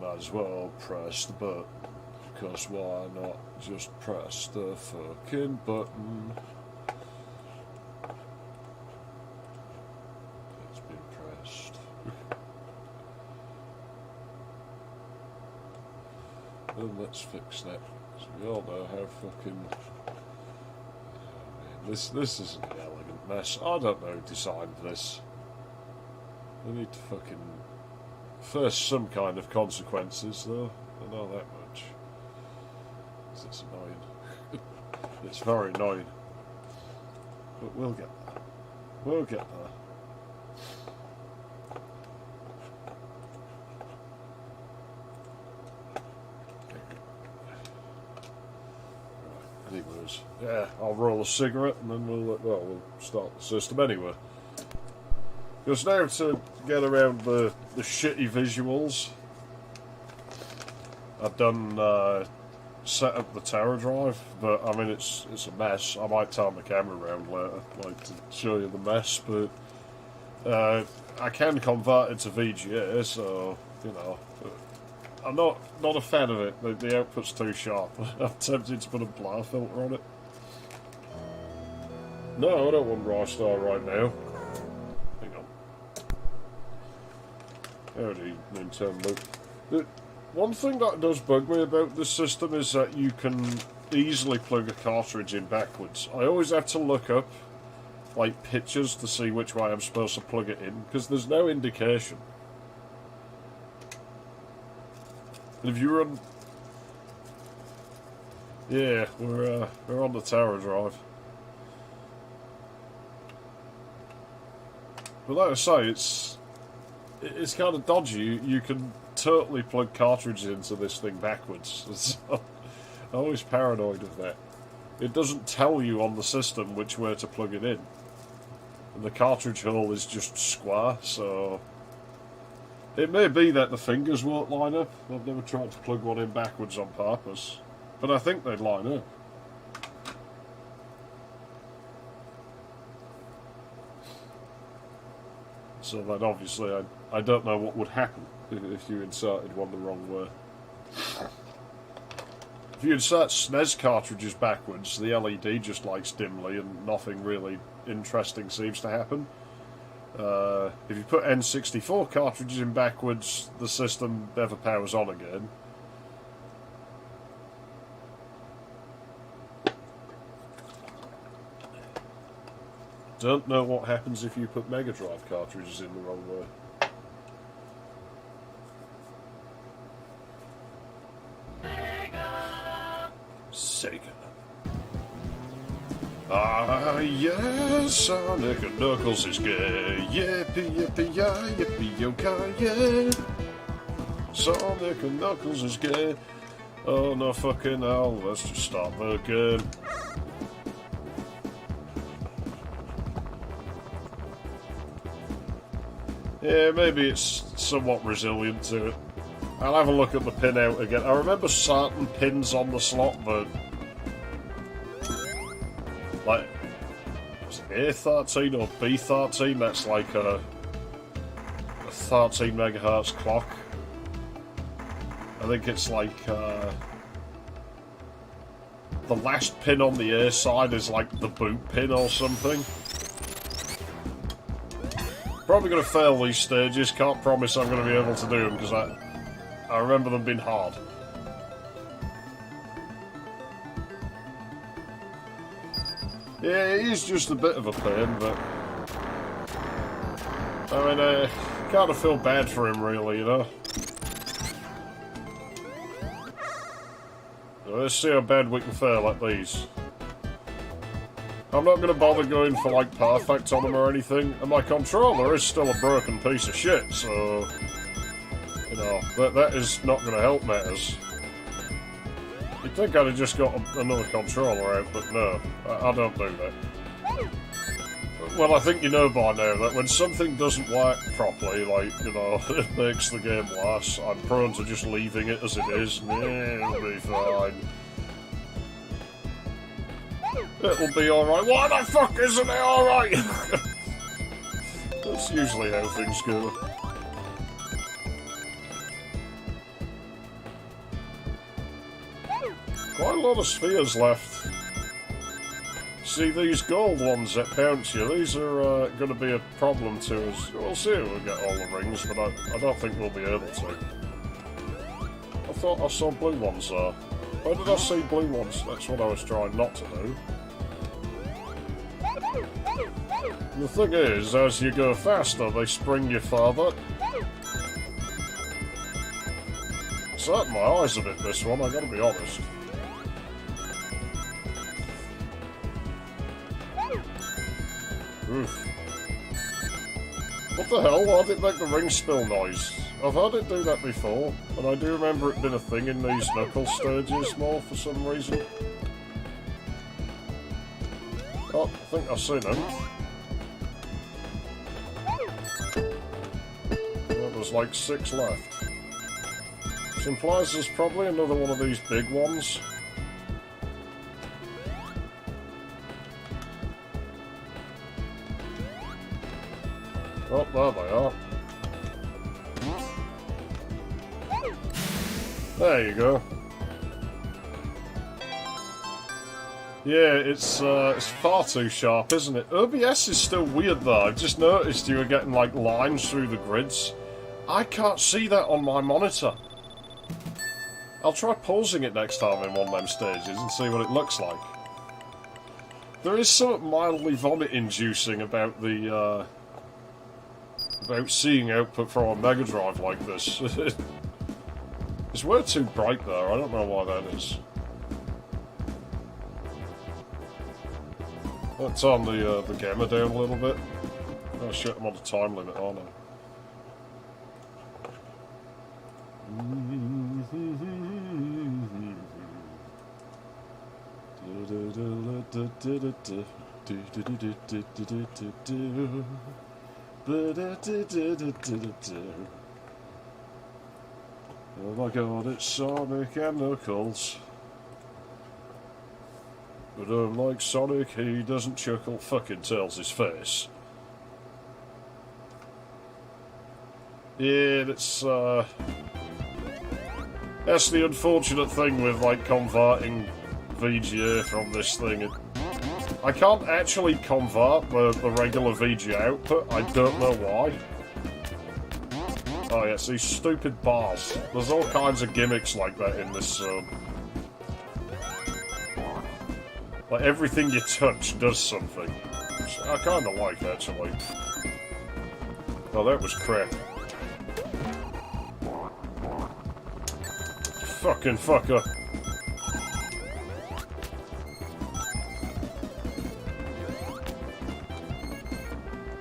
might as well press the button. Because why not just press the fucking button? It's been pressed. Well, let's fix that. Because we all know how fucking... This isn't an elegant mess. I don't know who designed this. They need to fucking face some kind of consequences, though. I know that much. It's annoying. It's very annoying. But we'll get there. We'll get there. Anyways, yeah, I'll roll a cigarette and then we'll start the system anyway. Because now to get around the shitty visuals, I've done set up the Teradrive, but I mean it's a mess. I might turn the camera around later, like to show you the mess, but I can convert it to VGA, so you know. I'm not a fan of it. The output's too sharp. I'm tempted to put a blur filter on it. No, I don't want Rystar right now. Hang on. Howdy, Nintendo. One thing that does bug me about this system is that you can easily plug a cartridge in backwards. I always have to look up, like, pictures to see which way I'm supposed to plug it in, because there's no indication. And if you run... Yeah, we're on the Teradrive. But like I say, it's kind of dodgy. You can totally plug cartridges into this thing backwards. I'm always paranoid of that. It doesn't tell you on the system which way to plug it in. And the cartridge hole is just square, so... It may be that the fingers won't line up. I've never tried to plug one in backwards on purpose. But I think they'd line up. So then obviously I don't know what would happen if you inserted one the wrong way. If you insert SNES cartridges backwards, the LED just lights dimly and nothing really interesting seems to happen. If you put N64 cartridges in backwards, the system never powers on again. Don't know what happens if you put Mega Drive cartridges in the wrong way. Sega. Ah, yes, Sonic and Knuckles is gay. Yippee, yippee, yay, yippee, okay, yeah. Sonic and Knuckles is gay. Oh, no fucking hell, let's just start the game. Yeah, maybe it's somewhat resilient to it. I'll have a look at the pinout again. I remember certain pins on the slot, but... like, was it A13 or B13? That's like a 13 megahertz clock. I think it's like the last pin on the A side is like the boot pin or something. Probably going to fail these stages. Can't promise I'm going to be able to do them because I remember them being hard. Yeah, it is just a bit of a pain, but... I mean, kind of feel bad for him, really, you know? So let's see how bad we can fail at these. I'm not going to bother going for, like, perfect on them or anything, and my controller is still a broken piece of shit, so... You know, that is not going to help matters. You'd think I'd have just got another controller out, but no, I don't do that. Well, I think you know by now that when something doesn't work properly, like, you know, it makes the game worse, I'm prone to just leaving it as it is. It'll be fine. It'll be alright. Why the fuck isn't it alright? That's usually how things go. Quite a lot of spheres left. See, these gold ones that bounce you, these are going to be a problem to us. We'll see if we get all the rings, but I don't think we'll be able to. I thought I saw blue ones there. Where did I see blue ones? That's what I was trying not to do. The thing is, as you go faster, they spring you further. It's hurting my eyes a bit, this one, I gotta be honest. Oof. What the hell? Why did it make the ring spill noise? I've heard it do that before, and I do remember it being a thing in these knuckle stages more for some reason. Oh, I think I've seen him. Well, there's like 6 left. Which implies there's probably another one of these big ones. Oh, there they are. There you go. Yeah, it's far too sharp, isn't it? OBS is still weird though. I've just noticed you were getting like lines through the grids. I can't see that on my monitor. I'll try pausing it next time in one of them stages and see what it looks like. There is something mildly vomit-inducing about the about seeing output from a Mega Drive like this. It's way too bright there. I don't know why that is. Let's turn the gamma down a little bit. Oh shit, I'm on the time limit, aren't I? Oh my god, it's Sonic and Knuckles. But unlike Sonic, he doesn't chuckle, fucking tells his face. Yeah, that's the unfortunate thing with, like, converting VGA from this thing. I can't actually convert the regular VGA output, I don't know why. Oh yeah, it's these stupid bars. There's all kinds of gimmicks like that in this like, everything you touch does something. Which I kinda like, actually. Oh, that was crap. Fucking fucker.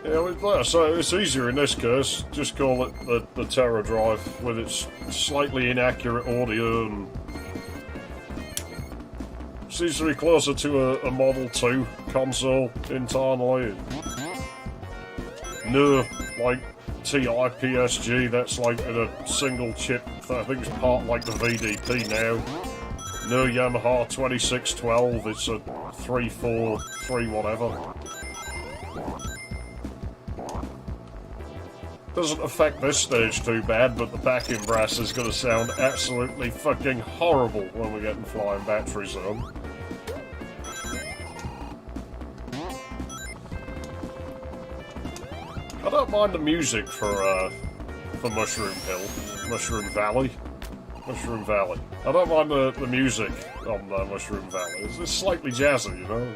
Yeah, so it's easier in this case. Just call it the Teradrive with its slightly inaccurate audio and seems to be closer to a Model 2 console internally. No, like TI PSG, that's like in a single chip. I think it's part like the VDP now. No Yamaha 2612, it's a 343 whatever. Doesn't affect this stage too bad, but the backing brass is going to sound absolutely fucking horrible when we get in Flying Battery Zone. I don't mind the music for Mushroom Hill, Mushroom Valley. I don't mind the music on Mushroom Valley. It's slightly jazzy, you know.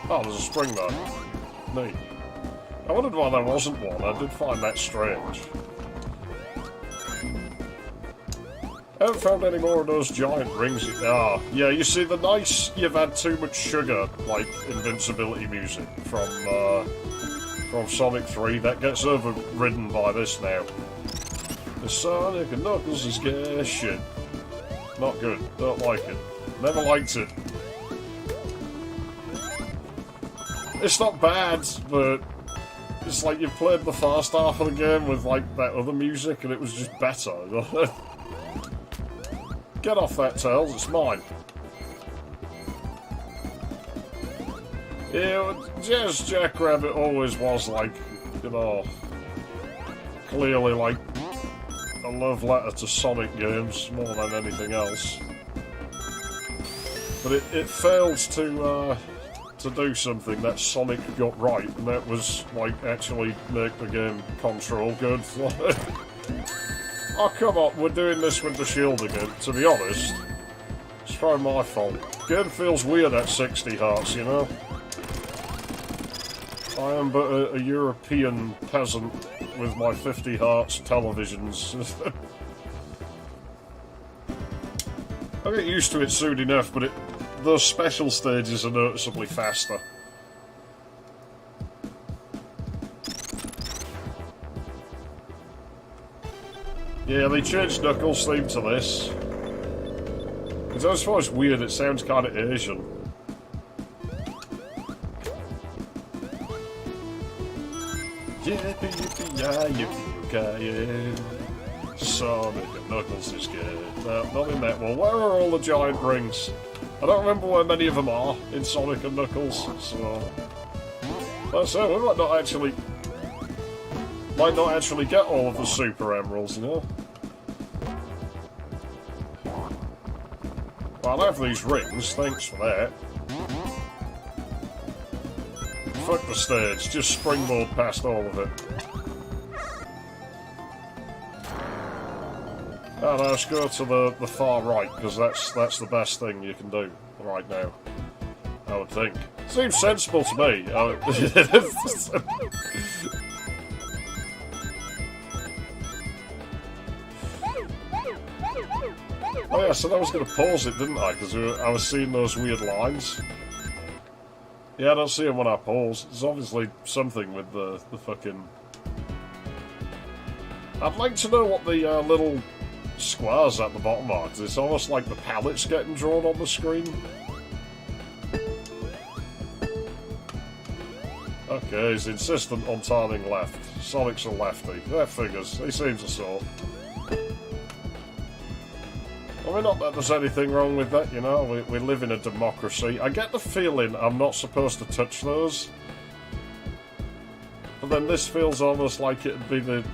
Oh, there's a spring there. Neat. I wondered why there wasn't one. I did find that strange. I haven't found any more of those giant rings. Ah, yeah, you see, the nice you've had too much sugar, like, invincibility music from Sonic 3, that gets overridden by this now. The Sonic and Knuckles is gay as shit. Not good. Don't like it. Never liked it. It's not bad, but it's like you played the first half of the game with, like, that other music and it was just better. Get off that, Tails, it's mine. Yeah, Jazz Jackrabbit always was, like, you know, clearly, like, a love letter to Sonic games more than anything else. But it failed to do something that Sonic got right, and that was, like, actually make the game control good. Oh, come on, we're doing this with the shield again, to be honest. It's probably my fault. Game feels weird at 60 hearts, you know? I am but a European peasant with my 50 hearts televisions. I get used to it soon enough, but those special stages are noticeably faster. Yeah, they changed Knuckles' theme to this. It's as far as weird, it sounds kind of Asian. Yippee yippee yay, yippee Sonic and Knuckles is good. No, not in that one. Where are all the giant rings? I don't remember where many of them are in Sonic and Knuckles, so... Let's say, we might not actually get all of the Super Emeralds, you know? Well, I have these rings, thanks for that. Fuck the stage, just springboard past all of it. Oh, no, let's go to the far right, because that's the best thing you can do right now. I would think. Seems sensible to me. Oh yeah, so I was going to pause it, didn't I? Because I was seeing those weird lines. Yeah, I don't see them when I pause. There's obviously something with the fucking... I'd like to know what the little squares at the bottom are, because it's almost like the palettes getting drawn on the screen. Okay, he's insistent on turning left. Sonic's a lefty. That figures. He seems a sort. I mean, not that there's anything wrong with that, you know, we live in a democracy. I get the feeling I'm not supposed to touch those. But then this feels almost like it'd be the...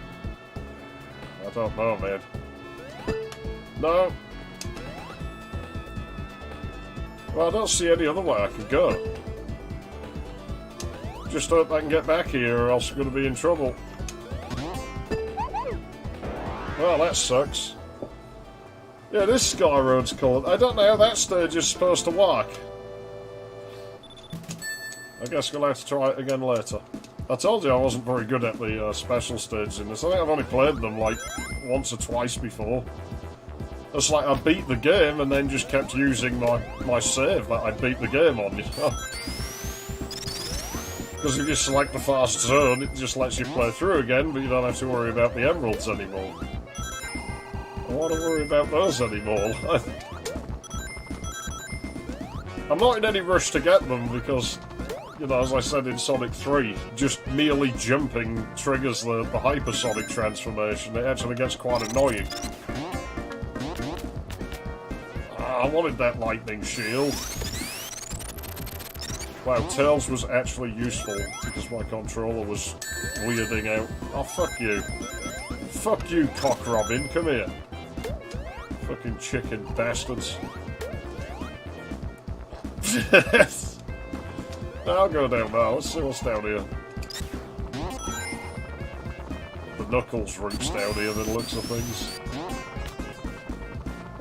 I don't know, man. No. Well, I don't see any other way I could go. Just hope I can get back here or else I'm going to be in trouble. Well, that sucks. Yeah, this Sky Road's cool. I don't know how that stage is supposed to work. I guess we'll have to try it again later. I told you I wasn't very good at the special stages in this. I think I've only played them like once or twice before. It's like I beat the game and then just kept using my save that I beat the game on, you know? Because if you select the fast zone, it just lets you play through again, but you don't have to worry about the emeralds anymore. I don't want to worry about those anymore. I'm not in any rush to get them because, you know, as I said in Sonic 3, just merely jumping triggers the hypersonic transformation. It actually gets quite annoying. I wanted that lightning shield. Wow, Tails was actually useful because my controller was weirding out. Oh, fuck you. Fuck you, Cock Robin. Come here. Fucking chicken bastards. I'll go down now. Let's see what's down here. The Knuckles route's down here, the looks of things.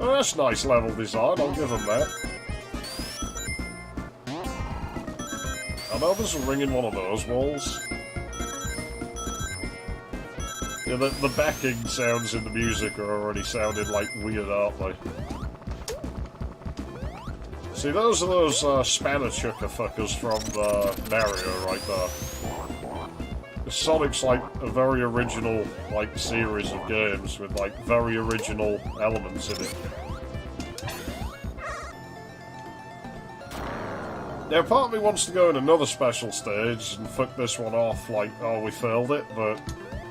Oh, that's nice level design, I'll give them that. I know there's a ring in one of those walls. Yeah, the backing sounds in the music are already sounding like weird, aren't they? See, those are those spanner chucker fuckers from Mario right there. Sonic's like a very original like series of games with like very original elements in it. Now, part of me wants to go in another special stage and fuck this one off, like, oh, we failed it, but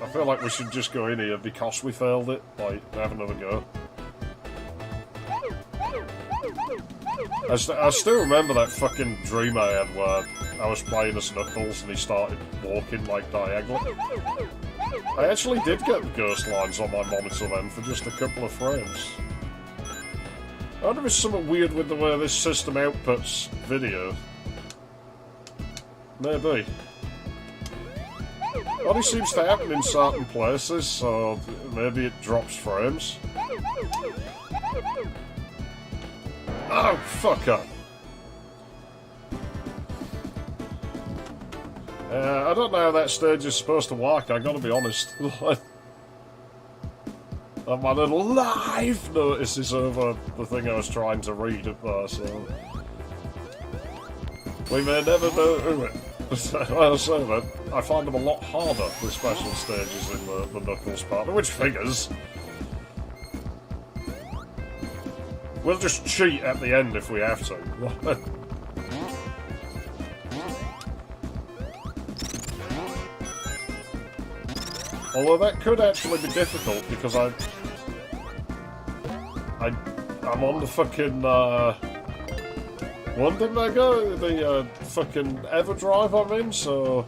I feel like we should just go in here because we failed it, like, have another go. I still remember that fucking dream I had where I was playing as Knuckles and he started walking, like, diagonally. I actually did get the ghost lines on my monitor then for just a couple of frames. I wonder if there's something weird with the way this system outputs video. Maybe. Only seems to happen in certain places, so maybe it drops frames. Oh, fuck up. I don't know how that stage is supposed to work, I gotta be honest. My little live notice is over the thing I was trying to read up there, so... We may never do it. I'll say that. I find them a lot harder, the special stages in the Knuckles part, which figures. We'll just cheat at the end if we have to. Although that could actually be difficult because I'm on the fucking one didn't I go? The fucking Everdrive I'm in, so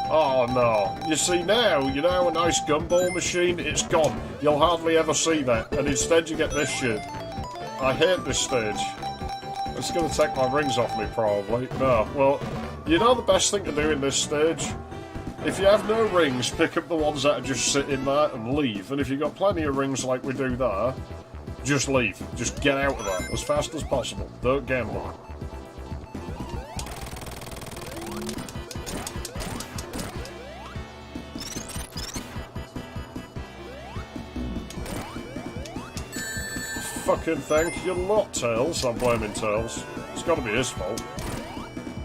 oh no. You see now, you know a nice gumball machine? It's gone. You'll hardly ever see that, and instead you get this shit. I hate this stage. It's gonna take my rings off me probably. No, well, you know the best thing to do in this stage? If you have no rings, pick up the ones that are just sitting there and leave. And if you've got plenty of rings like we do there, just leave. Just get out of there as fast as possible. Don't gamble. Fucking thank you lot, Tails. I'm blaming Tails. It's gotta be his fault.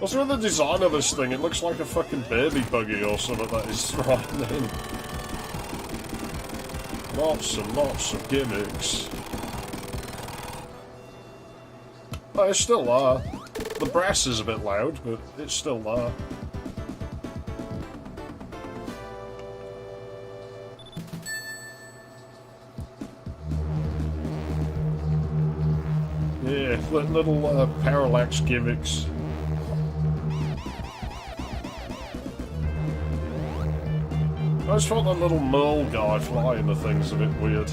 Also, with the design of this thing, it looks like a fucking baby buggy or something that is riding in. Lots and lots of gimmicks. Oh, it's still there. The brass is a bit loud, but it's still there. Yeah, little parallax gimmicks. I just thought that little mole guy flying the thing's a bit weird.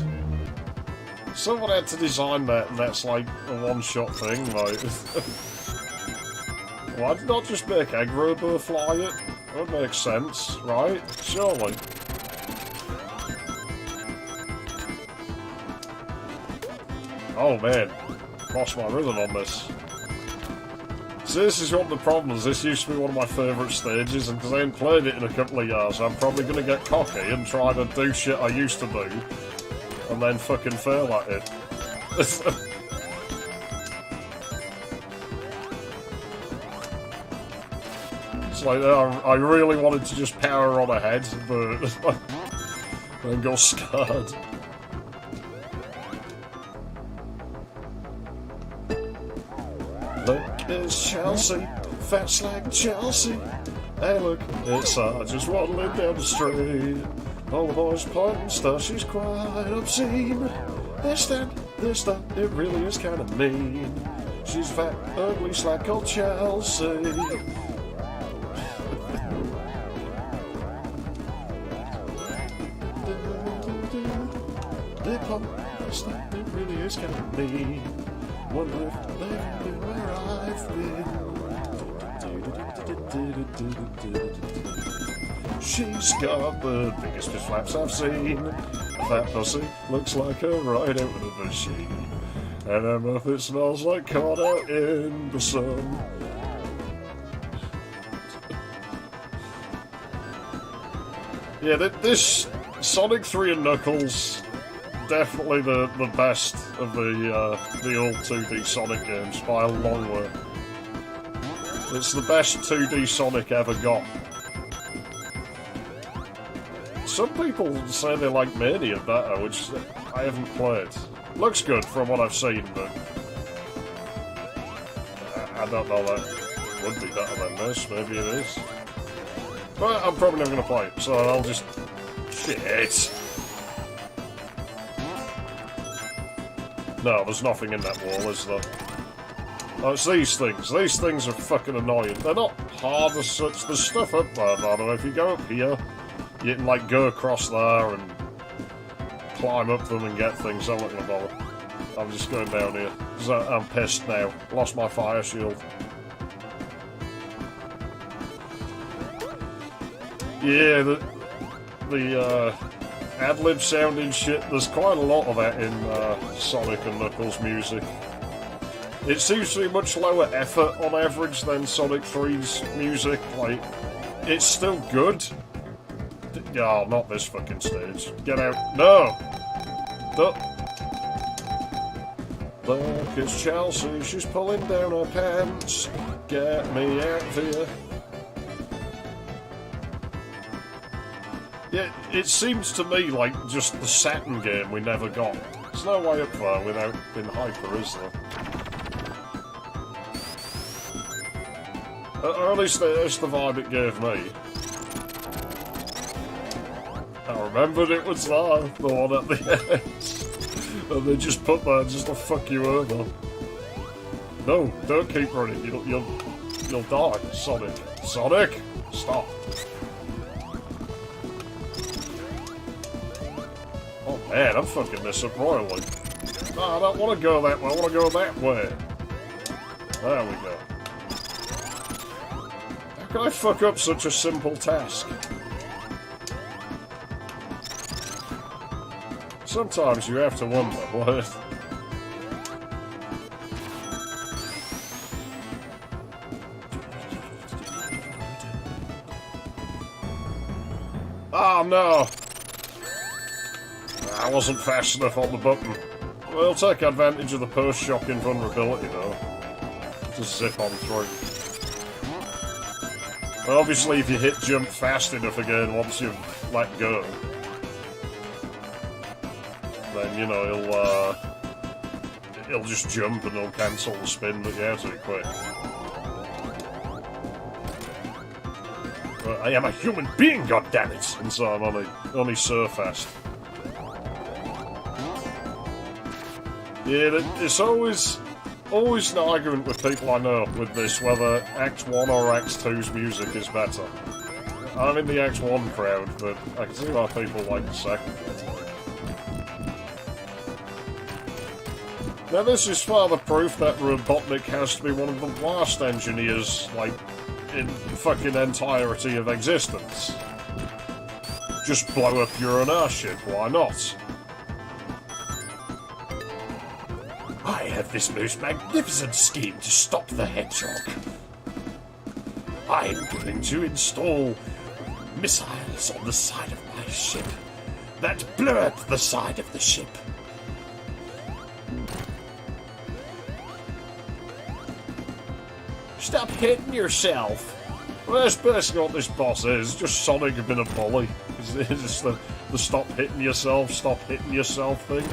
Someone had to design that, and that's like a one-shot thing, like... Why not just make Eggrobo fly it? That would make sense, right? Surely. Oh man, lost my rhythm on this. So this is one of the problems. This used to be one of my favourite stages, and because I ain't played it in a couple of years, I'm probably going to get cocky and try to do shit I used to do, and then fucking fail at it. It's like, I really wanted to just power on ahead, but then got scared. Look, it's Chelsea, fast like Chelsea. Hey look, it's just waddling down the street. All the boys pointing stuff, she's quite obscene. This, that, it really is kind of mean. She's fat, ugly, slack called Chelsea. Lip hop, this, that, it really is kind of mean. Wonder if they've been where I've been. She's got the biggest fish flaps I've seen. That pussy looks like her right out of the machine. And her mouth, it smells like caught out in the sun. Yeah, this Sonic 3 and Knuckles, definitely the best of the old 2D Sonic games by a long way. It's the best 2D Sonic ever got. Some people say they like Mania better, which I haven't played. Looks good from what I've seen, but I don't know that it would be better than this. Maybe it is. But I'm probably never going to play it, so I'll just... Shit! No, there's nothing in that wall, is there? Oh, it's these things. These things are fucking annoying. They're not hard as such. There's stuff up there, by the way. If you go up here, you can, like, go across there and climb up them and get things. I'm not gonna bother. I'm just going down here. Because I'm pissed now. Lost my fire shield. Yeah, the ad-lib sounding shit, there's quite a lot of that in Sonic and Knuckles music. It seems to be much lower effort on average than Sonic 3's music. Like, it's still good. Oh, not this fucking stage. Get out. No! Look, it's Chelsea. She's pulling down her pants. Get me out of here. Yeah, it seems to me like just the Saturn game we never got. There's no way up there without being hyper, is there? Or at least that's the vibe it gave me. I remembered it was there, the one at the end. And they just put there just to fuck you over. No, don't keep running. You'll die, Sonic. Sonic, stop. Oh man, I'm fucking this up royally. No, I don't want to go that way. I want to go that way. There we go. How can I fuck up such a simple task? Sometimes you have to wonder what. Oh no! I wasn't fast enough on the button. We'll take advantage of the post-shock invulnerability though. Just zip on through. Obviously, if you hit jump fast enough again once you've let go, then, you know, he'll just jump and he'll cancel the spin, but you have to be quick. I am a human being, goddammit! And so I'm only so fast. Yeah, it's always an argument with people I know with this, whether Act 1 or Act 2's music is better. I'm in the Act 1 crowd, but I can see why people like the second. Now this is further proof that Robotnik has to be one of the worst engineers, like, in fucking entirety of existence. Just blow up your own airship, why not? I have this most magnificent scheme to stop the hedgehog. I'm going to install missiles on the side of my ship that blow up the side of the ship. Stop hitting yourself. Well, that's basically what this boss is. Just Sonic being a bully. It's the stop hitting yourself thing.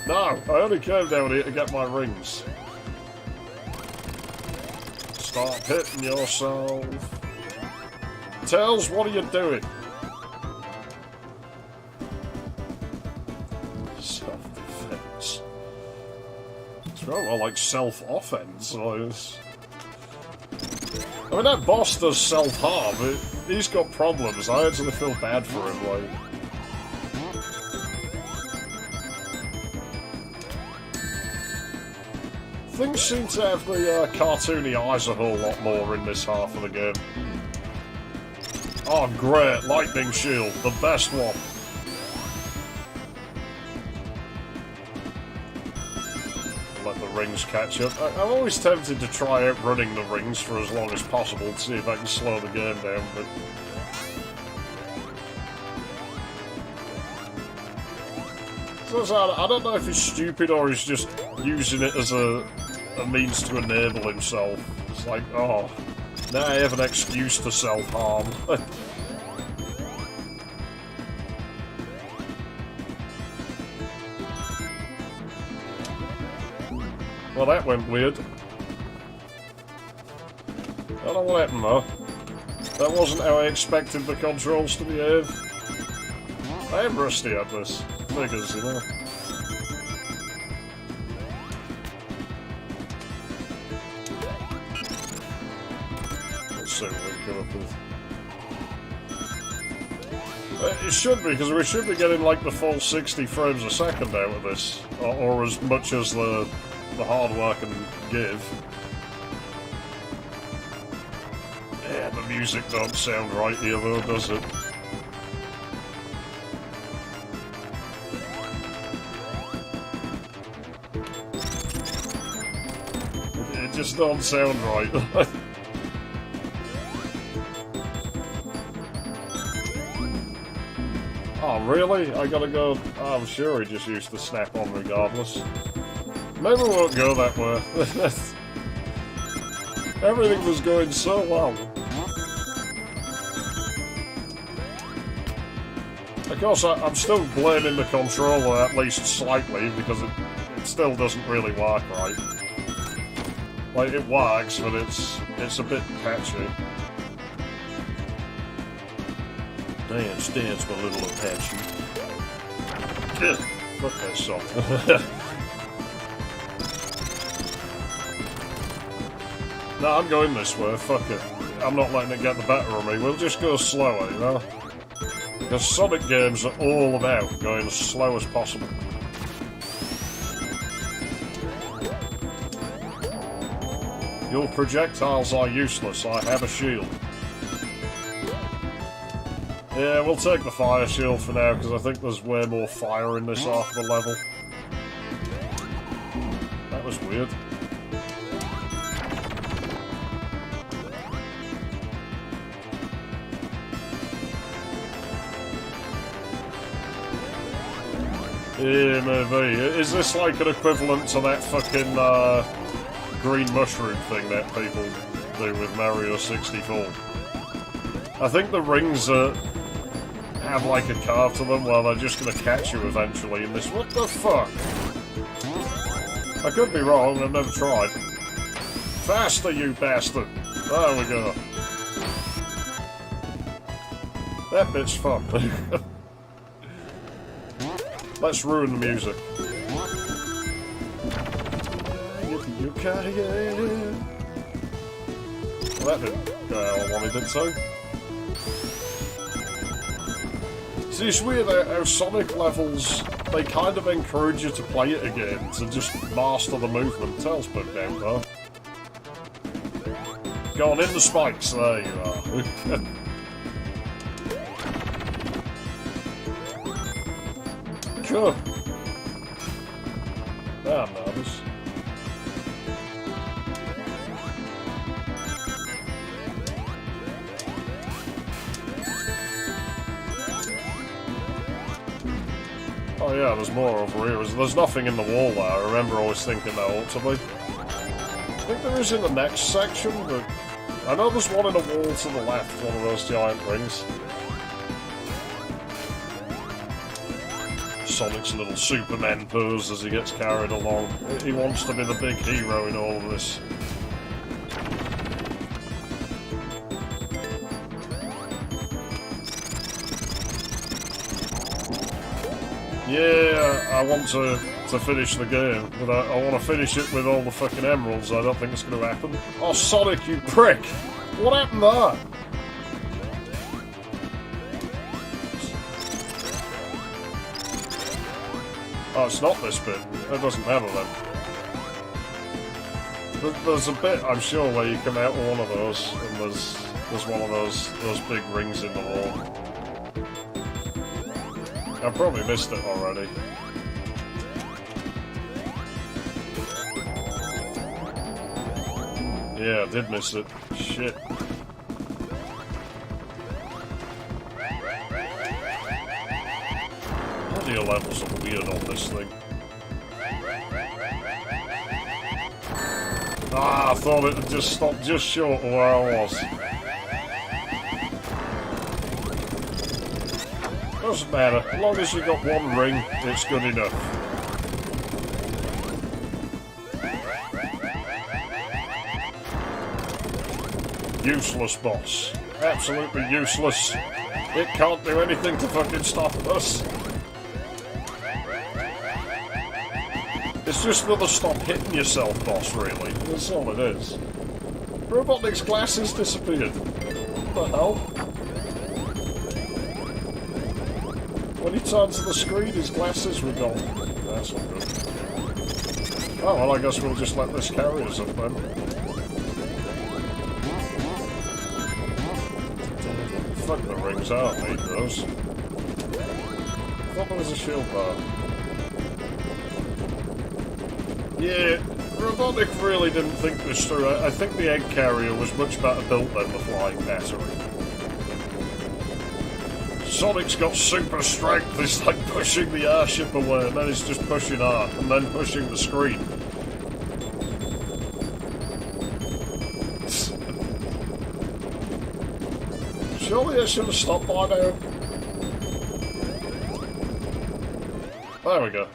No, I only came down here to get my rings. Stop hitting yourself. Tails, what are you doing? Self-defense. It's very well like self-offense. I mean, that boss does self-harm. He's got problems. I actually feel bad for him, like. Things seem to have the cartoony eyes a whole lot more in this half of the game. Oh great, lightning shield, the best one. Let the rings catch up. I'm always tempted to try out running the rings for as long as possible to see if I can slow the game down, but... So I don't know if he's stupid or he's just using it as a means to enable himself. It's like, oh, now I have an excuse to self-harm. Well, that went weird. I don't know what happened though. That wasn't how I expected the controls to behave. I am rusty at this. Figures, you know. Let's see what we come up with. It should be, because we should be getting like the full 60 frames a second out of this. Or as much as the hardware can give. Yeah, the music don't sound right here though, does it? It just don't sound right. Oh, really? I gotta go... Oh, I'm sure he just used the snap-on regardless. Maybe we won't go that way. Everything was going so well. Of course, I'm still blaming the controller at least slightly, because it still doesn't really work right. Like, it works, but it's a bit patchy. Dance, dance, my little Apache. Fuck that song. No, I'm going this way, fuck it. I'm not letting it get the better of me, we'll just go slower, you know? Because Sonic games are all about going as slow as possible. Your projectiles are useless, I have a shield. Yeah, we'll take the fire shield for now, because I think there's way more fire in this half of the level. That was weird. Yeah, maybe. Is this like an equivalent to that fucking green mushroom thing that people do with Mario 64? I think the rings have like a curve to them, well, they're just gonna catch you eventually in this. What the fuck? I could be wrong, I've never tried. Faster, you bastard! There we go. That bit's fun. Let's ruin the music. Well, that didn't go how I wanted it to. See, it's weird how Sonic levels, they kind of encourage you to play it again, to just master the movement. Tails poked out though. Go on, in the spikes, there you are. Sure. I'm nervous. Oh yeah, there's more over here. There's nothing in the wall there. I remember always thinking there ought to be. I think there is in the next section, but I know there's one in the wall to the left, one of those giant rings. Sonic's little Superman pose as he gets carried along. He wants to be the big hero in all of this. Yeah, I want to finish the game, but I want to finish it with all the fucking emeralds. I don't think it's going to happen. Oh, Sonic, you prick! What happened there? Oh, it's not this bit. It doesn't matter then. There's a bit, I'm sure, where you come out of one of those, and there's one of those big rings in the wall. I've probably missed it already. Yeah, I did miss it. Shit. Audio levels are weird on this thing. Ah, I thought it had just stopped just short of where I was. Doesn't matter. As long as you got one ring, it's good enough. Useless boss. Absolutely useless. It can't do anything to fucking stop us. It's just another stop hitting yourself boss, really. That's all it is. Robotnik's glasses disappeared. What the hell? left onto the screen, his glasses were gone. That's not good. Oh, well, I guess we'll just let this carry us up then. Fuck the rings, I don't need those. I thought there was a shield bar. Yeah, Robotic really didn't think this through. I think the egg carrier was much better built than the flying battery. Sonic's got super strength, it's like pushing the airship away, and then it's just pushing R, and then pushing the screen. Surely I should have stopped by now. There we go.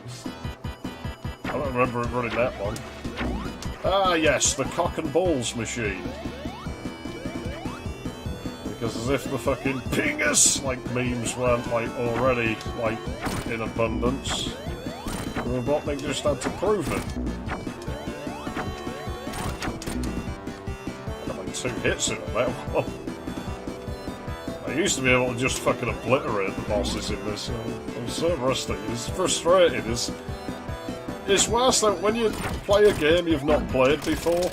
I don't remember it running that long. Ah yes, the cock and balls machine. Because as if the fucking pingus, like, memes weren't, like, already, like, in abundance, Robotnik just had to prove it. I got like 2 hits in it, that one. I used to be able to just fucking obliterate the bosses in this. I'm so rusty. It's frustrating. It's worse that when you play a game you've not played before,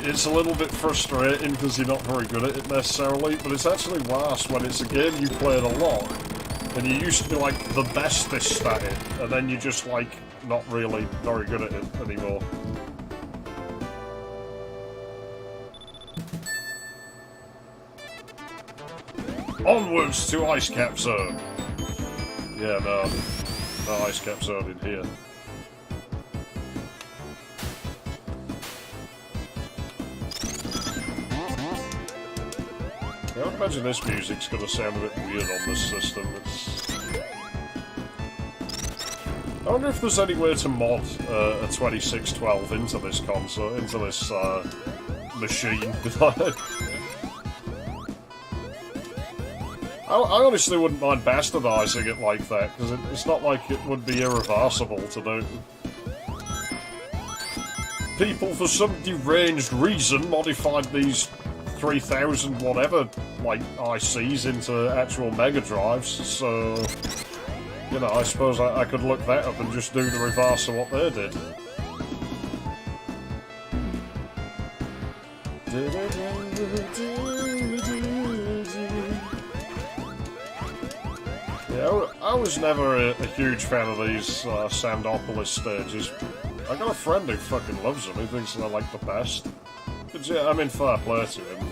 it's a little bit frustrating because you're not very good at it necessarily, but it's actually worse when it's a game you played a lot and you used to be like the bestest at it, and then you're just like not really very good at it anymore. Onwards to Ice Cap Zone! Yeah, no Ice Cap Zone in here. I would imagine this music's gonna sound a bit weird on this system. I wonder if there's any way to mod a 2612 into this console, into this machine. I honestly wouldn't mind bastardizing it like that, because it's not like it would be irreversible to do. People, for some deranged reason, modified these 3000 whatever, like, ICs into actual Mega Drives, so, you know, I suppose I could look that up and just do the reverse of what they did. Yeah, I was never a huge fan of these Sandopolis stages. I got a friend who fucking loves them, he thinks they're like the best. But yeah, I mean, fair play to him.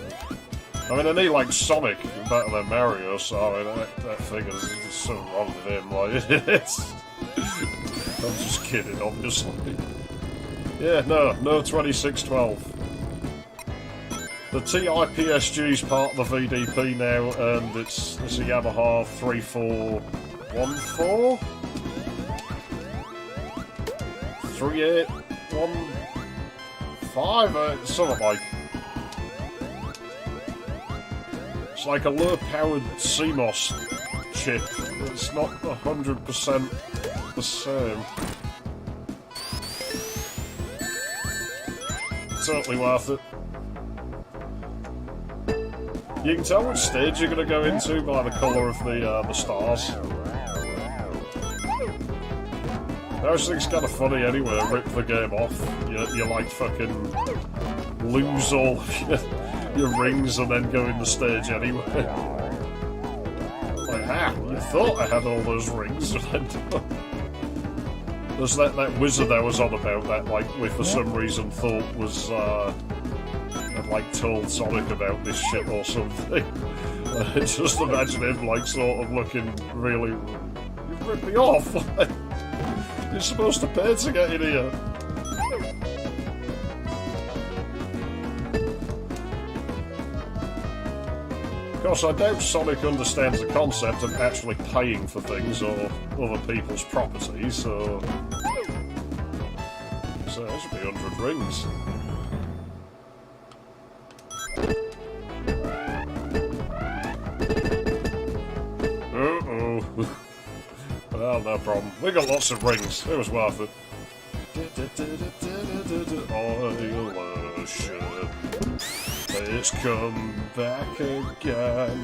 I mean, I need like Sonic better than Mario, so I mean, that thing is so wrong with him, like, it's... I'm just kidding, obviously. Yeah, no 2612. The TI-PSG is part of the VDP now, and it's a Yamaha 3414? 3815? Something like... It's like a low-powered CMOS chip. It's not 100% the same. Totally worth it. You can tell which stage you're going to go into by the colour of the stars. Those things kind of funny anyway, rip the game off. You like fucking lose all of your rings and then go in the stage anyway. Like, you thought I had all those rings. There's that wizard I was on about that, like, we for some reason thought was, had, like, told Sonic about this shit or something. Just imagine him, like, sort of looking really... You ripped me off! You're supposed to pay to get in here. Of course, I doubt Sonic understands the concept of actually paying for things or other people's property, so there should be 100 rings. Uh-oh. Well, no problem. We got lots of rings. It was worth it. Ocean, let's come back again.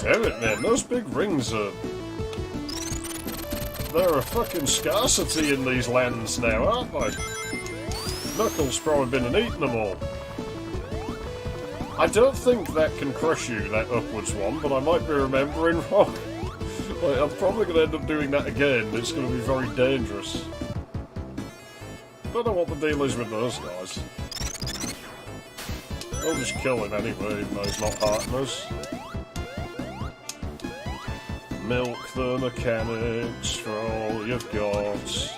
Damn it, man, those big rings are... They're a fucking scarcity in these lands now, aren't they? Knuckles probably been and eaten them all. I don't think that can crush you, that upwards one, but I might be remembering wrong. Like, I'm probably going to end up doing that again. It's going to be very dangerous. Don't know what the deal is with those guys. I'll just kill him anyway, even though he's not hurting us. Milk the mechanics for all you've got.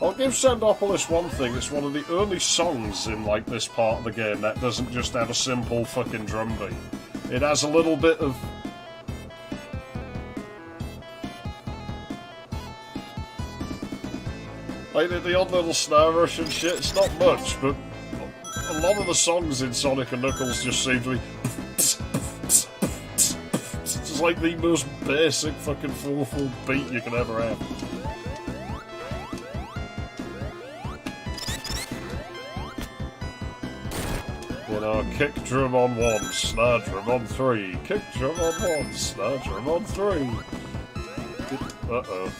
I'll give Sandopolis one thing, it's one of the only songs in, like, this part of the game that doesn't just have a simple fucking drum beat. It has a little bit of... like, the odd little snare rush and shit, it's not much, but a lot of the songs in Sonic and Knuckles just seem to be... it's like the most basic fucking 4/4 beat you can ever have. You know, kick drum on 1, snare drum on 3, kick drum on 1, snare drum on 3. Uh-oh.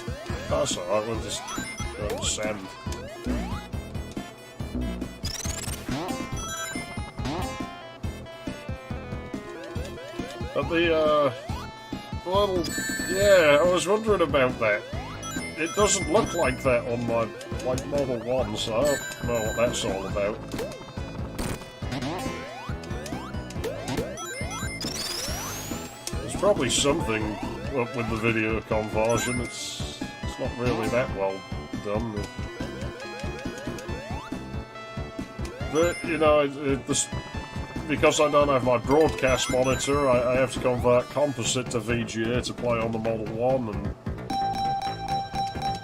That's alright, we'll just go and send. But the, little... yeah, I was wondering about that. It doesn't look like that on my, like, Model 1, so I don't know what that's all about. Probably something up with the video conversion. It's not really that well done. But you know, because I don't have my broadcast monitor, I have to convert composite to VGA to play on the Model 1,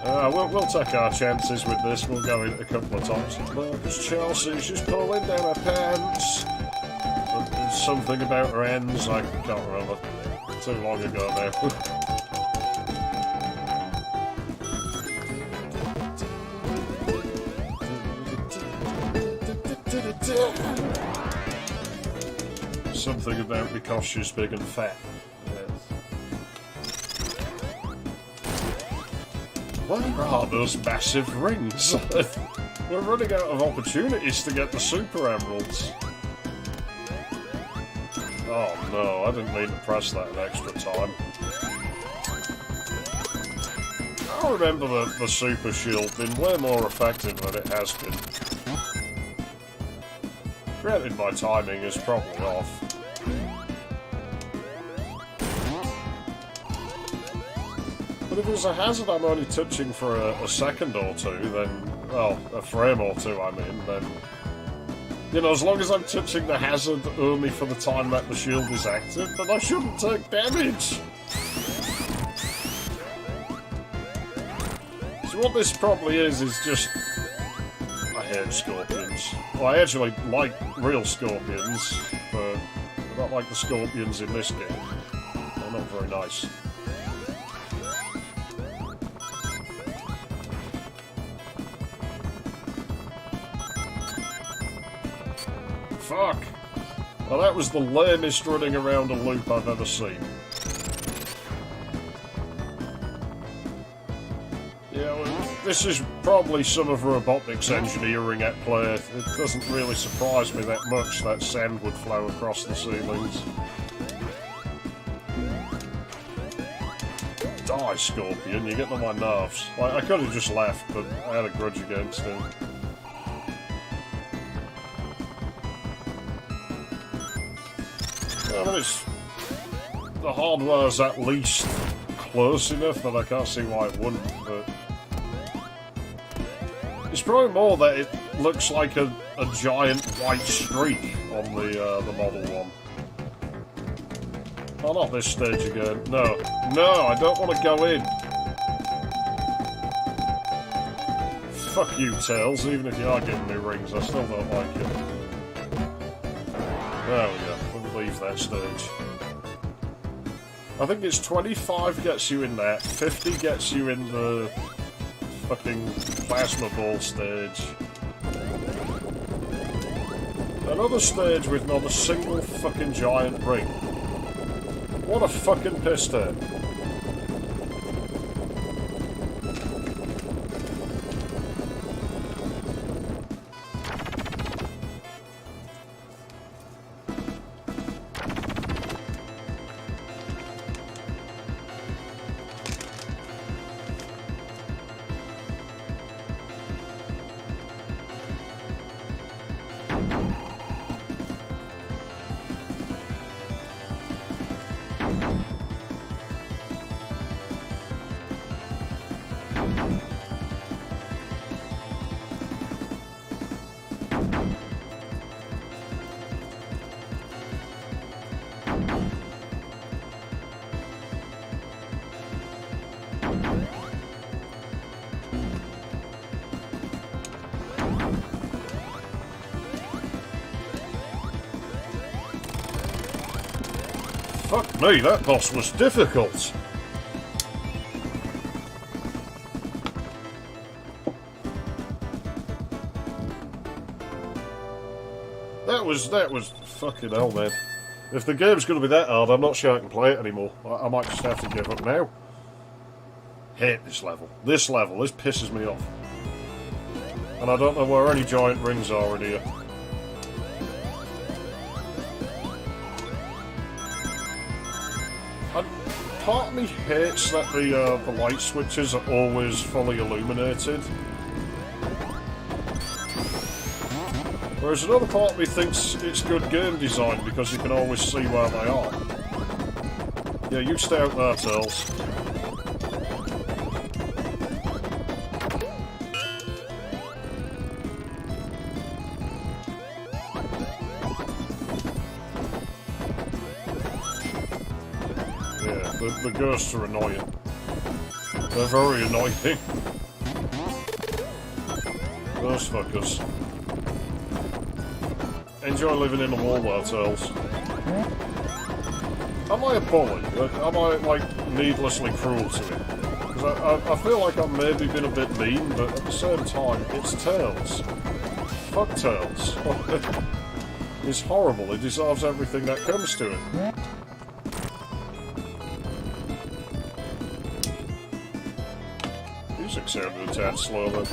and we'll take our chances with this. We'll go in it a couple of times. Because Chelsea's just pulling down her pants. But there's something about her ends, I can't remember. Too long ago now. Something about because she's big and fat. Yes. Where are those massive rings? We're running out of opportunities to get the Super Emeralds. Oh no, I didn't mean to press that an extra time. I remember the Super Shield being way more effective than it has been. Granted, my timing is probably off. But if there's a hazard I'm only touching for a second or two, then... well, a frame or two, I mean, then... you know, as long as I'm touching the hazard only for the time that the shield is active, then I shouldn't take damage! So what this probably is just... I hate scorpions. Well, I actually like real scorpions, but I don't like the scorpions in this game. They're not very nice. Fuck! Well, that was the lamest running around a loop I've ever seen. Yeah, well, this is probably some of robotics engineering at play. It doesn't really surprise me that much that sand would flow across the ceilings. Die, Scorpion, you're getting on my nerves. Like, I could have just left, but I had a grudge against him. Well, the hardware's at least close enough that I can't see why it wouldn't, but... it's probably more that it looks like a giant white streak on the Model 1. Oh, not this stage again. No. No, I don't want to go in. Fuck you, Tails. Even if you are giving me rings, I still don't like it. There we go. We'll leave that stage. I think it's 25 gets you in that, 50 gets you in the fucking plasma ball stage. Another stage with not a single fucking giant ring. What a fucking piss take. Fuck me, that boss was difficult. That was fucking hell, man. If the game's going to be that hard, I'm not sure I can play it anymore. I might just have to give up now. Hate this level. This pisses me off. And I don't know where any giant rings are in here. Part of me hates that the light switches are always fully illuminated. Whereas another part of me thinks it's good game design because you can always see where they are. Yeah, you stay out there, Tails. The ghosts are annoying. They're very annoying. Those fuckers. Enjoy living in the wall there, Tails. Am I a bully? Am I, like, needlessly cruel to him? Because I feel like I've maybe been a bit mean, but at the same time, it's Tails. Fuck Tails. He's horrible. He deserves everything that comes to him. Music sounded a tad slow then.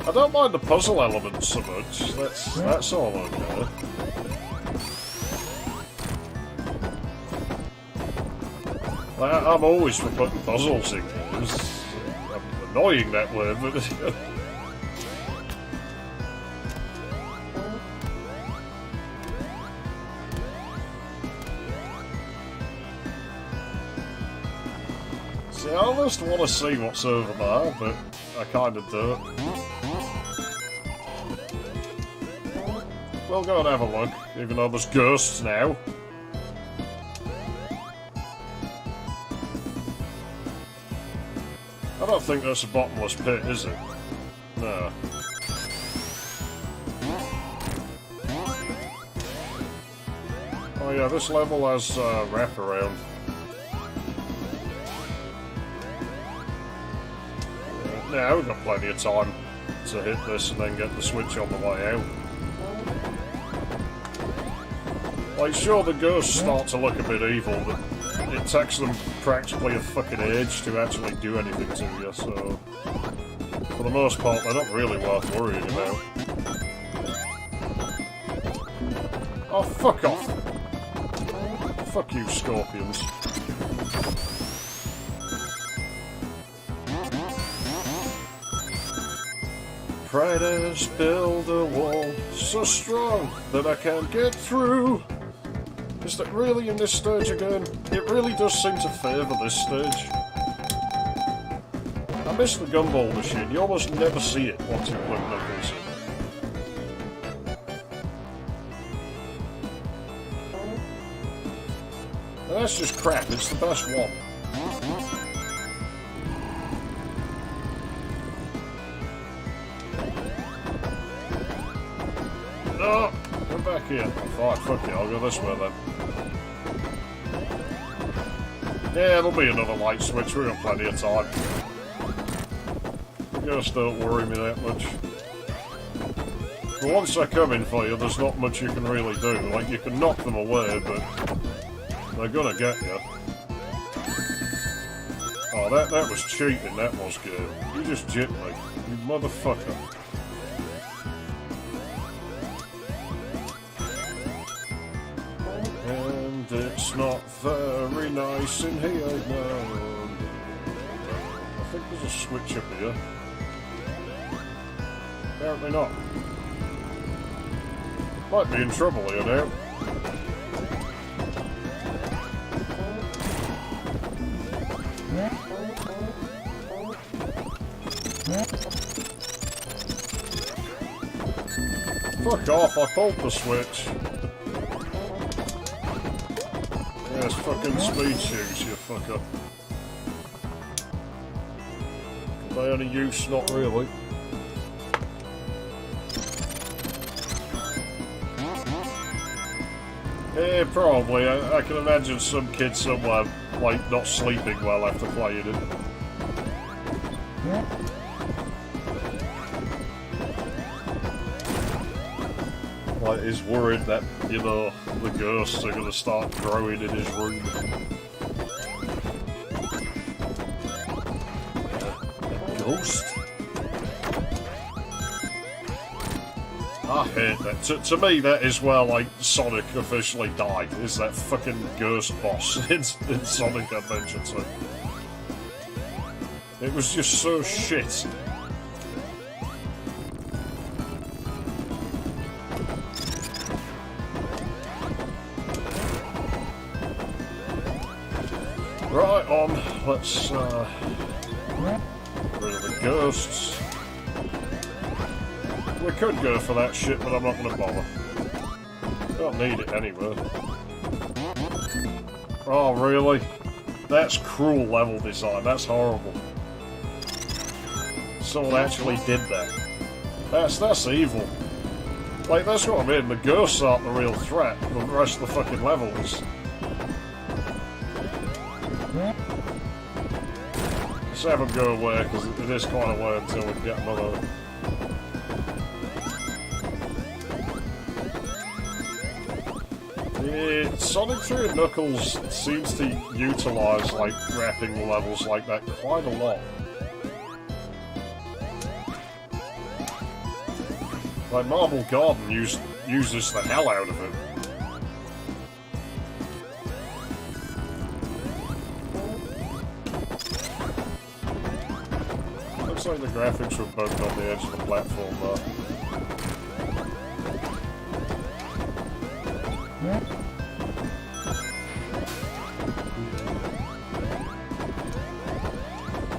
I don't mind the puzzle elements so much. That's all okay. I'm always for putting puzzles in games. I'm annoying that word, but see, I almost want to see what's over there, but I kind of don't. We'll go and have a look, even though there's ghosts now. I don't think that's a bottomless pit, is it? No. Oh yeah, this level has wraparound. Now we've got plenty of time to hit this and then get the switch on the way out. Like, sure, the ghosts start to look a bit evil, but it takes them practically a fucking age to actually do anything to you, so... For the most part, they're not really worth worrying about. Oh, fuck off! Fuck you, scorpions. Pride has built a wall so strong that I can't get through. Is that really in this stage again? It really does seem to favour this stage. I miss the gumball machine. You almost never see it once you plug Knuckles in. And that's just crap. It's the best one. No! Come back here. Fine, fuck it. I'll go this way then. Yeah, there'll be another light switch, we've got plenty of time. Just don't worry me that much. But once they're coming for you, there's not much you can really do. Like, you can knock them away, but they're gonna get you. Oh, that was cheating, that was good. You just jipped me, you motherfucker. And it's not very nice in here, no. I think there's a switch up here. Apparently not. Might be in trouble here now. Fuck off, I pulled the switch. Yes, fucking speed shoes, you fucker. Are they any use? Not really. Yeah, probably. I can imagine some kid somewhere, like, not sleeping well after playing it. Like, he's worried that, you know, the ghosts are gonna start growing in his room. A ghost? I hate that. To me, that is where, like, Sonic officially died, is that fucking ghost boss in Sonic Adventure 2. It was just so shit. Right on, let's get rid of the ghosts. We could go for that shit, but I'm not going to bother. Don't need it anyway. Oh, really? That's cruel level design. That's horrible. Someone actually did that. That's evil. Like, that's what I mean. The ghosts aren't the real threat. The rest of the fucking level is. Let's have them go away, because it is quite a way until we get another. Yeah, Sonic 3 and Knuckles seems to utilise, like, wrapping levels like that quite a lot. Like, Marble Garden uses the hell out of it. Looks like the graphics were bugged on the edge of the platform, though.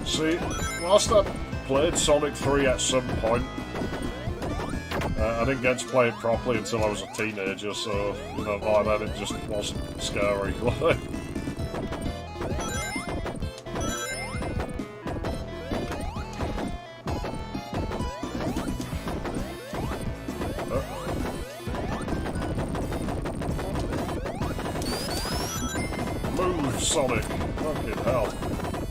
See, whilst I played Sonic 3 at some point, I didn't get to play it properly until I was a teenager, so, you know, by then it just wasn't scary. Move, Sonic! Fucking hell.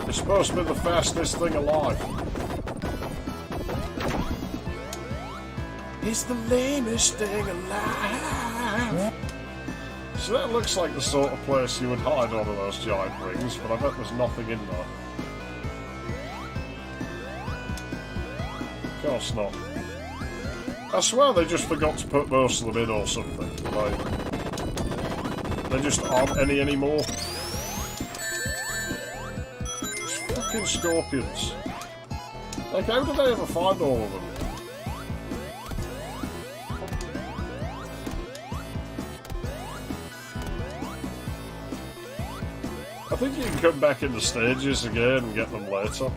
You're supposed to be the fastest thing alive. It's the lamest thing alive. So that looks like the sort of place you would hide one of those giant rings, but I bet there's nothing in there. Of course not. I swear they just forgot to put most of them in or something. Like, there just aren't any anymore. It's fucking scorpions. Like, how did they ever find all of them? I think you can come back into stages again and get them later.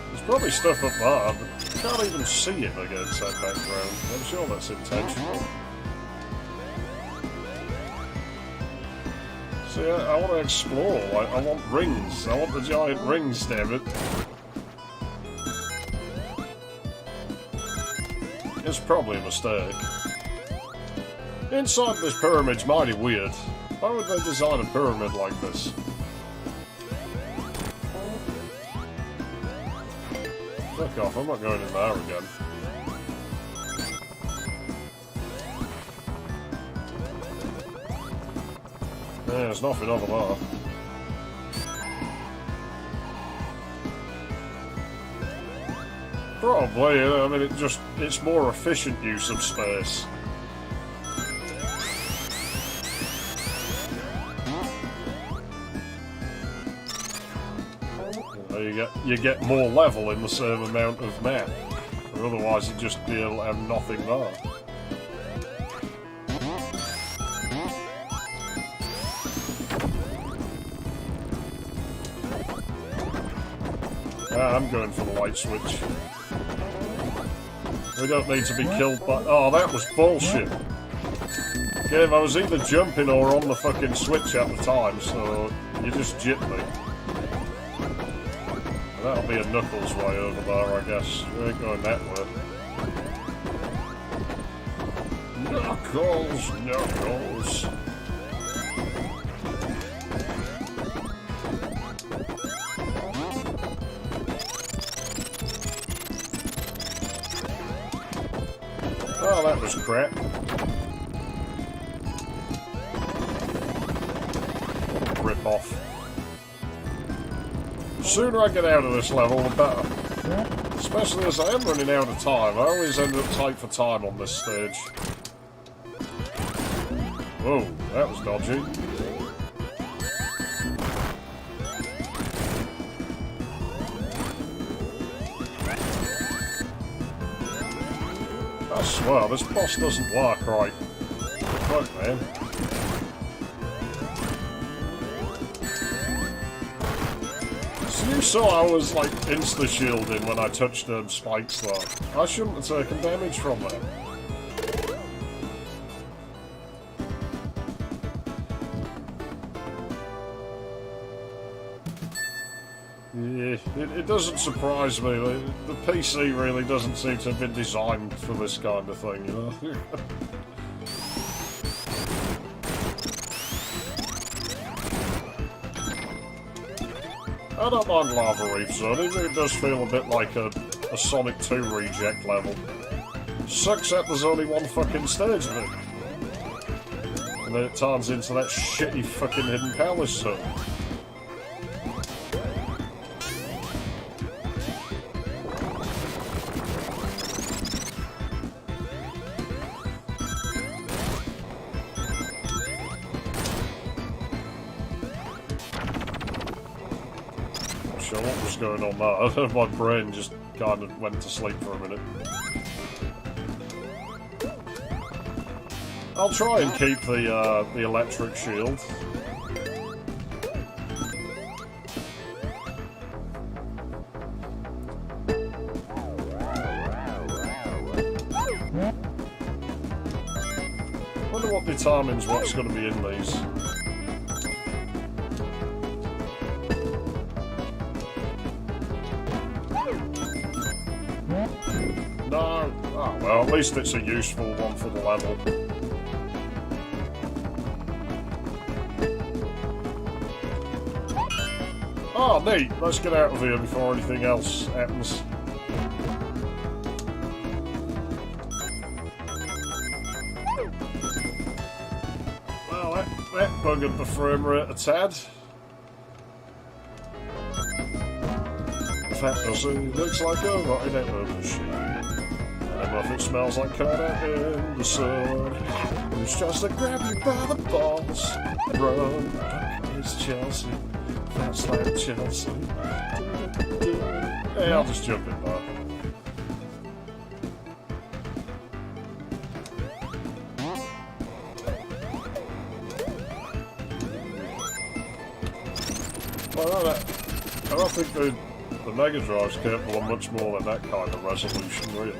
There's probably stuff up there, but you can't even see him against that background. I'm sure that's intentional. See, I want to explore. I want rings. I want the giant rings, damn it. It's probably a mistake. Inside this pyramid's mighty weird. Why would they design a pyramid like this? Fuck off, I'm not going in there again. Yeah, there's nothing over there. Probably, I mean, it's more efficient use of space. You get more level in the same amount of map. Or otherwise you'd just be able to have nothing there. I'm going for the light switch. We don't need to be killed by... Oh, that was bullshit. Game, I was either jumping or on the fucking switch at the time, so you just jipped me. That'll be a Knuckles way over there, I guess. We ain't going that way. Knuckles, Knuckles. Oh, that was crap. Rip off. The sooner I get out of this level, the better. Especially as I am running out of time. I always end up tight for time on this stage. Whoa, that was dodgy. I swear, this boss doesn't work right. Fuck, man. So you saw I was, like, insta-shielding when I touched them spikes there. I shouldn't have taken damage from that. Yeah, it doesn't surprise me. The PC really doesn't seem to have been designed for this kind of thing, you know? I don't mind Lava Reef Zone, even if it does feel a bit like a Sonic 2 reject level. Sucks that there's only one fucking stage of it. And then it turns into that shitty fucking Hidden Palace zone. What was going on there? My brain just kind of went to sleep for a minute. I'll try and keep the electric shield. Wonder what determines what's going to be in these. No. Oh, well, at least it's a useful one for the level. Oh, neat. Let's get out of here before anything else happens. Well, that buggered the frame rate a tad. That doesn't. Looks like a rotting out machine. And if it smells like cut out in the sun, it's just to grab you by the balls. Run, it's Chelsea. That's like Chelsea. Hey, I'll just jump in there. Well, I don't think the Mega Drive's capable of much more than that kind of resolution, really.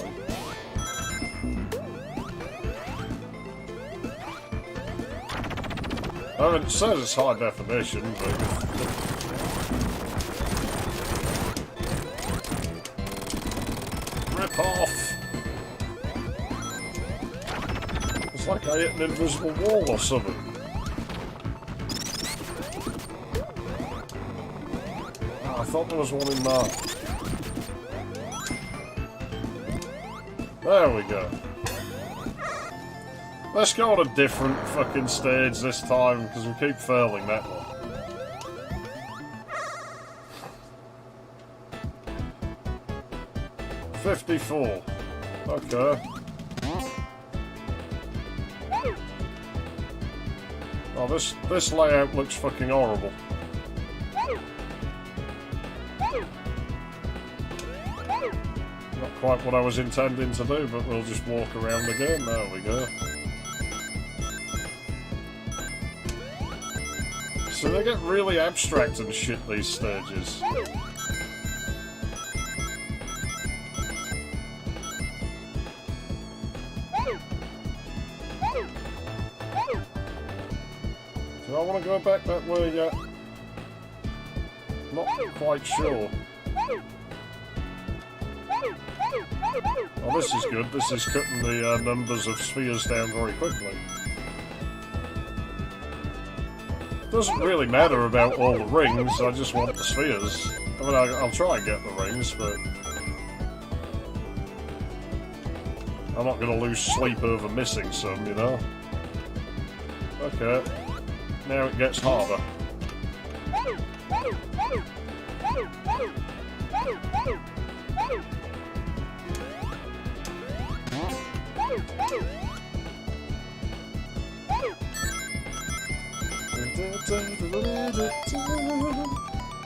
I mean, it says it's high definition, but... Rip off! It's like I hit an invisible wall or something. Oh, I thought there was one in there. There we go. Let's go on a different fucking stage this time, because we keep failing that one. $54. Okay. Oh, this layout looks fucking horrible. Not quite what I was intending to do, but we'll just walk around again. There we go. So they get really abstract and shit, these stages. Do I want to go back that way yet? Not quite sure. Oh, this is good. This is cutting the numbers of spheres down very quickly. Doesn't really matter about all the rings, I just want the spheres. I mean, I'll try and get the rings, but I'm not going to lose sleep over missing some, you know? Okay. Now it gets harder.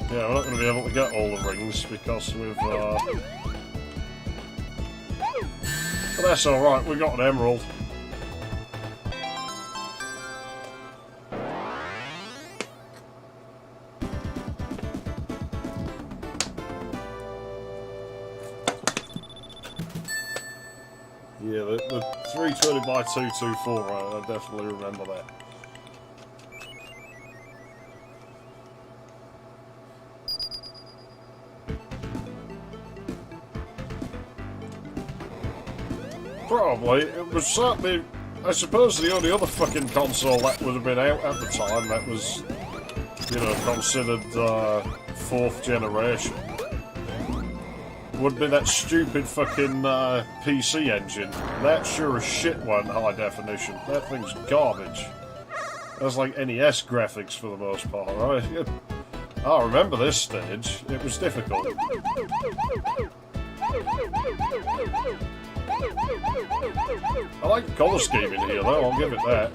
Yeah, we're not going to be able to get all the rings because we've... But that's alright, we got an emerald. Yeah, the 320 by 224, I definitely remember that. Probably. It was certainly, I suppose, the only other fucking console that would have been out at the time that was, you know, considered fourth generation. Would be that stupid fucking PC engine. That sure as shit wasn't high definition. That thing's garbage. That's like NES graphics for the most part, right? I remember this stage. It was difficult. I like the colour scheme in here though, I'll give it that.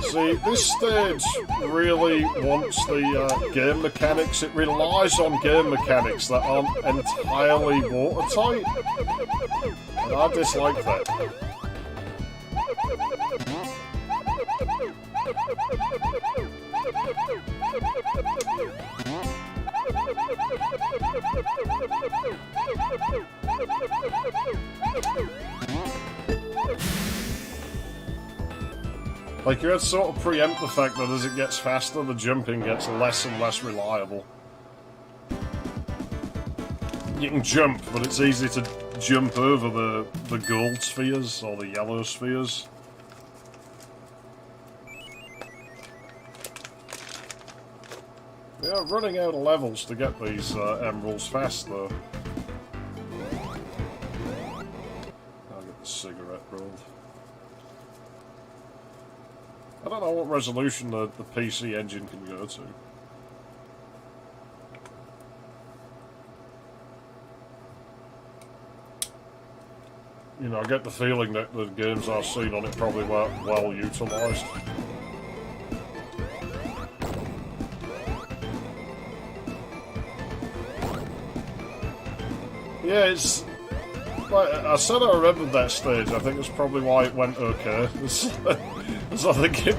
See, this stage really wants the game mechanics. It relies on game mechanics that aren't entirely watertight. And I dislike that. Like, you had to sort of preempt the fact that as it gets faster, the jumping gets less and less reliable. You can jump, but it's easy to jump over the gold spheres, or the yellow spheres. Yeah, running out of levels to get these emeralds fast, though. I'll get the cigarette rolled. I don't know what resolution the PC engine can go to. You know, I get the feeling that the games I've seen on it probably weren't well utilised. Yeah, it's... Like I said, I remembered that stage. I think that's probably why it went okay. So I think it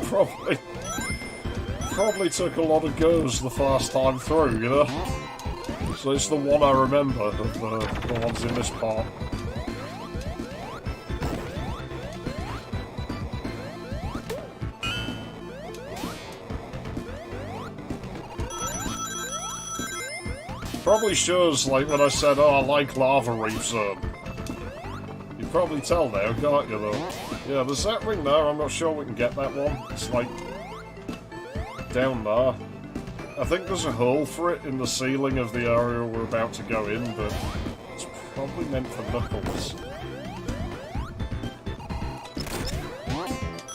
probably took a lot of goes the first time through, you know? So it's the one I remember of the ones in this part. Probably shows, like, when I said, oh, I like Lava Reef Zone. You probably tell now, can't you, though? Yeah, there's that ring there. I'm not sure we can get that one. It's, like, down there. I think there's a hole for it in the ceiling of the area we're about to go in, but it's probably meant for Knuckles.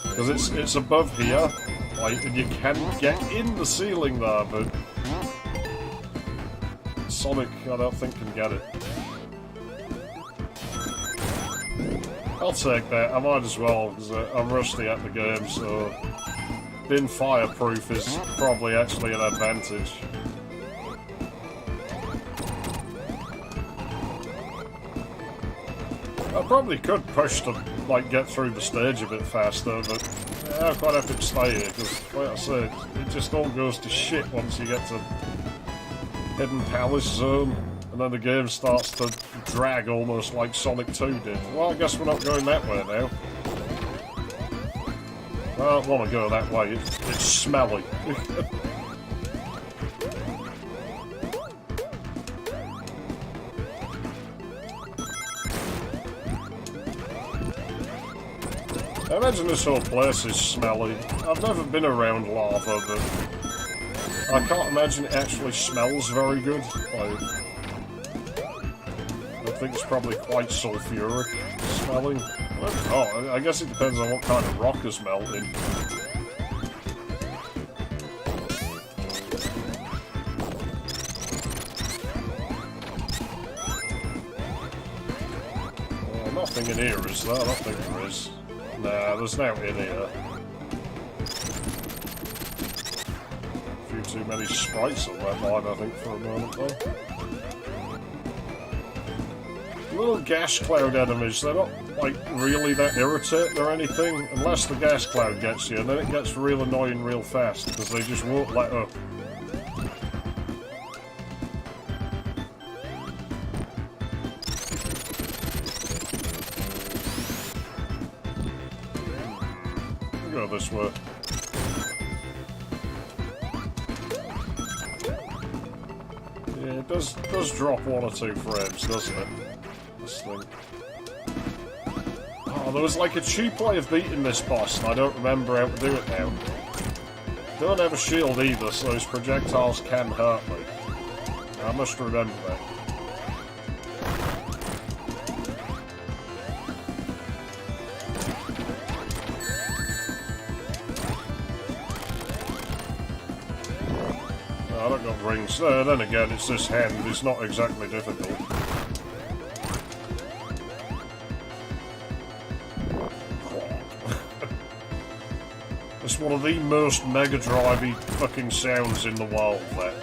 Because it's above here, like, and you can get in the ceiling there, but Sonic, I don't think, can get it. I'll take that. I might as well, because I'm rusty at the game, so being fireproof is probably actually an advantage. I probably could push to, like, get through the stage a bit faster, but yeah, I'm quite happy to stay here, because, like I said, it just all goes to shit once you get to Hidden Palace Zone, and then the game starts to drag almost like Sonic 2 did. Well, I guess we're not going that way now. I don't want to go that way, it's smelly. I imagine this whole place is smelly. I've never been around lava, but I can't imagine it actually smells very good. Like, I think it's probably quite sulfuric smelling. Oh, I guess it depends on what kind of rock is melting. Nothing in here, is there? I don't think there is. Nah, there's no in here. Too many sprites on that line, I think, for a moment, though. Little gas cloud enemies, they're not, like, really that irritating or anything, unless the gas cloud gets you, and then it gets real annoying real fast, because they just won't let up. Go this way. It does drop 1 or 2 frames, doesn't it? This thing. Oh, there was like a cheap way of beating this boss, and I don't remember how to do it now. Don't have a shield either, so his projectiles can hurt me. I must remember that. I don't got rings. Then again, it's this hand. It's not exactly difficult. It's one of the most Mega Drive-y fucking sounds in the world, that.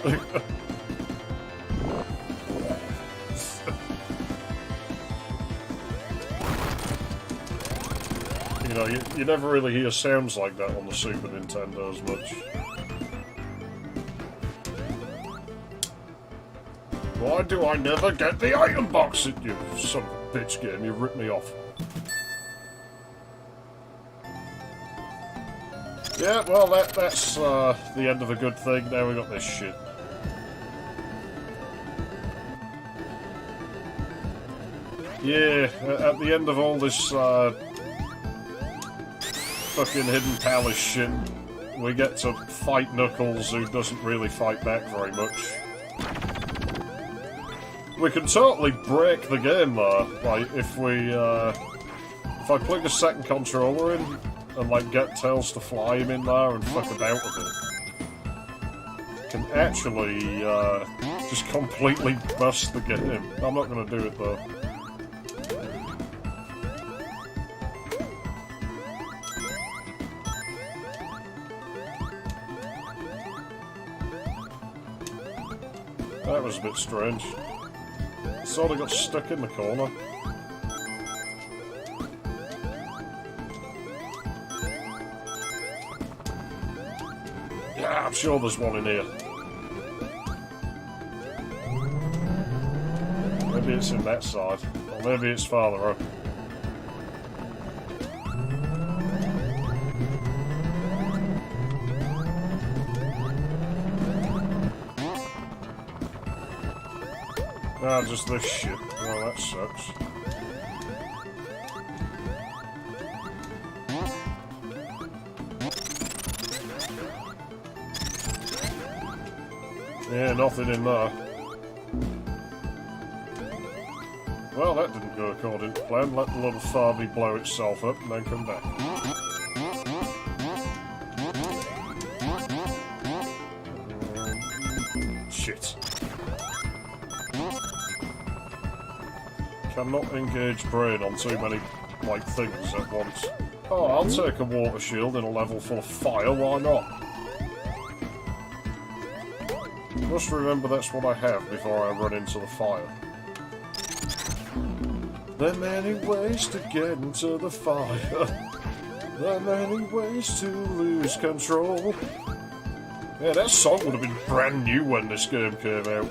You know, you never really hear sounds like that on the Super Nintendo as much. Why do I never get the item box? You son of a bitch game, you ripped me off. Yeah, well, that's the end of a good thing. Now we got this shit. Yeah, at the end of all this fucking Hidden Palace shit, we get to fight Knuckles, who doesn't really fight back very much. We can totally break the game though, like if I plug a second controller in and like get Tails to fly him in there and fuck about with it, can actually just completely bust the game. I'm not gonna do it though. That was a bit strange. Sort of got stuck in the corner. Yeah, I'm sure there's one in here. Maybe it's in that side, or maybe it's farther up. Ah, just this shit. Oh, that sucks. Yeah, nothing in there. Well, that didn't go according to plan. Let the little farby blow itself up and then come back. Shit. Cannot engage brain on too many, like, things at once. Oh, I'll take a water shield in a level full of fire, why not? Just remember that's what I have before I run into the fire. There are many ways to get into the fire. There are many ways to lose control. Yeah, that song would have been brand new when this game came out.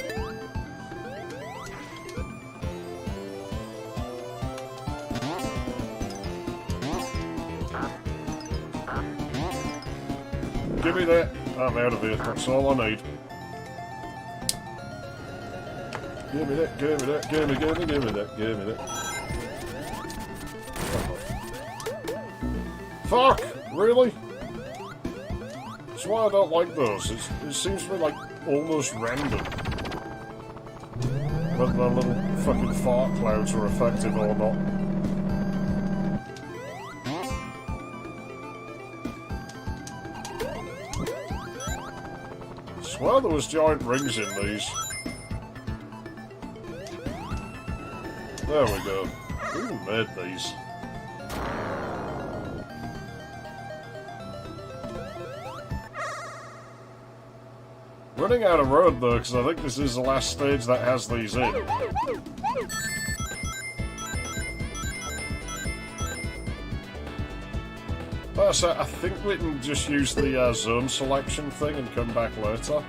Give me that. I'm out of here. That's all I need. Give me that, give me that, give me that, give me that. Fuck! Really? That's why I don't like those. It seems to be like almost random. Whether the little fucking fart clouds are effective or not. I swear there was giant rings in these. There we go. Who made these? Running out of road though, because I think this is the last stage that has these in. So I think we can just use the zone selection thing and come back later.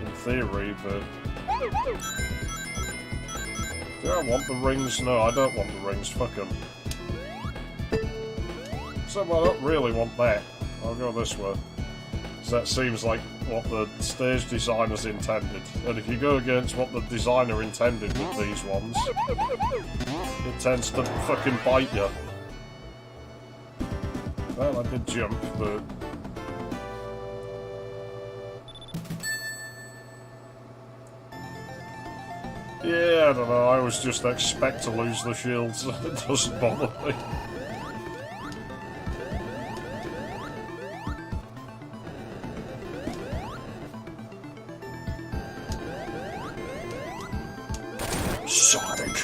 In theory, but... Do I want the rings? No, I don't want the rings. Fuck them. So I don't really want that. I'll go this way. So that seems like what the stage designers intended. And if you go against what the designer intended with these ones, it tends to fucking bite you. Well, I did jump, but... Yeah, I don't know, I always just expect to lose the shields, it doesn't bother me. Sonic!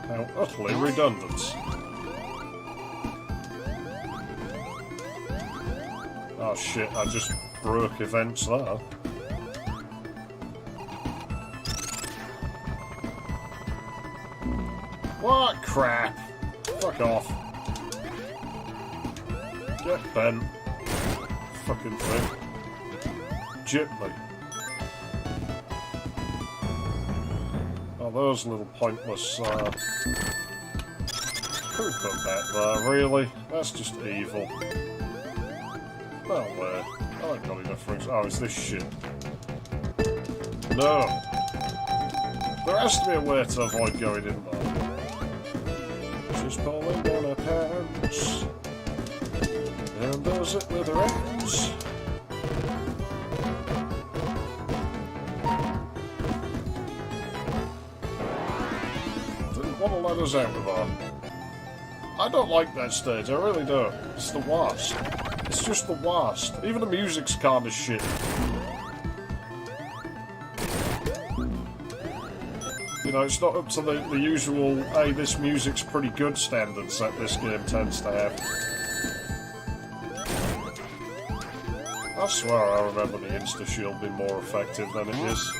How utterly redundant. Oh shit, I just broke events there. What crap? Fuck off. Get bent. Fucking thing. Jip me. Oh, those little pointless, who put that there, really? That's just evil. No way. I ain't got enough rings. Oh, it's this shit. No! There has to be a way to avoid going in there. She's pulling down her pants. And does it with her hands. Didn't want to let us out of there. I don't like that stage, I really don't. It's the worst. It's just the worst. Even the music's kind of shit. You know, it's not up to the usual, hey, this music's pretty good standards that this game tends to have. I swear I remember the insta-shield being more effective than it is.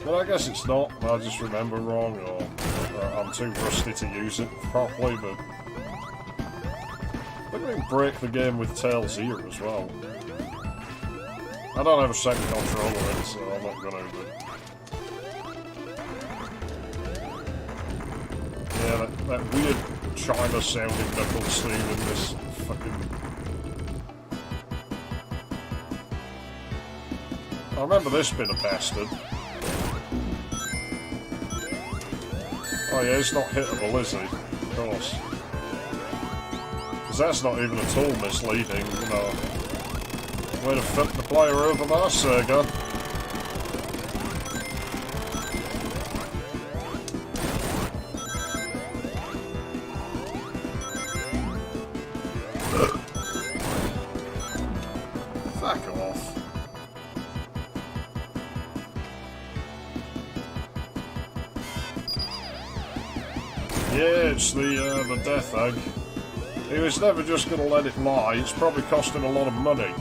But I guess it's not, I just remember wrong, or I'm too rusty to use it properly, but... I think we can break the game with Tails here as well. I don't have a second controller in, so I'm not gonna, but... Yeah, that weird China sounding Knuckles theme in this fucking... I remember this being a bastard. Oh yeah, he's not hittable, is he? Of course. Because that's not even at all misleading, you know. Way to flip the player over there, Sega. Fuck off. Yeah, it's the death egg. He was never just going to let it lie. It's probably cost him a lot of money.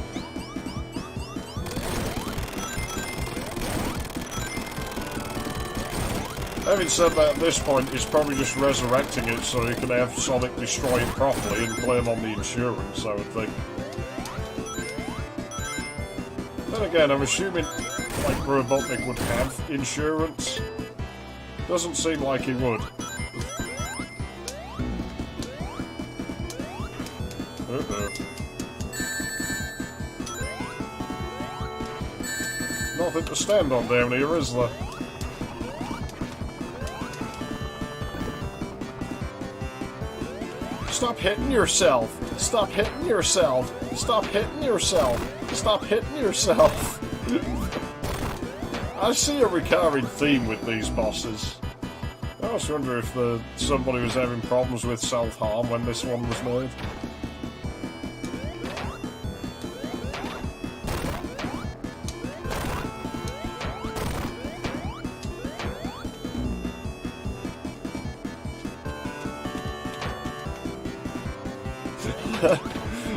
Having said that, at this point, he's probably just resurrecting it so he can have Sonic destroy it properly and claim on the insurance, I would think. Then again, I'm assuming, like, Robotnik would have insurance. Doesn't seem like he would. Uh-oh. Nothing to stand on down here, is there? Stop hitting yourself! Stop hitting yourself! Stop hitting yourself! Stop hitting yourself! I see a recurring theme with these bosses. I always wonder if somebody was having problems with self-harm when this one was made.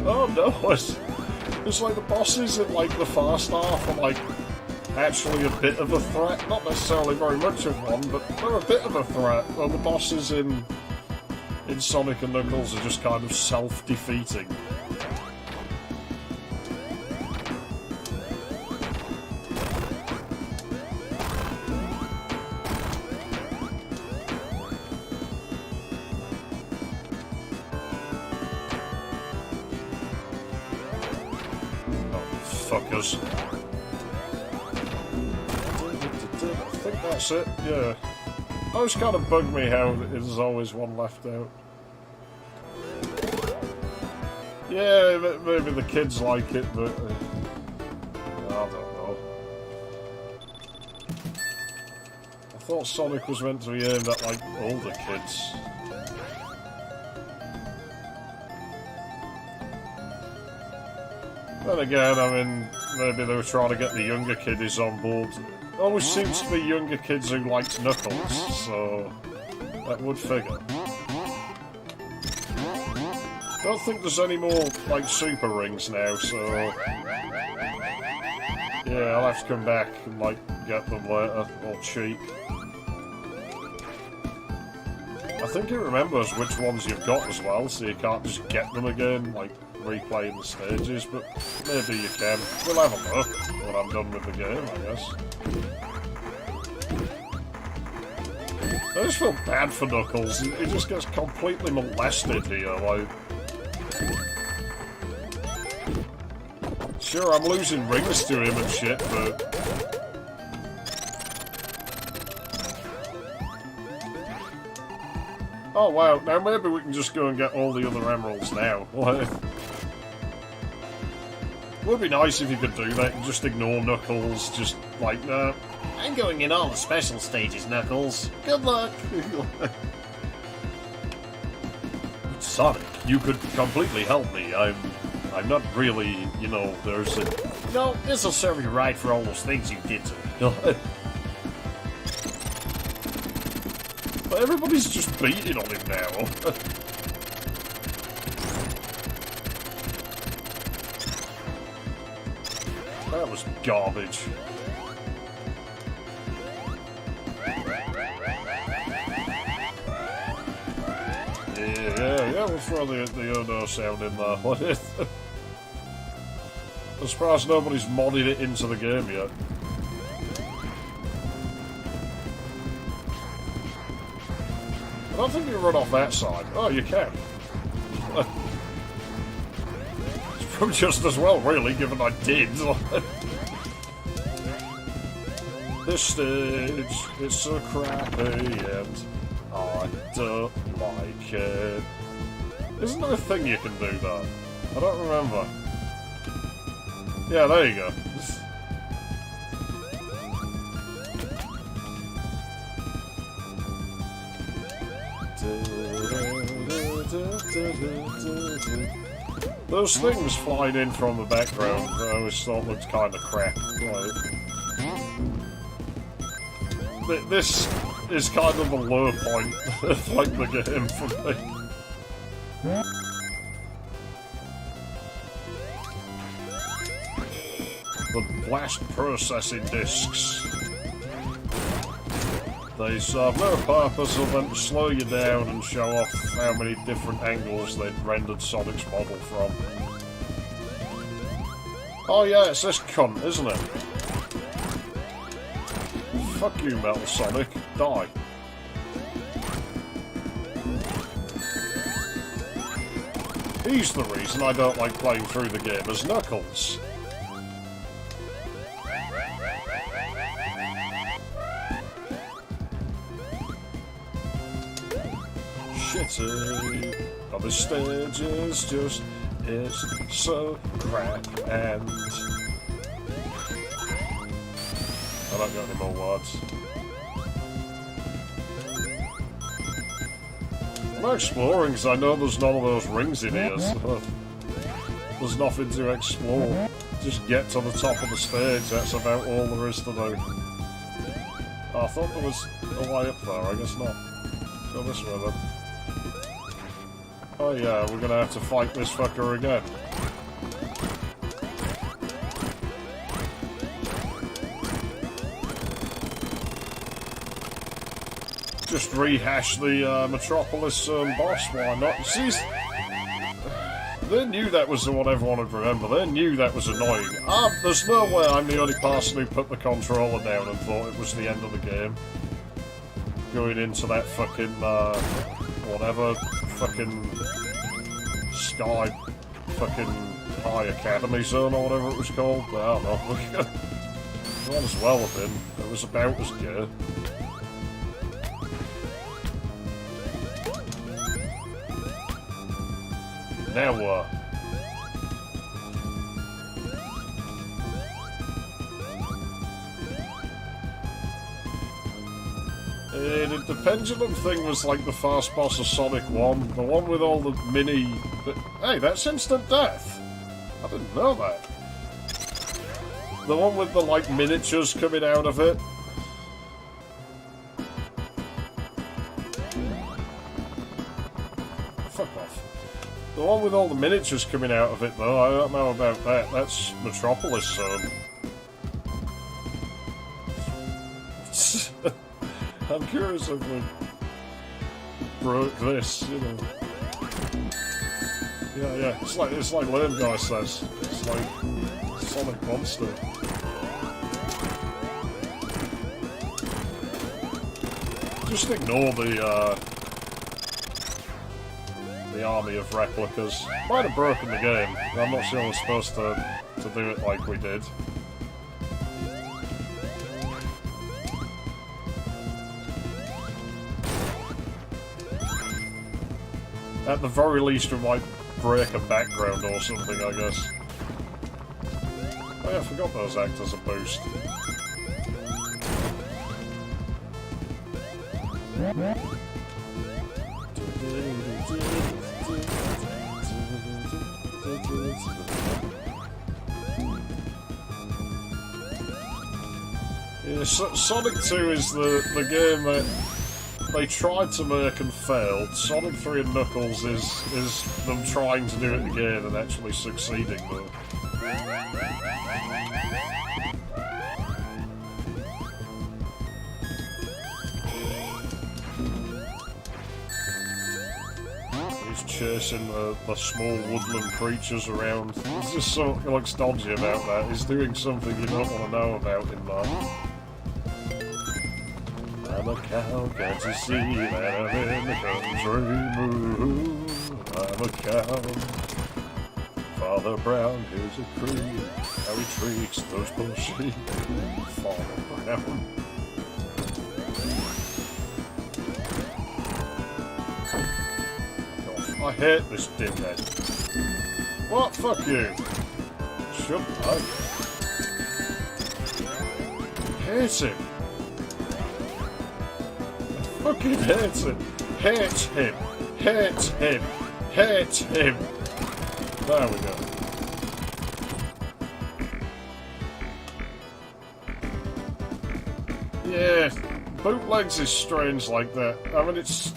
Oh no, it's like the bosses in like the first half are like actually a bit of a threat. Not necessarily very much of one, but they're a bit of a threat. Well, the bosses in Sonic and Knuckles are just kind of self-defeating. Fuckers. I think that's it, yeah. Always kind of bugged me how there's always one left out. Yeah, maybe the kids like it, but... I don't know. I thought Sonic was meant to be aimed at, like, older kids. Then again, I mean, maybe they were trying to get the younger kiddies on board. It always seems to be younger kids who like Knuckles, so that would figure. Don't think there's any more, like, super rings now, so... Yeah, I'll have to come back and, like, get them later, or cheap. I think it remembers which ones you've got as well, so you can't just get them again, like, replaying the stages, but maybe you can. We'll have a look when I'm done with the game, I guess. I just feel bad for Knuckles. He just gets completely molested here, like... Sure, I'm losing rings to him and shit, but... Oh wow, now maybe we can just go and get all the other emeralds now. Would be nice if you could do that and just ignore Knuckles, just like, I'm going in all the special stages, Knuckles. Good luck! Sonic, you could completely help me. I'm not really, you know, there's a... No, this'll serve you right for all those things you did to me. But everybody's just beating on him now. That was garbage. Yeah, we'll throw the Ono sound in there. I'm surprised nobody's modded it into the game yet. I don't think you run off that side. Oh, you can. It's probably just as well, really, given I did. This stage is so crappy and I don't like it. Isn't there a thing you can do though? I don't remember. Yeah, there you go. Those things flying in from the background I always thought looked kind of crap. Like, this is kind of the low point of like the game for me. The blast processing discs. They serve no purpose other than to slow you down and show off how many different angles they'd rendered Sonic's model from. Oh yeah, it's this cunt, isn't it? Fuck you, Metal Sonic. Die. He's the reason I don't like playing through the game as Knuckles. Shitty. On the stage is just, it's so crap and... I don't got any more words. I'm exploring because I know there's none of those rings in here, so there's nothing to explore. Just get to the top of the stage, that's about all there is to do. Oh, I thought there was a way up there, I guess not. Go this way then. Oh yeah, we're gonna have to fight this fucker again. Just rehash the Metropolis boss, why not? See, they knew that was the one everyone would remember. They knew that was annoying. There's no way I'm the only person who put the controller down and thought it was the end of the game. Going into that fucking, whatever, fucking Sky fucking High Academy Zone or whatever it was called. I don't know. Might as well have been. It was about as good. Now what? The pendulum thing was like the first boss of Sonic 1. The one with all the mini... Hey, that's instant death! I didn't know that. The one with the, like, miniatures coming out of it. Fuck off. The one with all the miniatures coming out of it, though, I don't know about that. That's Metropolis Zone. I'm curious if we broke this, you know. Yeah. It's like Lame Guy says. It's like Sonic Monster. Just ignore the army of replicas. Might have broken the game. I'm not sure we're supposed to do it like we did. At the very least, we might break a background or something, I guess. Oh yeah, I forgot those act as a boost. Yeah, Sonic 2 is the game that they tried to make and failed. Sonic 3 and Knuckles is them trying to do it again and actually succeeding, though. He's chasing the small woodland creatures around. There's just something that looks dodgy about that. He's doing something you don't want to know about in that. I'm a cow, can't you see that I'm in the country mood? I'm a cow. Father Brown, here's a cream. How he treats those poor sheep. Father Brown. I hate this dimhead. What? Fuck you. Shut up. Hate him. I fucking hate him. Hate him. Hate him. Hate him. There we go. Yeah, bootlegs is strange like that. I mean, it's...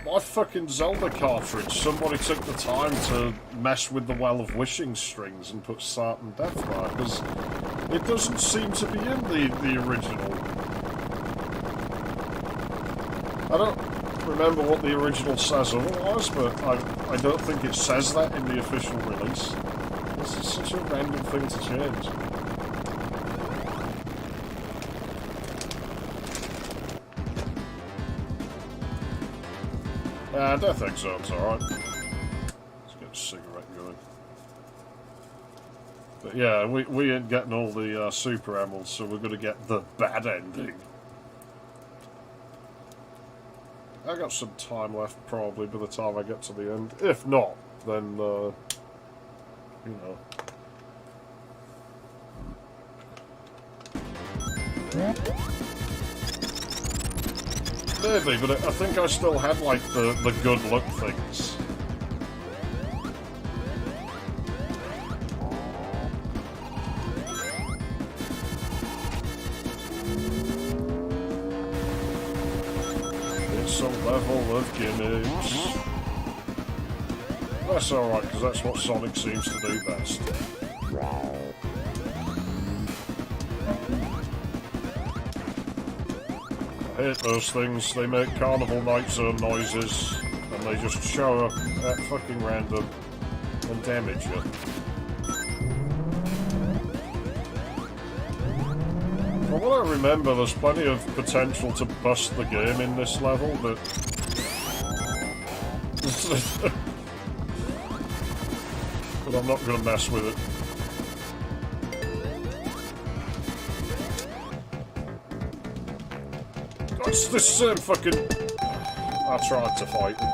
my fucking Zelda cartridge. Somebody took the time to mess with the Well of Wishing strings and put certain death markers. It doesn't seem to be in the original. I don't remember what the original says otherwise, but I don't think it says that in the official release. This is such a random thing to change. Death Exile's alright. Let's get a cigarette going. But yeah, we ain't getting all the super emeralds, so we're going to get the bad ending. I got some time left, probably, by the time I get to the end. If not, then, you know. Maybe, but I think I still had, like, the good luck things. It's a level of gimmicks. That's alright, because that's what Sonic seems to do best. I hate those things. They make Carnival Night Zone noises, and they just show up at fucking random and damage you. From what I remember, there's plenty of potential to bust the game in this level, but... but I'm not gonna mess with it. It's the same fucking... I tried to fight him.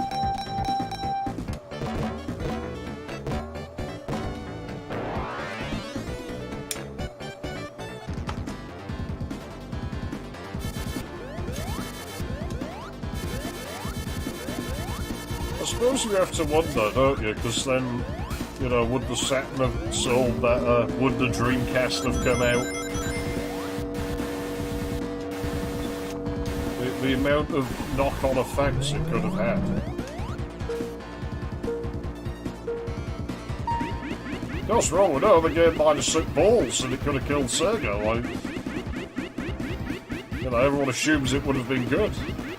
I suppose you have to wonder, don't you? Because then, you know, would the Saturn have sold better? Would the Dreamcast have come out? The amount of knock-on effects it could have had. What's wrong with it? The game might have sucked balls and it could have killed Sega. Like, you know, everyone assumes it would have been good.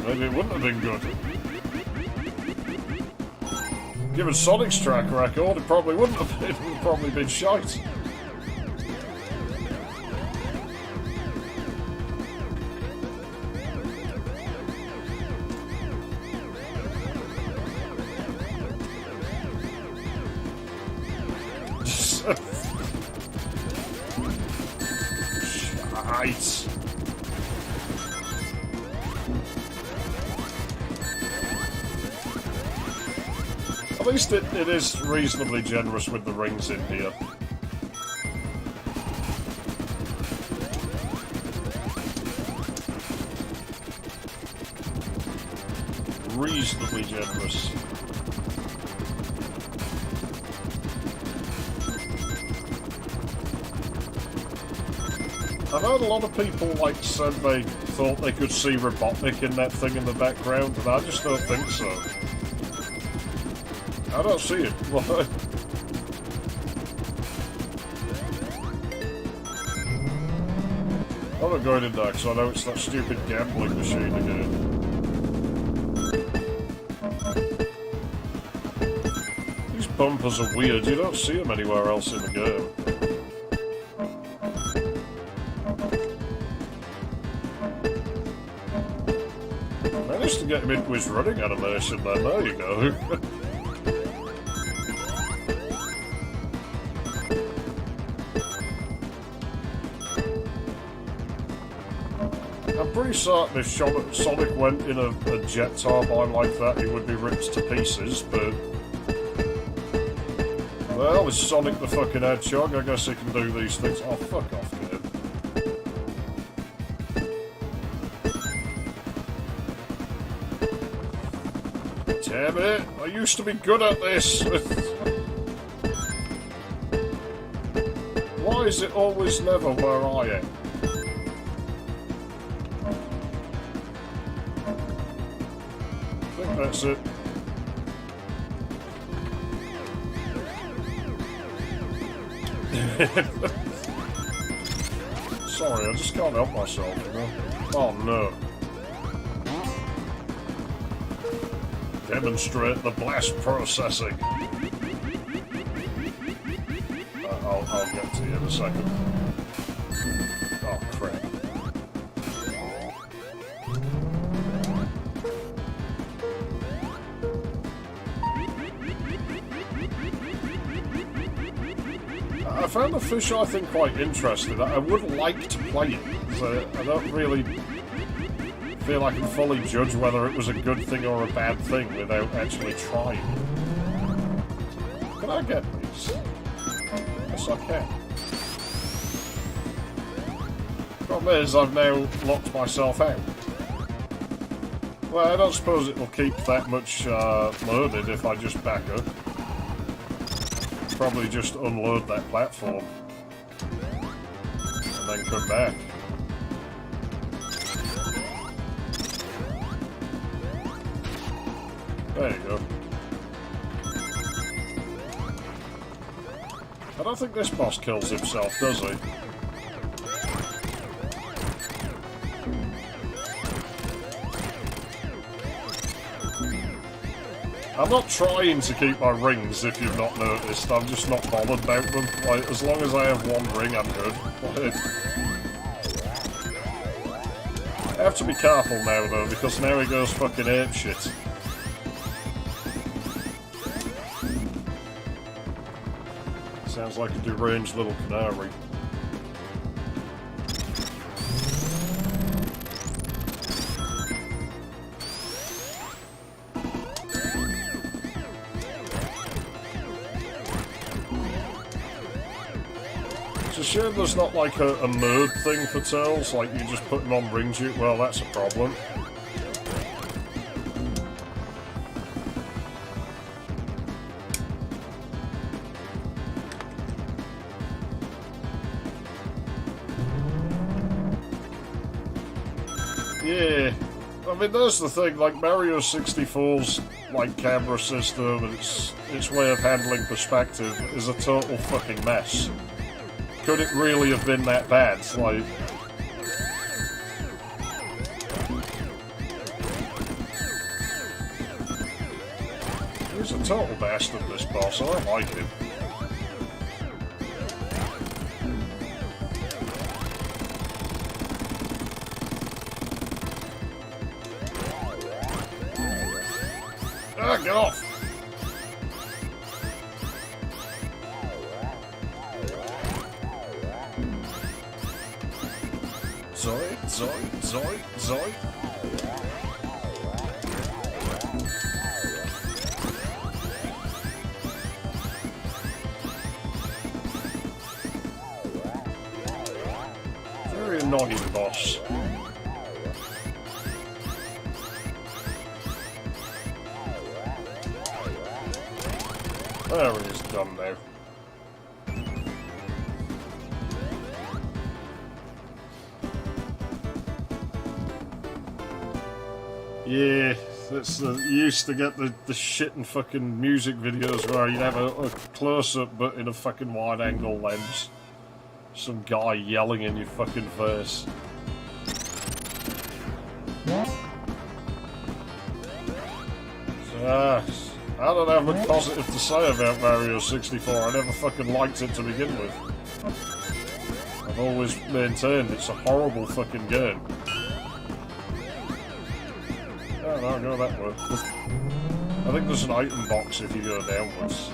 Maybe it wouldn't have been good. Given Sonic's track record, it probably wouldn't have been. It would have probably been shite. Shite. At least it is reasonably generous with the rings in here. Reasonably generous. I've heard a lot of people like said they thought they could see Robotnik in that thing in the background, and I just don't think so. I don't see it. Why? I'm not going in there because I know it's that stupid gambling machine again. These bumpers are weird, you don't see them anywhere else in the game. managed to get him into his running animation then, there you go. I'm pretty certain if Sonic went in a jet turbine like that, he would be ripped to pieces, but... Well, it's Sonic the fucking Hedgehog, I guess he can do these things. Oh, fuck off, kid. Damn it, I used to be good at this! Why is it always never where I am? I think that's it. Sorry, I just can't help myself, you know? Oh no. Demonstrate the blast processing. I'll get to you in a second. Oh crap. I found the fish, I think, quite interesting. I would like to play it, so I don't really feel I can fully judge whether it was a good thing or a bad thing without actually trying. Can I get these? Yes, I can. Problem is, I've now locked myself out. Well, I don't suppose it will keep that much loaded if I just back up. Probably just unload that platform and then come back. There you go. I don't think this boss kills himself, does he? I'm not trying to keep my rings, if you've not noticed. I'm just not bothered about them. Like, as long as I have one ring, I'm good. I have to be careful now, though, because now he goes fucking apeshit. Sounds like a deranged little canary. It's a shame there's not like a mode thing for Tails, like you just put them on rings. Well, that's a problem. Yeah, I mean that's the thing. Like Mario 64's like camera system and its way of handling perspective is a total fucking mess. Could it really have been that bad? Like, he's a total bastard, this boss. I don't like him. Ah, get off! Zoi, zoi, zoi, zoi. Very annoying boss. There he is, done now. Yeah, that's you used to get the shit and fucking music videos where you'd have a close-up but in a fucking wide-angle lens. Some guy yelling in your fucking face. So, I don't have much positive to say about Mario 64. I never fucking liked it to begin with. I've always maintained it's a horrible fucking game. Oh, I'll go that way. I think there's an item box if you go downwards.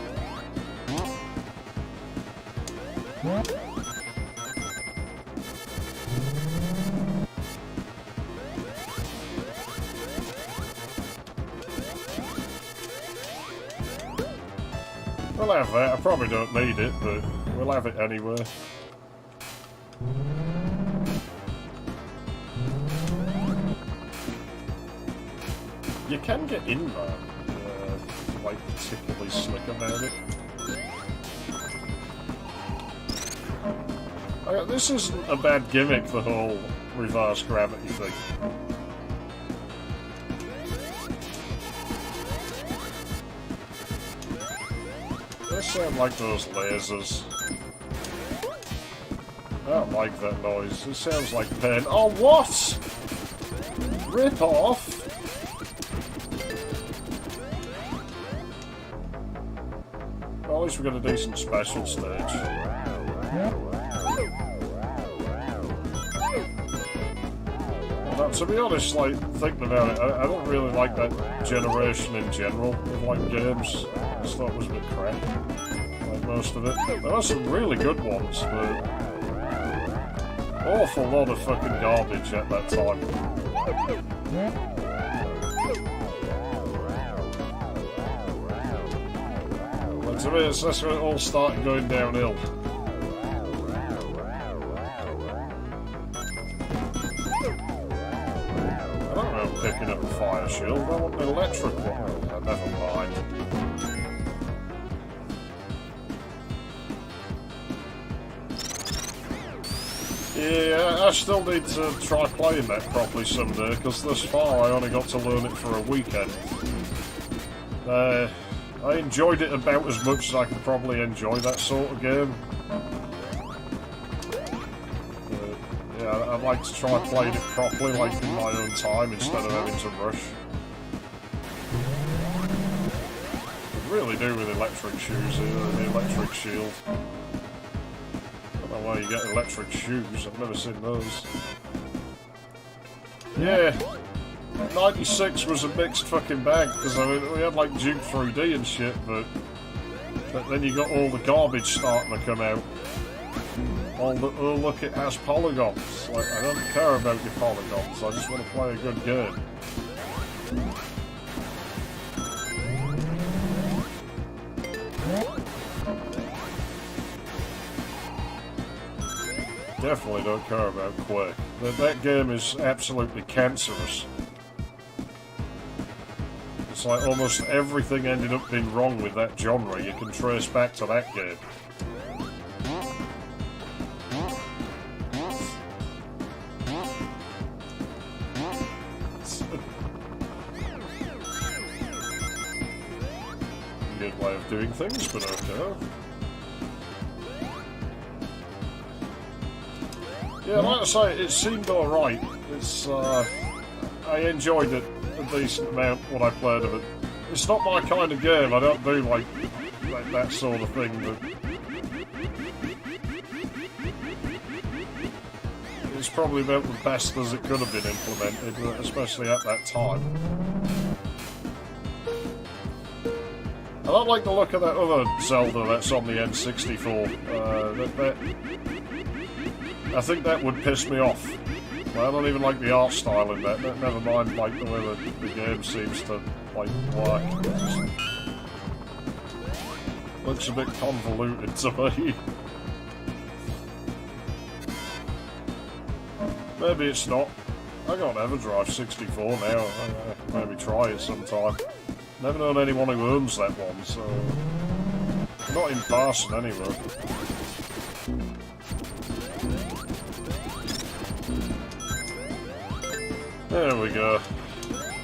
We'll have that. I probably don't need it, but we'll have it anyway. You can get in there, like particularly slick about it. This isn't a bad gimmick, the whole reverse gravity thing. They sound like those lasers. I don't like that noise. It sounds like pain. Oh, what? Rip off? Well, at least we got a decent special stage. Now, to be honest, like, thinking about it, I don't really like that generation in general of, like, games. I just thought it was a bit crap, like most of it. There are some really good ones, but awful lot of fucking garbage at that time. But to me, that's when it all started going downhill. I don't know picking up a fire shield, I want an electric one. Never mind. Yeah, I still need to try playing that properly someday, because thus far I only got to learn it for a weekend. I enjoyed it about as much as I can probably enjoy that sort of game. Yeah, I'd like to try playing it properly, like in my own time, instead of having to rush. I really do with electric shoes here, the electric shield. I don't know why you get electric shoes, I've never seen those. Yeah, 96 was a mixed fucking bag, because I mean, we had like Duke 3D and shit, but then you got all the garbage starting to come out. All the, oh look, it has polygons. Like, I don't care about your polygons, I just want to play a good game. Definitely don't care about Quake. That game is absolutely cancerous. It's like almost everything ended up being wrong with that genre you can trace back to that game. Good way of doing things, but okay. Yeah, like I say, it seemed alright. It's, I enjoyed it a decent amount when I played of it. It's not my kind of game, I don't do like that sort of thing, but it's probably about the best as it could have been implemented, especially at that time. I don't like the look of that other Zelda that's on the N64. I think that would piss me off. I don't even like the art style in that. Never mind, like the way the game seems to like work. It just looks a bit convoluted to me. Maybe it's not. I got an Teradrive 64 now. Maybe try it sometime. Never known anyone who owns that one, so not in person anyway. There we go.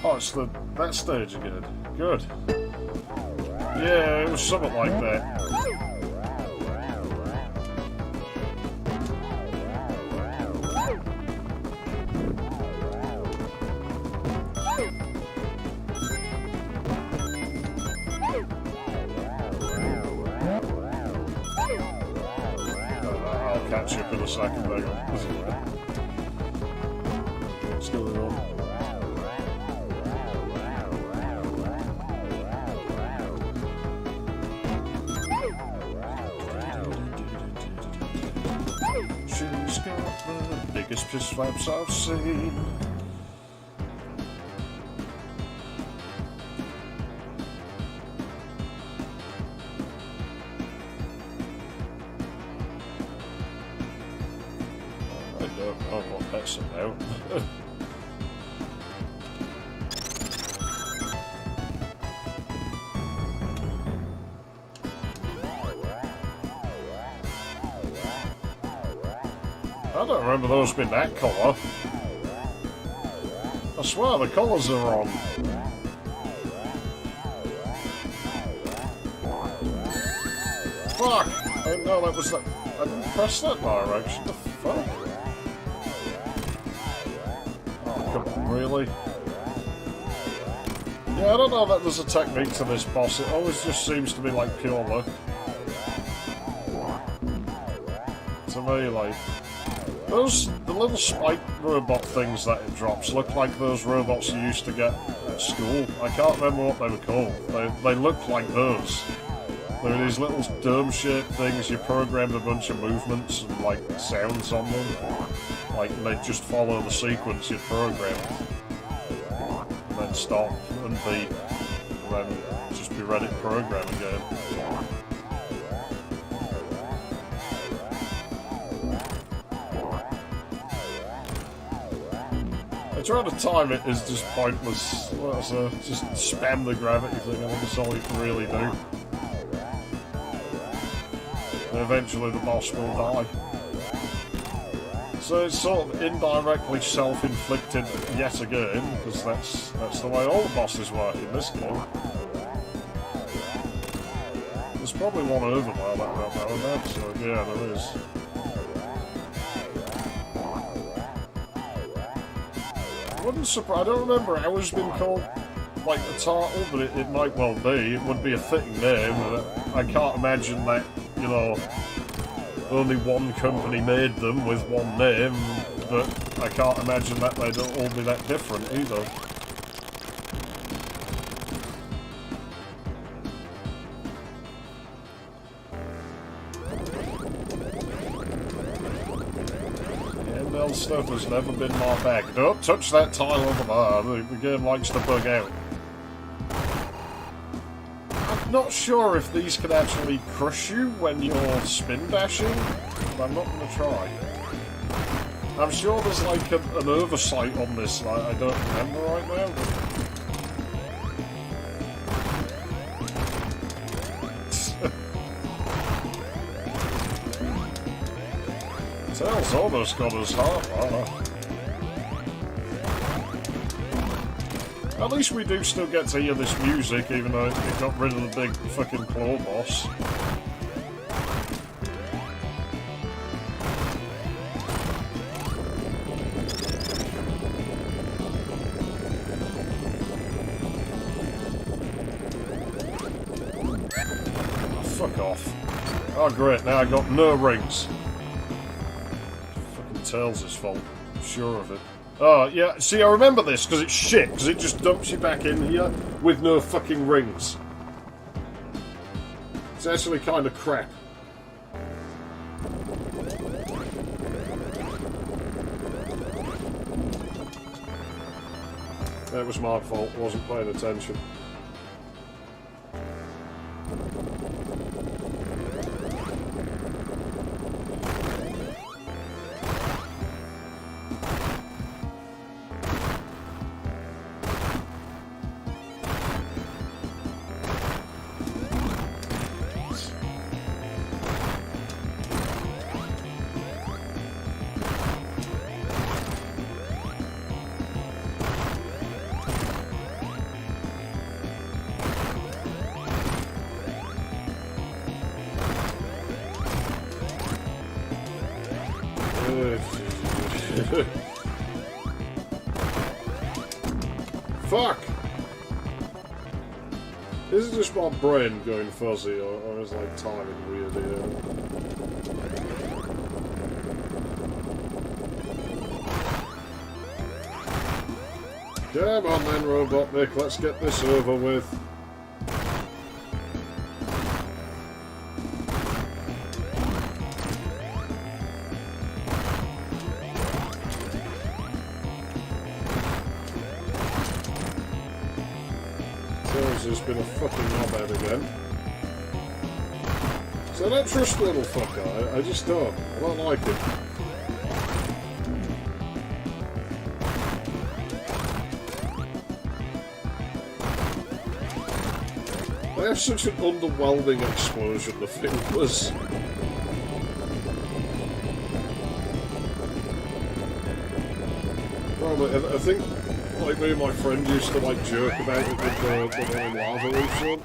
Oh, it's that stage again. Good. Yeah, it was something like that. I'll catch you up in a second, hang on. What's going on? The biggest piss flaps I've seen. I don't know what that's about. I don't remember those being that colour. I swear the colours are wrong. Fuck! I didn't know that was that. I didn't press that direction. The fuck? Oh, come on, really? Yeah, I don't know that there's a technique to this boss. It always just seems to be like pure luck. To me, like. The little spike robot things that it drops look like those robots you used to get at school. I can't remember what they were called. They look like those. There are these little dome-shaped things, you programmed a bunch of movements and like sounds on them. Like, and they just follow the sequence you programmed. And then stop and beat. And then just be ready to program again. Trying to time it is just pointless. So just spam the gravity thing, I think that's all you can really do. And eventually the boss will die. So it's sort of indirectly self-inflicted yet again, because that's the way all the bosses work in this game. There's probably one over there that I don't know about, so yeah, there is. I don't remember how it's been called, like the title, but it might well be. It would be a fitting name. I can't imagine that, you know, only one company made them with one name, but I can't imagine that they'd all be that different either. Stuff has never been my bag. Don't touch that tile over there. The game likes to bug out. I'm not sure if these can actually crush you when you're spin dashing, but I'm not going to try. I'm sure there's like an oversight on this that I don't remember right now. Tails almost got us half. At least we do still get to hear this music, even though it got rid of the big fucking claw boss. Oh, fuck off. Oh great, now I got no rings. Tails' fault. I'm sure of it. Oh, yeah, see, I remember this, because it's shit, because it just dumps you back in here with no fucking rings. It's actually kind of crap. That was my fault, I wasn't paying attention. Fuck! Is it just my brain going fuzzy, or is like timing weird here? Come on then, Robotnik, let's get this over with. Knuckles has been a fucking knobhead again. So I don't trust the little fucker, I just don't. I don't like him. They have such an underwhelming explosion, the thing was. Well, I think, like, me and my friend used to, like, joke about it with the one in Lava Reef one.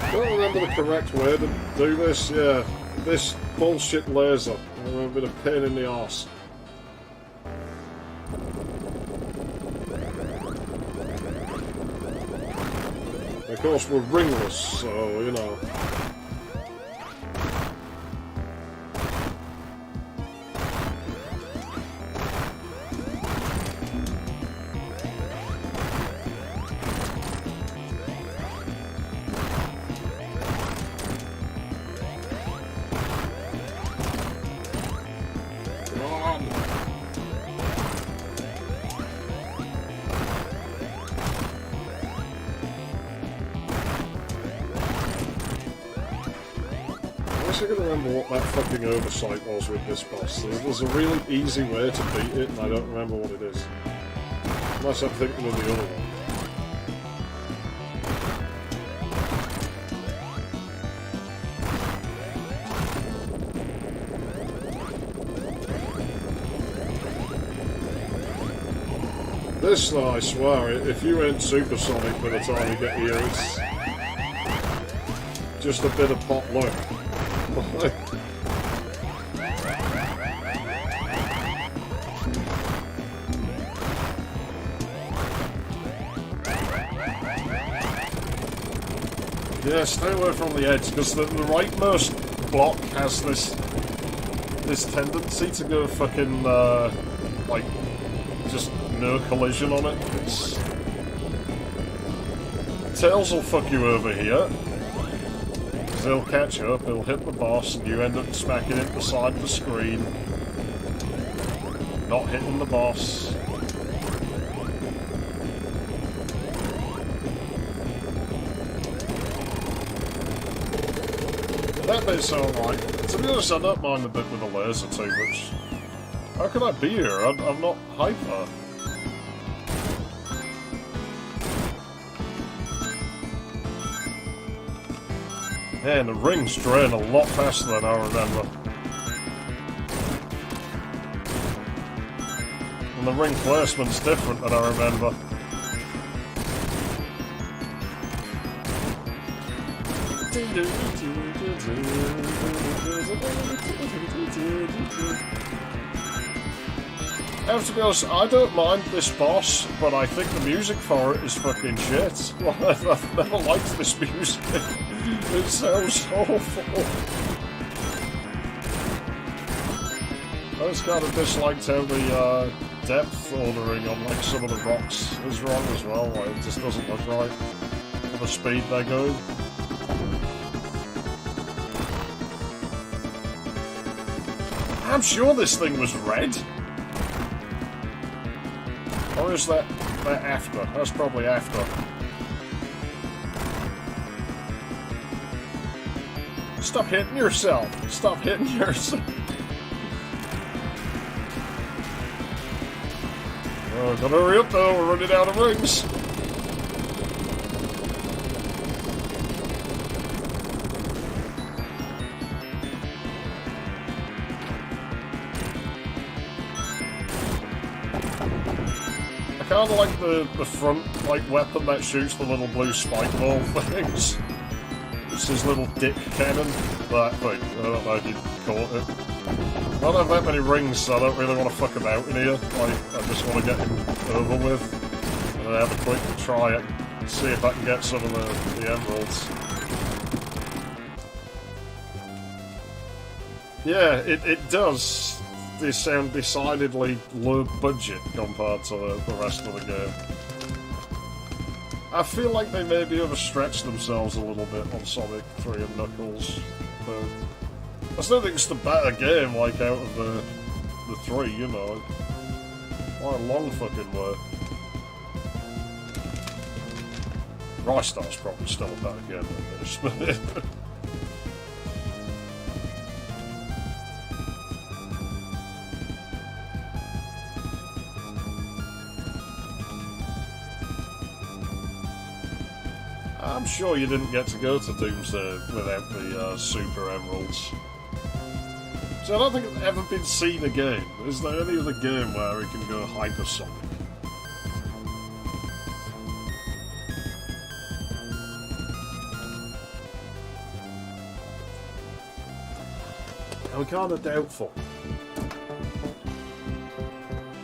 I don't remember the correct way to do this, yeah. This bullshit laser. A bit of pain in the arse. Of course, we're ringless, so, you know. I can remember what that fucking oversight was with this boss. There's a really easy way to beat it, and I don't remember what it is. Unless I'm thinking of the other one. This, though, I swear, if you ain't supersonic by the time you get here, it's just a bit of pot luck. Yeah, stay away from the edge, because the rightmost block has this tendency to go fucking, like, just no collision on it. Tails will fuck you over here. He'll catch up, he'll hit the boss, and you end up smacking it beside the screen. Not hitting the boss. That bit's alright. To be honest, I don't mind the bit with the laser too much. How could I be here? I'm not hyper. Man, the rings drain a lot faster than I remember. And the ring placement's different than I remember. I have to be honest, I don't mind this boss, but I think the music for it is fucking shit. I've never liked this music. It sounds awful. I just kind of disliked how the depth ordering on like some of the rocks is wrong as well. Like, it just doesn't look right for the speed they're going. I'm sure this thing was red. Or is that after? That's probably after. Stop hitting yourself! Stop hitting yourself! Oh, gotta hurry up though, we're running out of rings. I kinda like the front weapon that shoots the little blue spike ball things. It's his little dick cannon. That thing. I don't know if you caught it. I don't have that many rings, so I don't really want to fuck about in here. Like, I just want to get him over with. And then have a quick try it. See if I can get some of the emeralds. Yeah, it does. They sound decidedly low budget compared to the rest of the game. I feel like they maybe overstretched themselves a little bit on Sonic 3 and Knuckles, but I still think it's the better game, like, out of the three, you know. Quite a long fucking way. Rystar's probably still a better game than this. I'm sure you didn't get to go to Doomsday without the Super Emeralds. So I don't think I've ever been seen again. Is there any other game where it can go hypersonic? I'm kind of doubtful.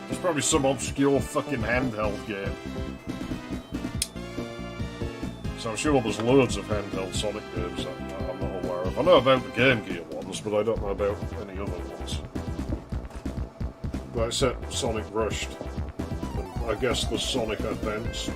There's probably some obscure fucking handheld game. So I'm sure there's loads of handheld Sonic games that I'm not aware of. I know about the Game Gear ones, but I don't know about any other ones. Well, except Sonic Rushed. And I guess the Sonic Advance.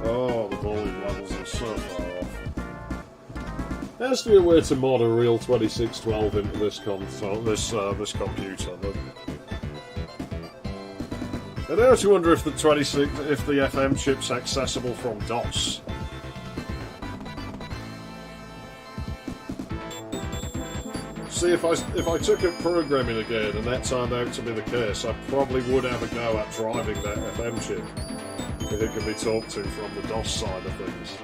Oh, the volume levels are so far off. There has to be a way to mod a real 2612 into this console, this computer. But I do actually wonder if the FM chip's accessible from DOS. See, if I took up programming again and that turned out to be the case, I probably would have a go at driving that FM chip. If it can be talked to from the DOS side of things.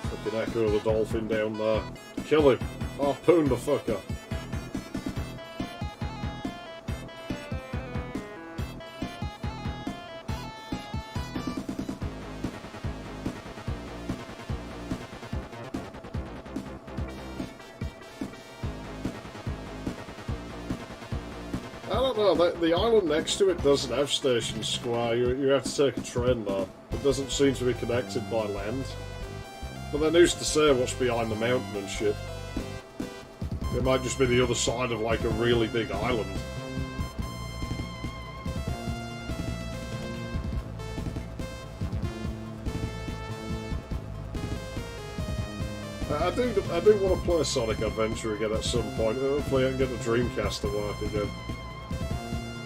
Fucking echo the dolphin down there. Kill him. Harpoon the fucker. I don't know, the island next to it doesn't have Station Square. You have to take a train there. It doesn't seem to be connected by land. But then who's to say what's behind the mountain and shit? It might just be the other side of like a really big island. I do want to play Sonic Adventure again at some point. Hopefully I can get the Dreamcast to work again.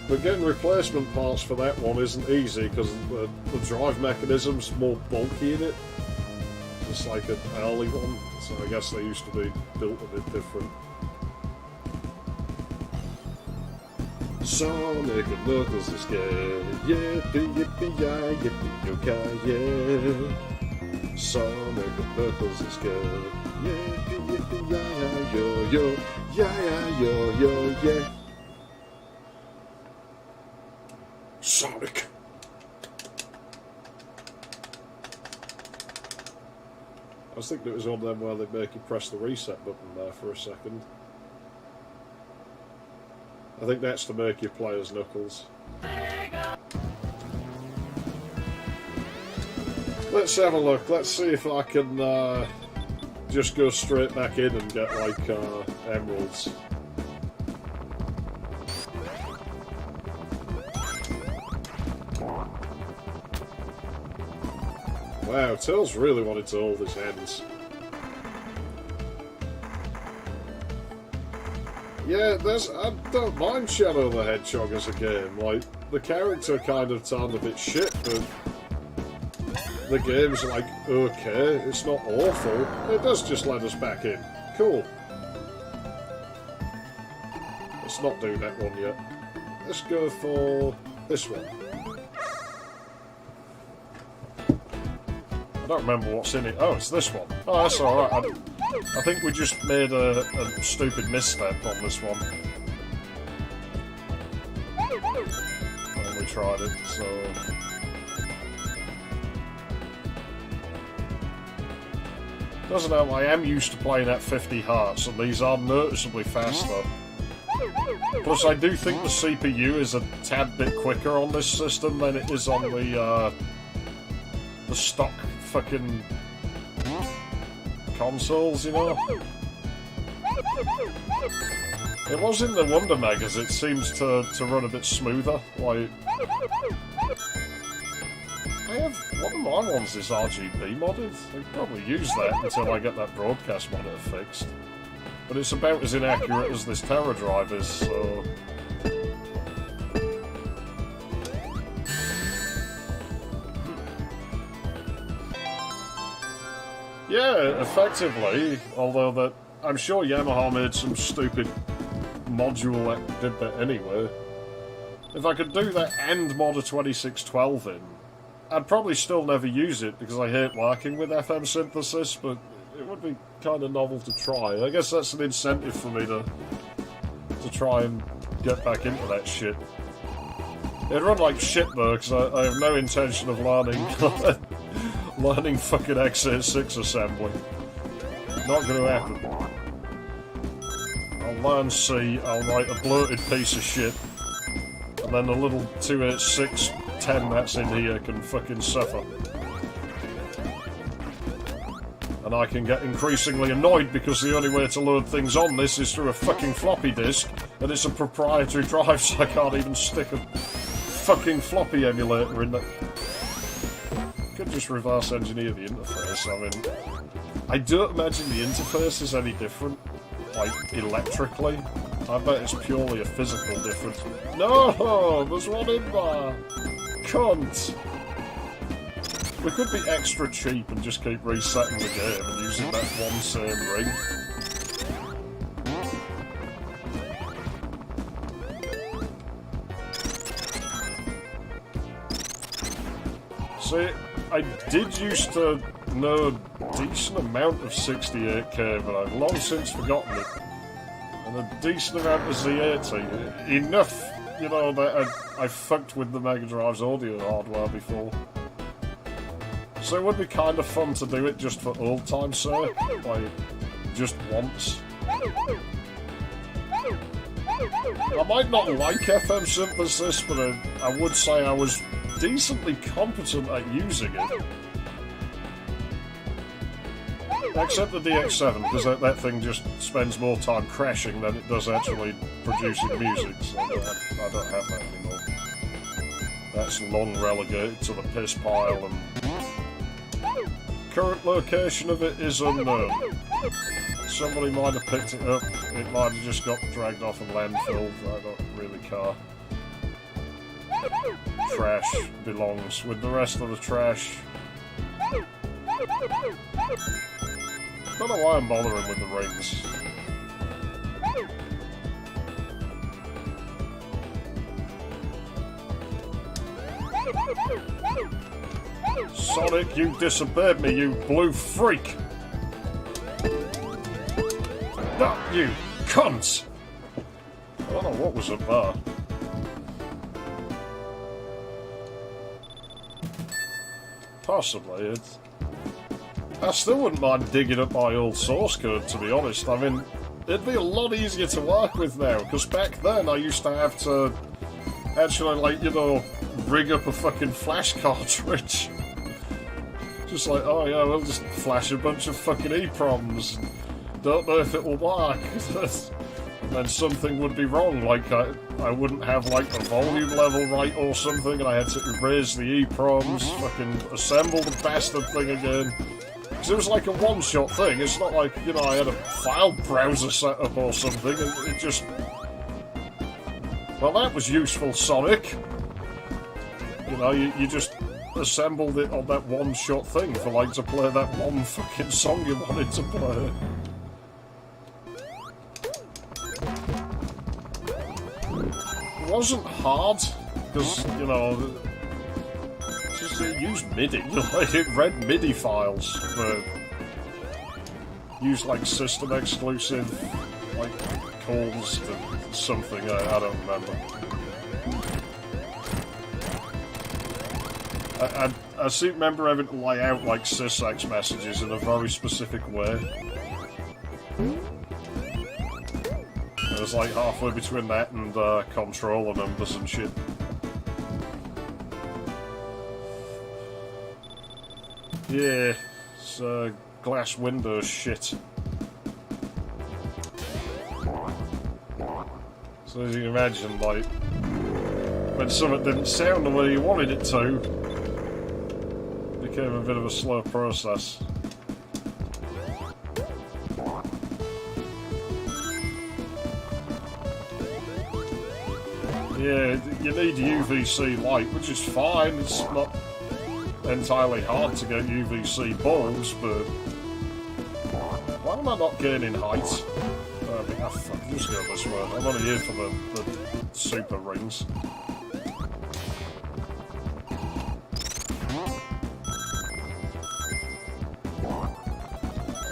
But getting replacement parts for that one isn't easy because the drive mechanism's more bulky in it. It's like an early one, so I guess they used to be built a bit different. Sonic and Knuckles is good, yippee yippee yi yippee yo-ki yeah. Sonic and Knuckles is good, yippee yippee yi yo yo, ya yo yo yeah. Sonic. I was thinking it was one of them where they make you press the reset button there for a second. I think that's to make you play as Knuckles. Let's have a look. Let's see if I can just go straight back in and get like emeralds. Wow, Tails really wanted to hold his hands. Yeah, I don't mind Shadow the Hedgehog as a game. Like, the character kind of turned a bit shit, but the game's like, okay, it's not awful. It does just let us back in. Cool. Let's not do that one yet. Let's go for this one. I don't remember what's in it. Oh, it's this one. Oh, that's alright. I think we just made a stupid misstep on this one. When we tried it, so... Doesn't help, I am used to playing at 50 hearts, and these are noticeably faster. Plus, I do think the CPU is a tad bit quicker on this system than it is on the stock fucking consoles, you know? It was in the Wonder Megas, it seems to run a bit smoother, like... one of my ones is RGB modded. I'll probably use that until I get that broadcast monitor fixed. But it's about as inaccurate as this Teradrive is, so... Yeah, effectively, although that... I'm sure Yamaha made some stupid module that did that anyway. If I could do that and mod a 2612 in, I'd probably still never use it because I hate working with FM synthesis, but it would be kind of novel to try. I guess that's an incentive for me to try and get back into that shit. It'd run like shit though, because I have no intention of learning learning fucking x86 assembly. Not going to happen. I'll learn C, I'll write a bloated piece of shit, and then the little 28610 that's in here can fucking suffer. And I can get increasingly annoyed because the only way to load things on this is through a fucking floppy disk, and it's a proprietary drive, so I can't even stick a fucking floppy emulator in there. Could just reverse engineer the interface. I mean, I don't imagine the interface is any different, like, electrically. I bet it's purely a physical difference. No! There's one in there! Cunt! We could be extra cheap and just keep resetting the game and using that one same ring. See, I did used to know a decent amount of 68K, but I've long since forgotten it. And a decent amount of Z80. Enough, you know, that I fucked with the Mega Drive's audio hardware before. So it would be kind of fun to do it just for old time's sake, like, just once. I might not like FM synthesis, but I would say I was decently competent at using it. Except the DX7, because that thing just spends more time crashing than it does actually producing music, so I don't have that anymore. That's long relegated to the piss pile, and current location of it is unknown. Somebody might have picked it up, it might have just got dragged off a landfill, I don't really care. Trash belongs with the rest of the trash. Don't know why I'm bothering with the rings. Sonic, you disobeyed me, you blue freak! No, you cunt! I don't know what was up there. Possibly, I still wouldn't mind digging up my old source code, to be honest. I mean, it'd be a lot easier to work with now, because back then I used to have to actually, like, you know, rig up a fucking flash cartridge. Just like, oh yeah, we'll just flash a bunch of fucking EPROMs. Don't know if it will work. And then something would be wrong, like I wouldn't have, like, the volume level right or something, and I had to erase the EPROMs, fucking assemble the bastard thing again. Because it was like a one-shot thing, it's not like, you know, I had a file browser set up or something, it just... Well, that was useful, Sonic. You know, you just assembled it on that one-shot thing for, like, to play that one fucking song you wanted to play. It wasn't hard, because, you know, just use MIDI. Like, it read MIDI files, but use, like, system-exclusive, like, calls to something, I don't remember. I seem to remember having to lay out, like, sysex messages in a very specific way. It was like halfway between that and controller numbers and shit. Yeah, it's glass window shit. So as you can imagine, like, when something didn't sound the way you wanted it to, it became a bit of a slow process. Yeah, you need UVC light, which is fine. It's not entirely hard to get UVC bulbs, but why am I not gaining height? Fuck, just go this way. I'm only here for the super rings.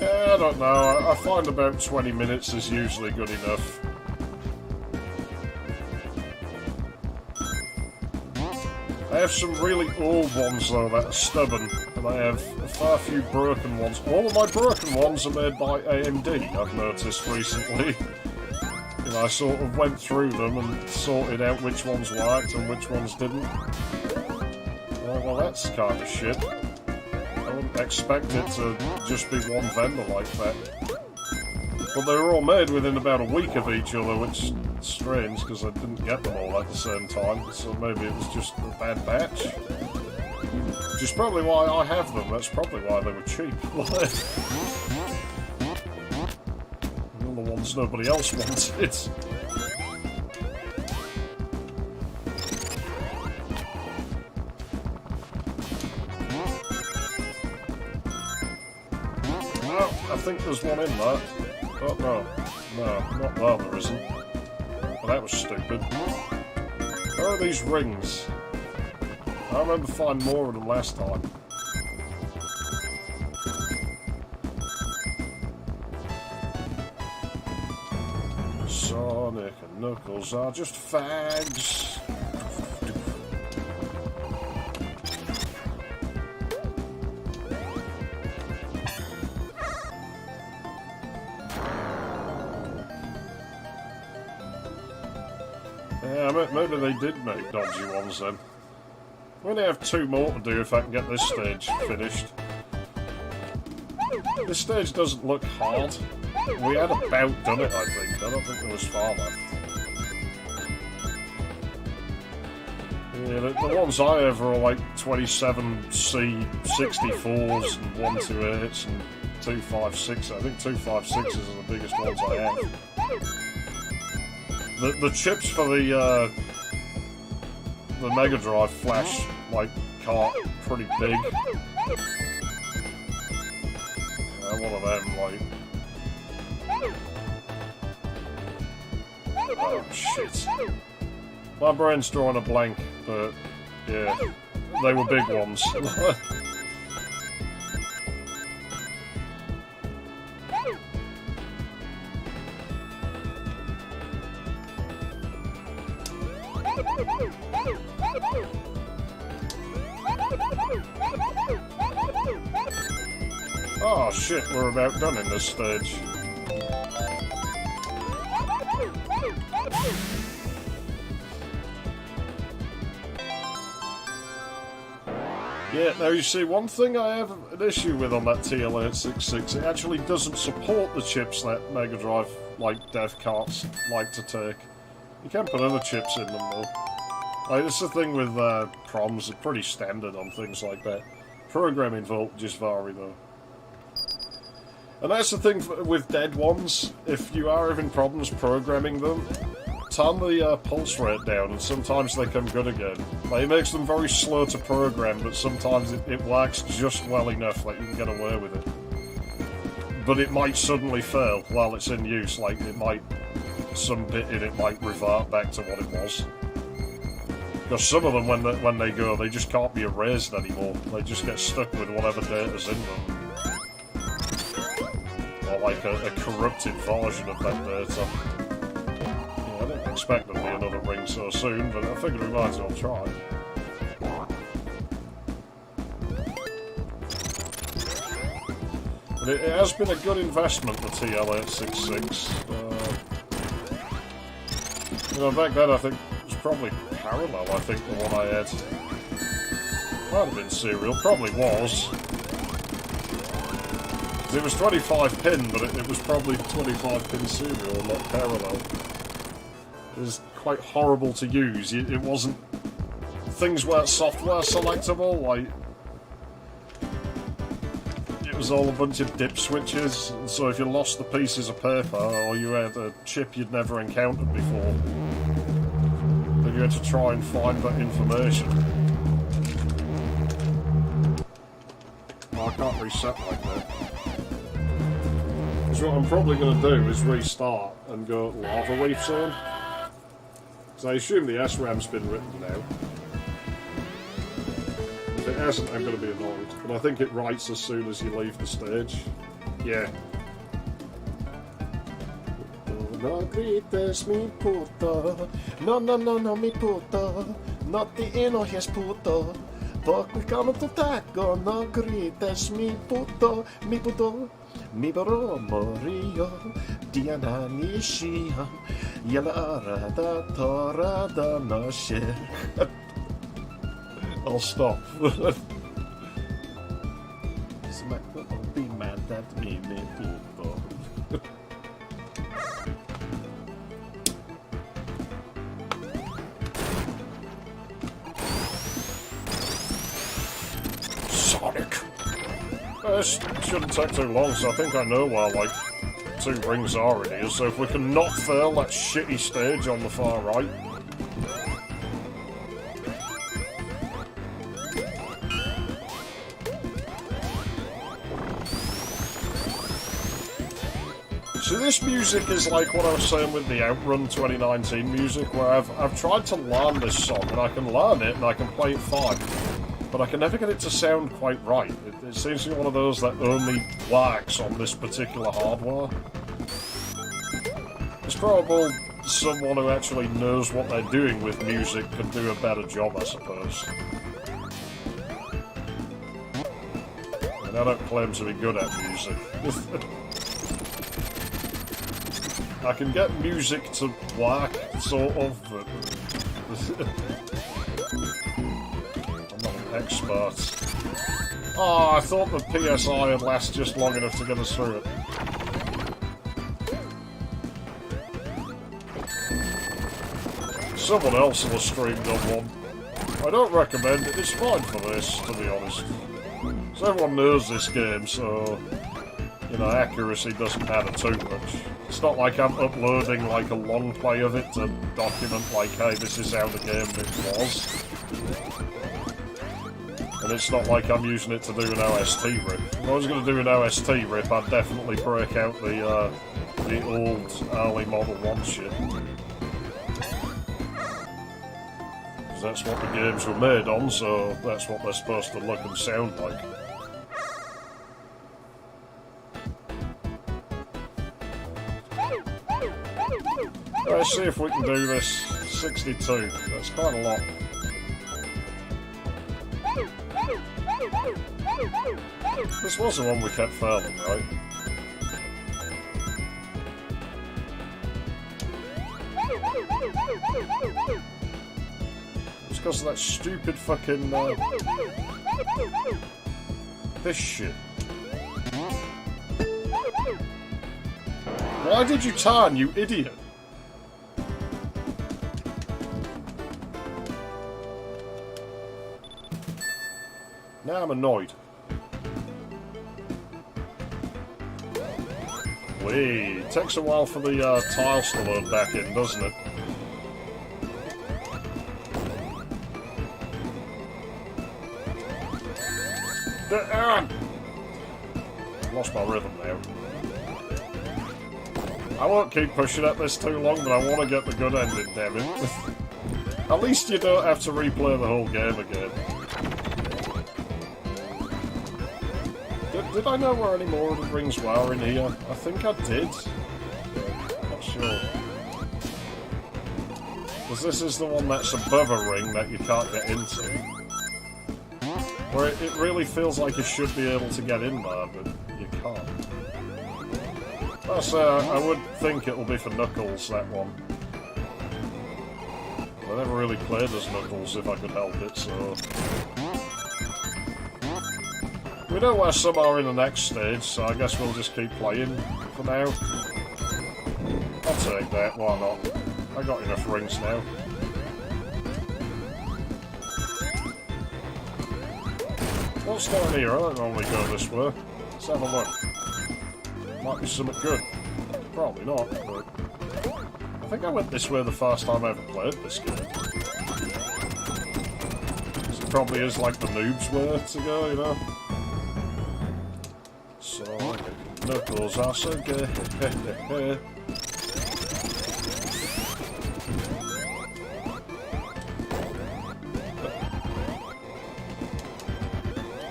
I don't know. I find about 20 minutes is usually good enough. I have some really old ones though that are stubborn, and I have a fair few broken ones. All of my broken ones are made by AMD, I've noticed recently. You know, I sort of went through them and sorted out which ones worked and which ones didn't. Well, that's kind of shit. I wouldn't expect it to just be one vendor like that. But they were all made within about a week of each other, which is strange because I didn't get them all at the same time, so maybe it was just a bad batch. Which is probably why I have them, that's probably why they were cheap. All the ones nobody else wanted. Oh, I think there's one in there. Oh, no. No, not there, there isn't. Well, that was stupid. Where are these rings? I remember finding more of them last time. Sonic and Knuckles are just fags. Yeah, maybe they did make dodgy ones then. I'm going to have 2 more to do if I can get this stage finished. This stage doesn't look hard. We had about done it, I think. I don't think there was far left. Yeah, the ones I have are like 27C 64s and 128s and 256. I think 256s are the biggest ones I have. The chips for the Mega Drive flash like cart pretty big. One of them like. Oh shit! My brain's drawing a blank, but yeah, they were big ones. Oh shit, we're about done in this stage. Yeah, now you see, one thing I have an issue with on that TL866, it actually doesn't support the chips that Mega Drive, like, dev carts like to take. You can put other chips in them though. Like, it's the thing with proms, they're pretty standard on things like that. Programming voltages vary though. And that's the thing with dead ones, if you are having problems programming them, turn the pulse rate down and sometimes they come good again. Like, it makes them very slow to program, but sometimes it works just well enough that you can get away with it. But it might suddenly fail while it's in use, like it might, some bit in it might revert back to what it was. Because some of them, when they go, they just can't be erased anymore. They just get stuck with whatever data's in them. Or like a corrupted version of that data. Yeah, I didn't expect there to be another ring so soon, but I figured we might as well try. But it has been a good investment, the TL866. You know, back then I think it was probably Parallel, I think, the one I had. Might have been Serial, probably was. It was 25 pin, but it was probably 25 pin Serial, not Parallel. It was quite horrible to use. It wasn't... Things weren't software selectable, like... It was all a bunch of dip switches, and so if you lost the pieces of paper, or you had a chip you'd never encountered before, then you had to try and find that information. Oh, I can't reset like that. So what I'm probably going to do is restart and go Lava Leaf Zone. So I assume the SRAM's been written now. If it hasn't, I'm going to be annoyed. But I think it writes as soon as you leave the stage. Yeah. No grites mi puto, no mi puto, no ti enojes puto, porque cuando tu taco no grites mi puto, mi bro morio, diana nishiam, yela arada torada no shit. I'll stop. Don't be mad at me, mi puto. Sonic! This shouldn't take too long, so I think I know where, like, 2 rings are in here, so if we can not fail that shitty stage on the far right. So this music is like what I was saying with the Outrun 2019 music, where I've tried to learn this song, and I can learn it, and I can play it fine, but I can never get it to sound quite right. It seems to be one of those that only works on this particular hardware. It's probable someone who actually knows what they're doing with music could do a better job, I suppose. And I don't claim to be good at music. I can get music to work, sort of, but I'm not an expert. Oh, I thought the PSI would last just long enough to get us through it. Someone else will have streamed on one. I don't recommend it, it's fine for this, to be honest. So everyone knows this game, so... You know, accuracy doesn't matter too much. It's not like I'm uploading like a long play of it to document like, hey, this is how the game was. And it's not like I'm using it to do an OST rip. If I was going to do an OST rip, I'd definitely break out the old early Model 1 shit. Because that's what the games were made on, so that's what they're supposed to look and sound like. Let's see if we can do this. 62. That's quite a lot. This was the one we kept failing, right? It's because of that stupid fucking... this shit. Why did you turn, you idiot? Now I'm annoyed. Wait, it takes a while for the tiles to load back in, doesn't it? Lost my rhythm now. I won't keep pushing at this too long, but I want to get the good ending, damn it. At least you don't have to replay the whole game again. Did I know where any more of the rings were in here? I think I did. Not sure. Because this is the one that's above a ring that you can't get into. Where it really feels like you should be able to get in there, but you can't. That's, I would think it'll be for Knuckles, that one. I never really played as Knuckles if I could help it, so... We know where some are in the next stage, so I guess we'll just keep playing for now. I'll take that, why not? I got enough rings now. What's down here? I don't normally go this way. Let's have a look. Might be something good. Probably not, but... I think I went this way the first time I ever played this game. It probably is like the noob's way to go, you know? So, Knuckles ass again.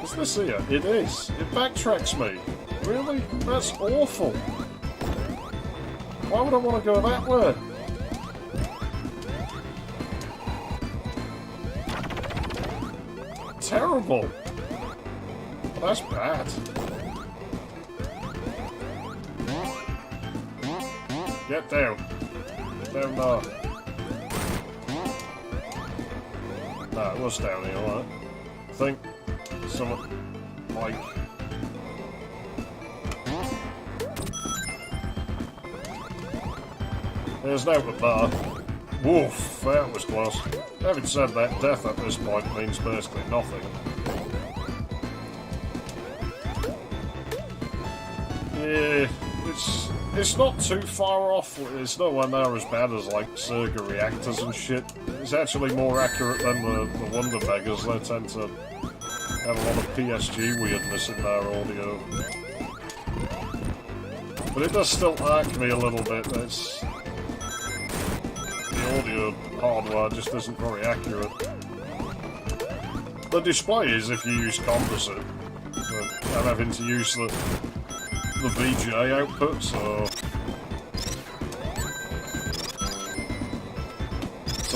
Is this here? It is. It backtracks me. Really? That's awful. Why would I want to go that way? Terrible. That's bad. Get down. Down there. Nah, it was down here, right? I think something like... There's no but bar. Woof, that was close. Having said that, death at this point means basically nothing. Yeah, it's not too far off. It's nowhere near as bad as like Sega reactors and shit. It's actually more accurate than the Wonder Beggars. They tend to have a lot of PSG weirdness in their audio. But it does still irk me a little bit. It's... The audio hardware just isn't very accurate. The display is if you use composite. But I'm having to use the VGA output, so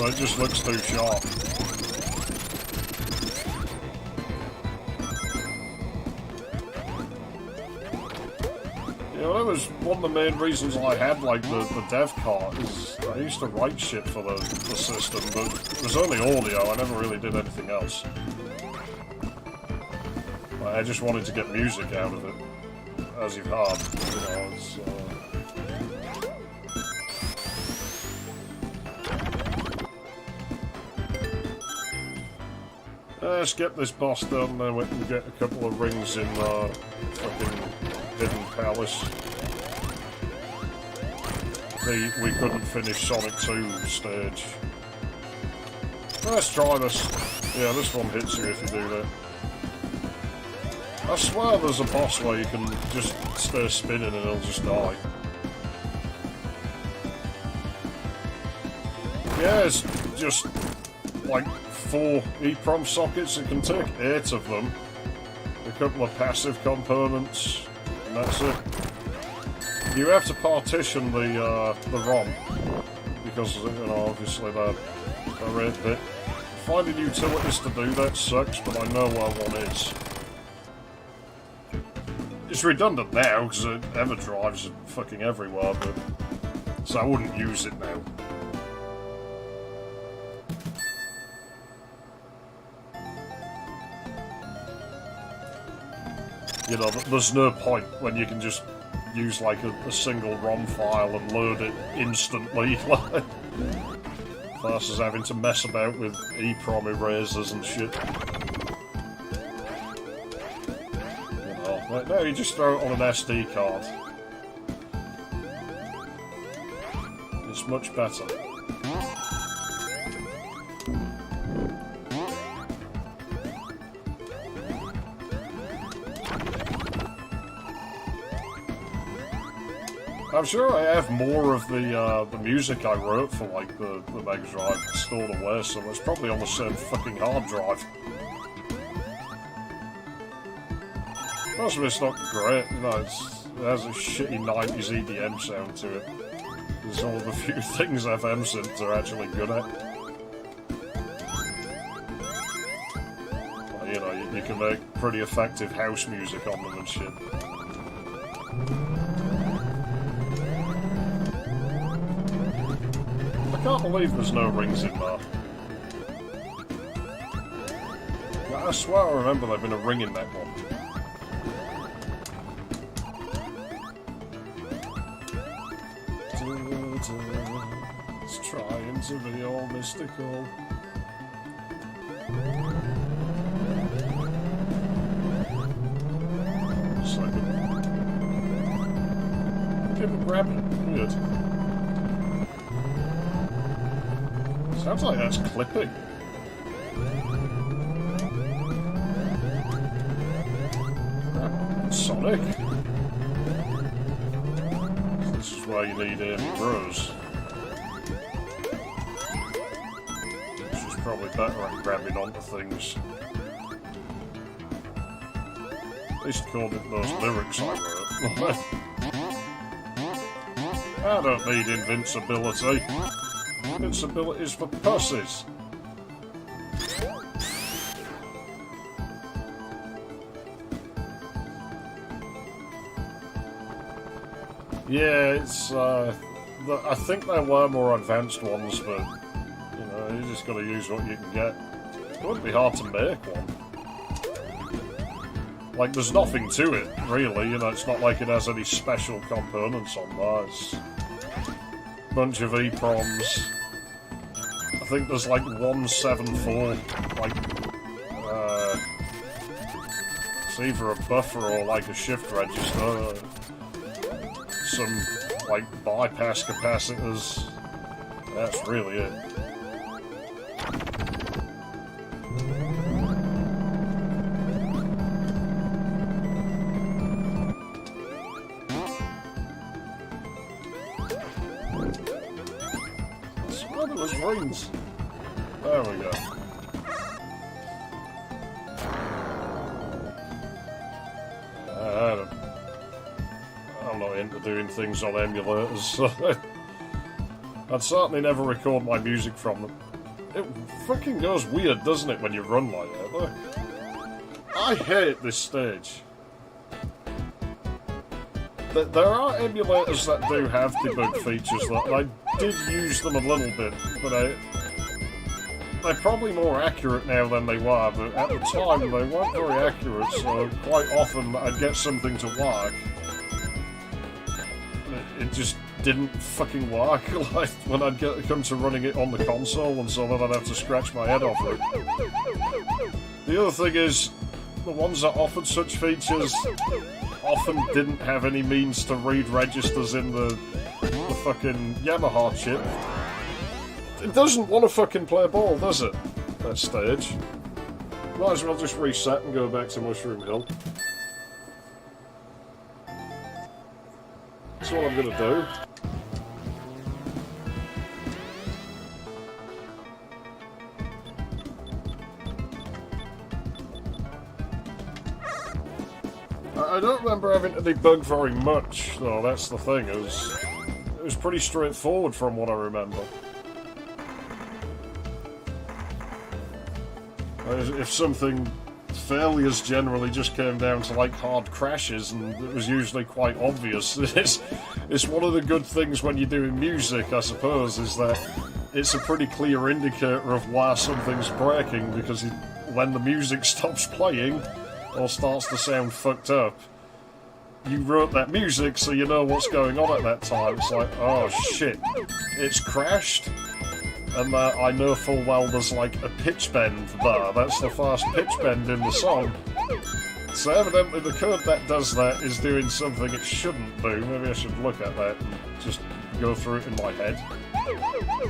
it just looks too sharp. You know, that was one of the main reasons I had like the dev card. Is I used to write shit for the system, but it was only audio. I never really did anything else. I just wanted to get music out of it. As you've heard, you know, it's, let's get this boss done, then we can get a couple of rings in the fucking Hidden Palace. We couldn't finish Sonic 2 stage. Let's try this. Yeah, this one hits you if you do that. I swear there's a boss where you can just stay spinning and it'll just die. Yeah, it's just like 4 EEPROM sockets. It can take 8 of them. A couple of passive components, and that's it. You have to partition the ROM because, you know, obviously they're 8-bit. Finding utilities to do that sucks, but I know where one is. It's redundant now because Everdrive's fucking everywhere, but so I wouldn't use it now. You know, there's no point when you can just use like a single ROM file and load it instantly, like versus having to mess about with EEPROM erasers and shit. Like, no, you just throw it on an SD card. It's much better. I'm sure I have more of the music I wrote for like the Mega Drive stored away, so it's probably on the same fucking hard drive. Most of it's not great, you know, it has a shitty 90s EDM sound to it. There's all of the few things FM synths are actually good at. Well, you know, you can make pretty effective house music on them and shit. I can't believe there's no rings in there. I swear I remember there being a ring in that one. It's trying to be all mystical. Just like keep it grabbing. Weird. Sounds like that's clipping. Sonic. This is why you need bros. Which is probably better at grabbing onto things. At least according to those lyrics I wrote. I don't need invincibility. Invincibility is for pussies. Yeah, it's, I think there were more advanced ones, but, you know, you just gotta use what you can get. It wouldn't be hard to make one. Like, there's nothing to it, really, you know, it's not like it has any special components on there. It's a bunch of EPROMs. I think there's like 174, like, it's either a buffer or like a shift register. Some, like, bypass capacitors. That's really it. Oh, there was rings. There we go. I'm not into doing things on emulators, so I'd certainly never record my music from them. It fucking goes weird, doesn't it, when you run like that? Look. I hate this stage. There are emulators that do have debug features, and I did use them a little bit, but they're probably more accurate now than they were, but at the time they weren't very accurate, so quite often I'd get something to work. It just didn't fucking work, like, when I'd come to running it on the console, and so then I'd have to scratch my head off it. The other thing is, the ones that offered such features often didn't have any means to read registers in the fucking Yamaha chip. It doesn't want to fucking play ball, does it? That stage. Might as well just reset and go back to Mushroom Hill. That's what I'm gonna do. I don't remember having to debug very much, though, that's the thing. It was pretty straightforward from what I remember. If something, failures generally just came down to like hard crashes, and it was usually quite obvious. It's one of the good things when you're doing music, I suppose, is that it's a pretty clear indicator of why something's breaking, because when the music stops playing or starts to sound fucked up, you wrote that music so you know what's going on at that time. It's like, oh shit, it's crashed. And I know full well there's like a pitch bend there. That's the first pitch bend in the song. So evidently the code that does that is doing something it shouldn't do. Maybe I should look at that and just go through it in my head.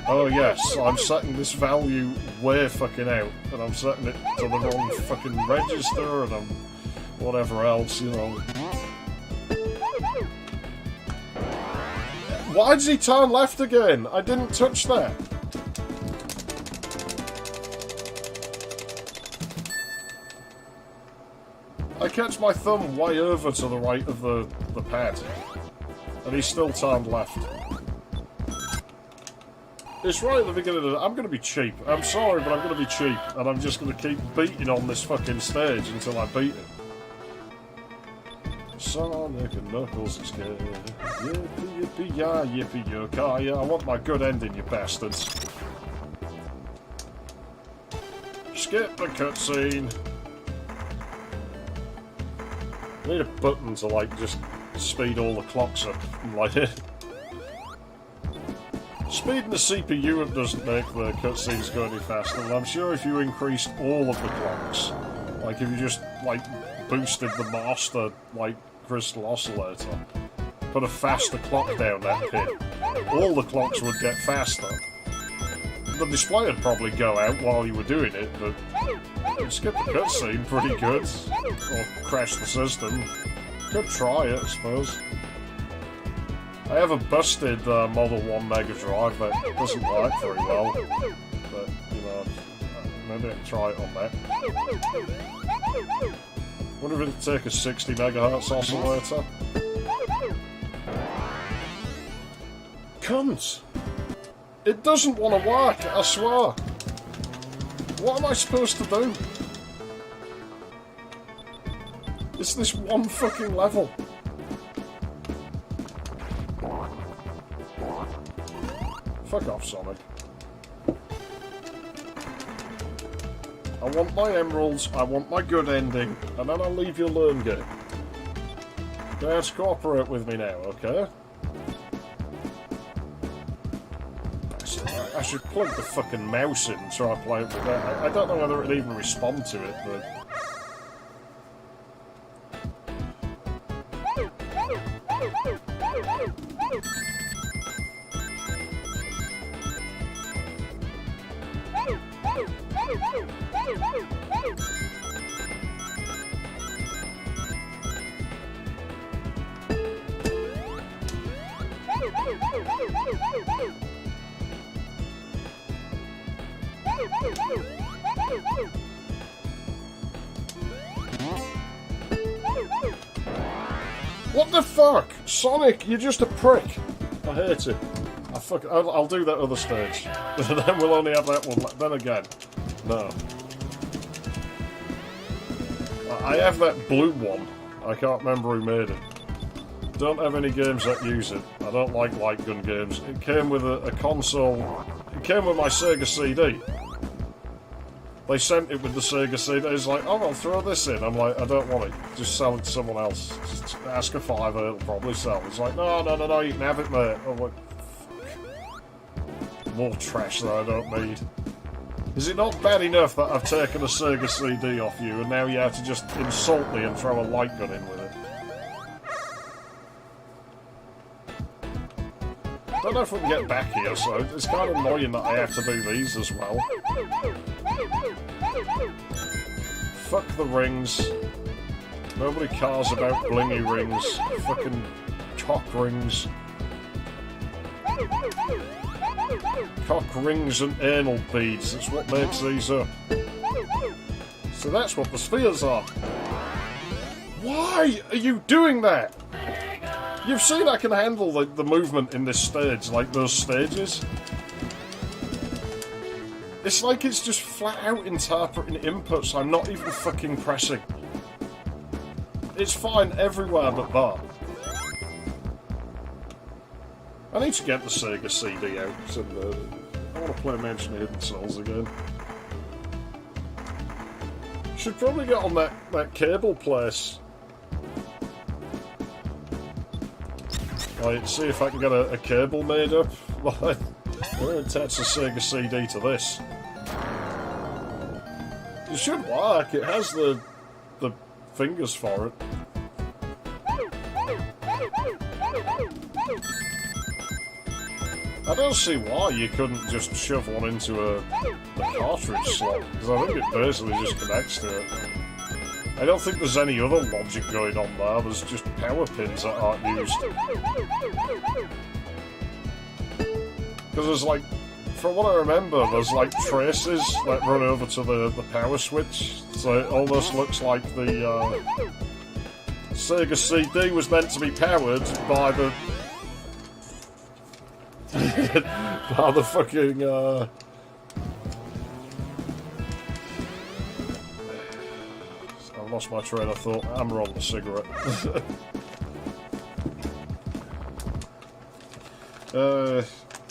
Oh yes, I'm setting this value way fucking out. And I'm setting it to the wrong fucking register and I'm whatever else, you know. Why does he turn left again? I didn't touch that. I catch my thumb way over to the right of the pad, and he's still turned left. It's right at the beginning of the... I'm going to be cheap. I'm sorry, but I'm going to be cheap, and I'm just going to keep beating on this fucking stage until I beat it. Sonic and Knuckles is good. Yippee, Yippee-ya, yippee-yo-ka-ya. I want my good ending, you bastards. Skip the cutscene. I need a button to, like, just speed all the clocks up. Like, speeding the CPU up doesn't make the cutscenes go any faster, and I'm sure if you increased all of the clocks, like if you just, like, boosted the master, like, crystal oscillator, put a faster clock down that pin, all the clocks would get faster. The display would probably go out while you were doing it, but you'd skip the cutscene pretty good. Or crash the system. Could try it, I suppose. I have a busted Model 1 Mega Drive that doesn't work very well. But, you know, maybe I'll try it on that. Wonder if it'd take a 60 MHz oscillator. Cunt! It doesn't want to work, I swear. What am I supposed to do? It's this one fucking level. Fuck off, Sonic. I want my emeralds, I want my good ending, and then I'll leave you alone, game. You have to cooperate with me now, okay? I should plug the fucking mouse in and try to play it with that. I don't know whether it'd even respond to it, but... What the fuck? Sonic, you're just a prick. I hate it. I'll do that other stage. Then we'll only have that one. Then again, no. I have that blue one. I can't remember who made it. Don't have any games that use it. I don't like light gun games. It came with a console. It came with my Sega CD. They sent it with the Sega CD. It's like, oh, I'll throw this in. I'm like, I don't want it. Just sell it to someone else. Just ask a $5, it'll probably sell. It's like, no, you can have it, mate. I'm like, fuck. More trash that I don't need. Is it not bad enough that I've taken a Sega CD off you and now you have to just insult me and throw a light gun in with it? I don't know if we can get back here, so it's kind of annoying that I have to do these as well. Fuck the rings. Nobody cares about blingy rings. Fucking cock rings. Cock rings and anal beads. That's what makes these up. So that's what the spheres are. Why are you doing that? You've seen I can handle the movement in this stage, like those stages. It's like it's just flat out interpreting inputs I'm not even fucking pressing. It's fine everywhere but that. I need to get the Sega CD out, and I want to play Mansion of Hidden Souls again. Should probably get on that cable place. Like, see if I can get a cable made up. Like, I'm going to attach the Sega CD to this. It should work, it has the fingers for it. I don't see why you couldn't just shove one into the cartridge slot, because I think it basically just connects to it. I don't think there's any other logic going on there, there's just power pins that aren't used. Because there's like, from what I remember, there's like traces that run over to the power switch, so it almost looks like the Sega CD was meant to be powered by the by the fucking I've lost my train of thought. Hammer on the cigarette. Yeah,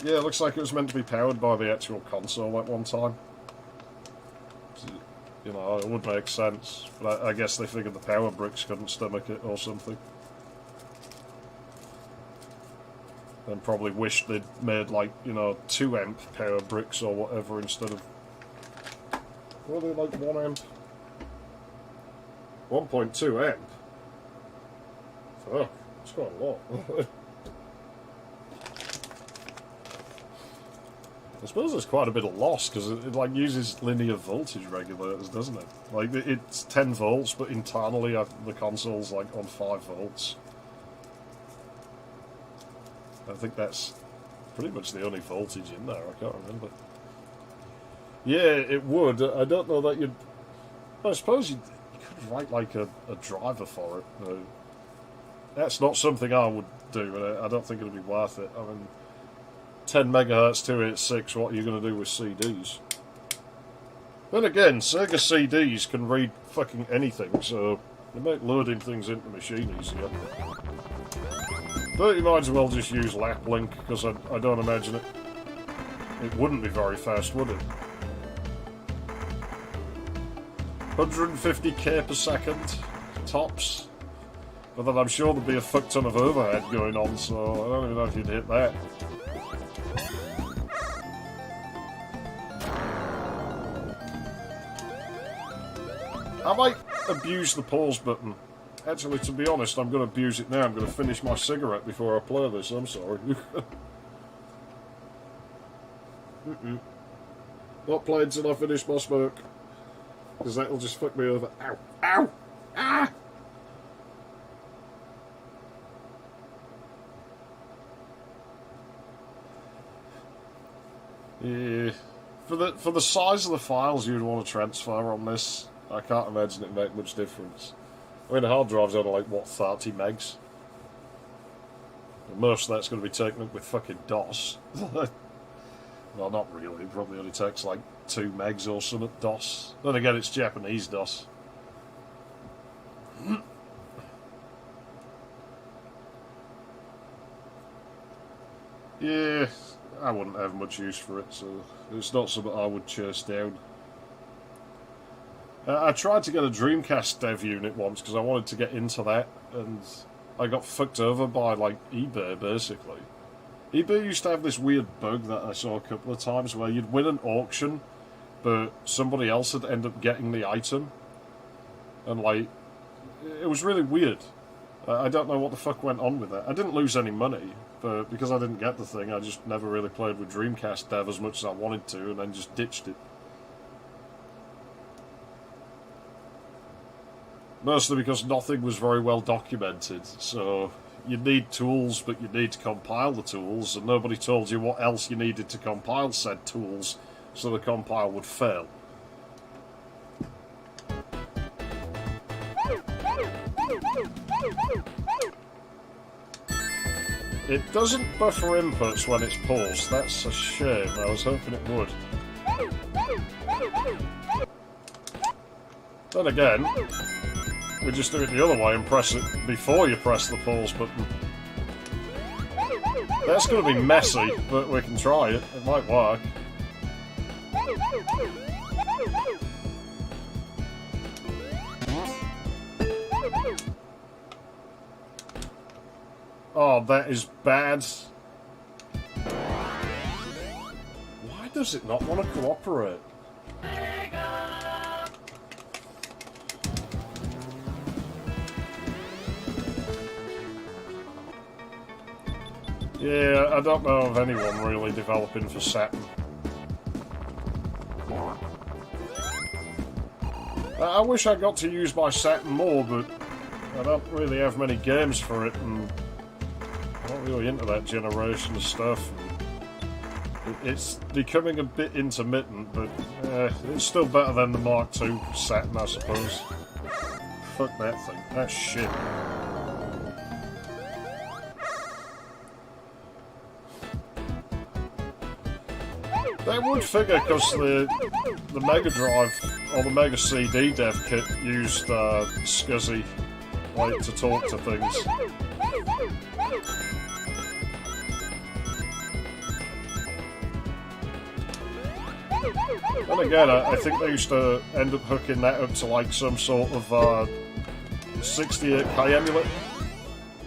it looks like it was meant to be powered by the actual console at one time. You know, it would make sense, but I guess they figured the power bricks couldn't stomach it or something. And probably wished they'd made, like, you know, 2 amp power bricks or whatever instead of... What are they, like 1 amp? 1.2 amp? Fuck, that's quite a lot. I suppose there's quite a bit of loss, because it like uses linear voltage regulators, doesn't it? Like, it's 10 volts, but internally the console's like on 5 volts. I think that's pretty much the only voltage in there, I can't remember. Yeah, it would. I don't know that you'd... I suppose you could write like a driver for it. But that's not something I would do, and I don't think it'd be worth it. I mean, 10 megahertz 286, what are you going to do with CDs? Then again, Sega CDs can read fucking anything, so they make loading things into the machine easier. But you might as well just use Laplink, because I don't imagine it wouldn't be very fast, would it? 150k per second, tops. But then I'm sure there'd be a fuck ton of overhead going on, so I don't even know if you'd hit that. I might abuse the pause button. Actually, to be honest, I'm going to abuse it now. I'm going to finish my cigarette before I play this. I'm sorry. Not playing till I finish my smoke. Because that'll just fuck me over. Ow! Ow! Ah! Yeah. For the size of the files you'd want to transfer on this, I can't imagine it'd make much difference. I mean, the hard drive's only like, what, 30 megs? And most of that's going to be taken up with fucking DOS. Well, not really. It probably only takes like 2 megs or something, DOS. Then again, it's Japanese DOS. Yeah, I wouldn't have much use for it, so it's not something I would chase down. I tried to get a Dreamcast dev unit once because I wanted to get into that, and I got fucked over by, like, eBay, basically. eBay used to have this weird bug that I saw a couple of times where you'd win an auction, but somebody else would end up getting the item. And, like, it was really weird. I don't know what the fuck went on with that. I didn't lose any money, but because I didn't get the thing, I just never really played with Dreamcast dev as much as I wanted to, and then just ditched it. Mostly because nothing was very well documented, so you need tools, but you need to compile the tools, and nobody told you what else you needed to compile said tools, so the compile would fail. It doesn't buffer inputs when it's paused, that's a shame, I was hoping it would. Then again, we just do it the other way and press it before you press the pause button. That's going to be messy, but we can try it. It might work. Oh, that is bad. Why does it not want to cooperate? Yeah, I don't know of anyone really developing for Saturn. I wish I got to use my Saturn more, but I don't really have many games for it, and I'm not really into that generation of stuff. It's becoming a bit intermittent, but it's still better than the Mark II Saturn, I suppose. Fuck that thing. That's shit. That would figure, because the Mega Drive or the Mega CD dev kit used SCSI, like, to talk to things. And again, I think they used to end up hooking that up to like some sort of 68K emulator.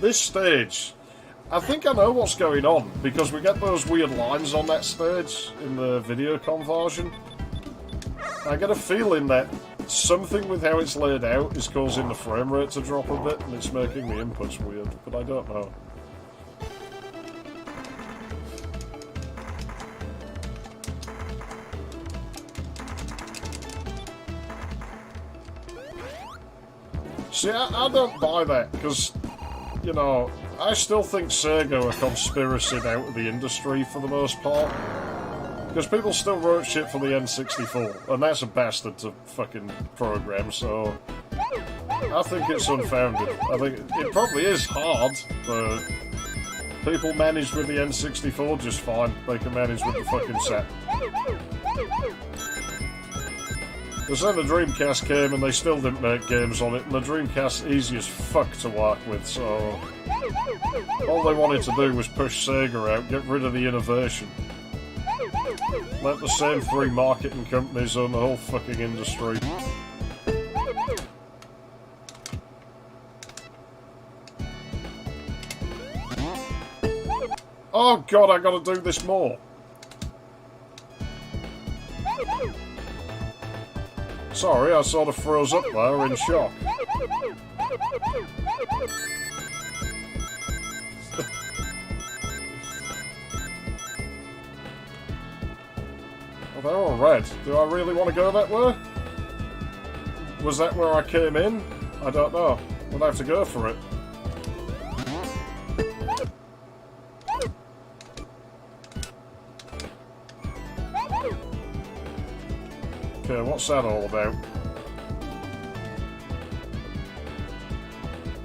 This stage, I think I know what's going on, because we get those weird lines on that stage in the Videocon version. I get a feeling that something with how it's laid out is causing the frame rate to drop a bit, and it's making the inputs weird, but I don't know. See, I don't buy that, because, you know, I still think Sega are conspiracy out of the industry for the most part. Because people still wrote shit for the N64, and that's a bastard to fucking program, so I think it's unfounded. I think it probably is hard, but people managed with the N64 just fine. They can manage with the fucking set. Because then the Dreamcast came and they still didn't make games on it, and the Dreamcast's easy as fuck to work with, so all they wanted to do was push Sega out, get rid of the innovation. Let the same three marketing companies own the whole fucking industry. Oh god, I gotta do this more. Sorry, I sort of froze up there in shock. Oh, they're all red. Do I really want to go that way? Was that where I came in? I don't know. We'll have to go for it. Okay, what's that all about?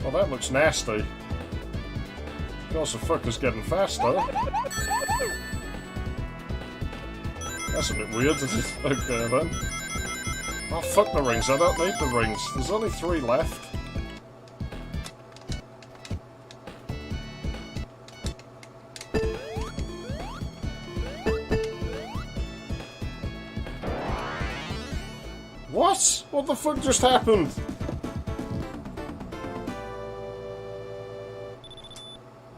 Oh, that looks nasty. Of course, the fucker's getting faster. That's a bit weird. Okay, then. Oh, fuck the rings. I don't need the rings. There's only 3 left. What? What the fuck just happened?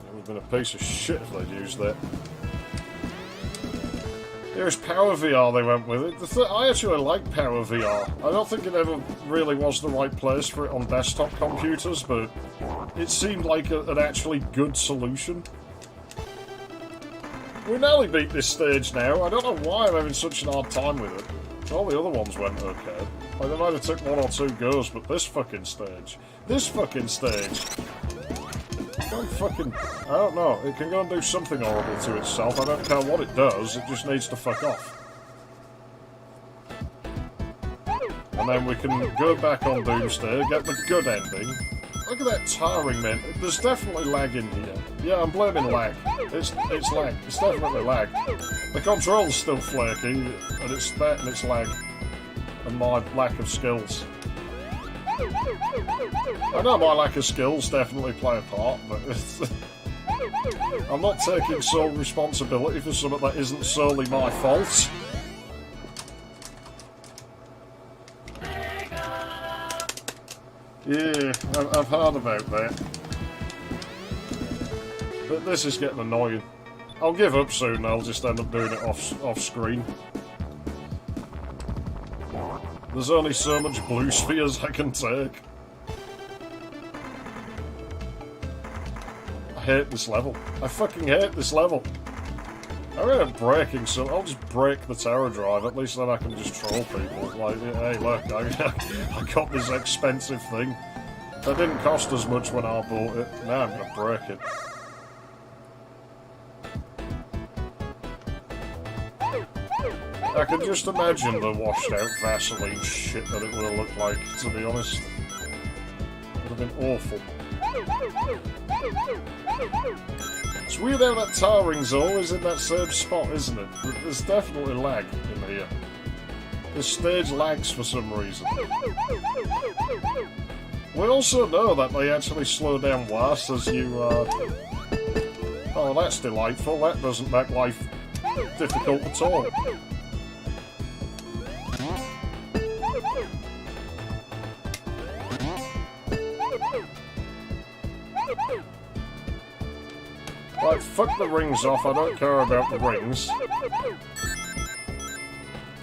It would have been a piece of shit if they'd used that. Here's Power VR they went with it. I actually like Power VR. I don't think it ever really was the right place for it on desktop computers, but it seemed like an actually good solution. We nearly beat this stage now. I don't know why I'm having such a hard time with it. All the other ones went okay. Like, they might have took 1 or 2 goes, but this fucking stage... I don't know, it can go and do something horrible to itself. I don't care what it does, it just needs to fuck off. And then we can go back on Doomsday, get the good ending. Look at that tarring, man. There's definitely lag in here. Yeah, I'm blaming lag. It's lag. It's definitely lag. The control's still flaky, and it's that and it's lag. And my lack of skills. I know my lack of skills definitely play a part, but I'm not taking sole responsibility for something that isn't solely my fault. Yeah, I've heard about that. But this is getting annoying. I'll give up soon, I'll just end up doing it off screen. There's only so much blue spheres I can take. I hate this level. I fucking hate this level. I'm gonna breaking some. I'll just break the Teradrive. At least then I can just troll people. Like, hey, look, I got this expensive thing. That didn't cost as much when I bought it. Now I'm gonna break it. I can just imagine the washed out Vaseline shit that it would have looked like, to be honest. It would have been awful. It's weird how that tarring's always in that same spot, isn't it? There's definitely lag in here. This stage lags for some reason. We also know that they actually slow down worse as you, Oh, that's delightful. That doesn't make life difficult at all. Right, fuck the rings off. I don't care about the rings.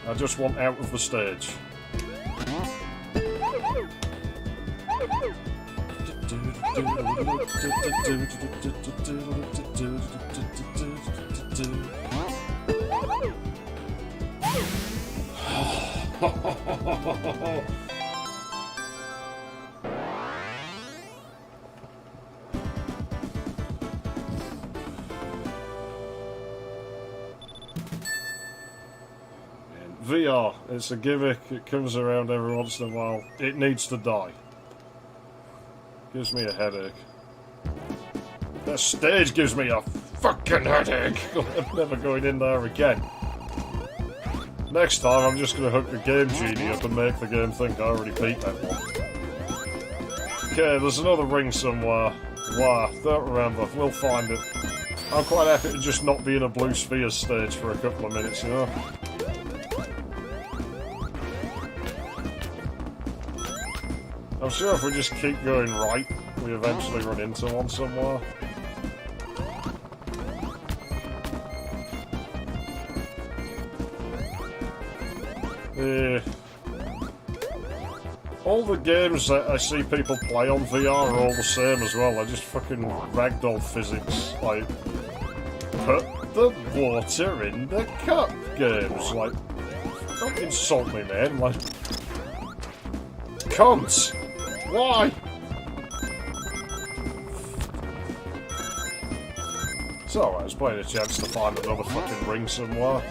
I just want out of the stage. VR, it's a gimmick, it comes around every once in a while. It needs to die. Gives me a headache. That stage gives me a fucking headache! I'm never going in there again. Next time I'm just going to hook the Game Genie up and make the game think I already beat that one. Okay, there's another ring somewhere. Why? Don't remember. We'll find it. I'm quite happy to just not be in a Blue Spheres stage for a couple of minutes, you know? I'm sure if we just keep going right, we eventually run into one somewhere. All the games that I see people play on VR are all the same as well. They're just fucking ragdoll physics. Like, put the water in the cup games. Like, don't insult me, man. Like, cunt! Why? It's alright, I was playing a chance to find another fucking ring somewhere.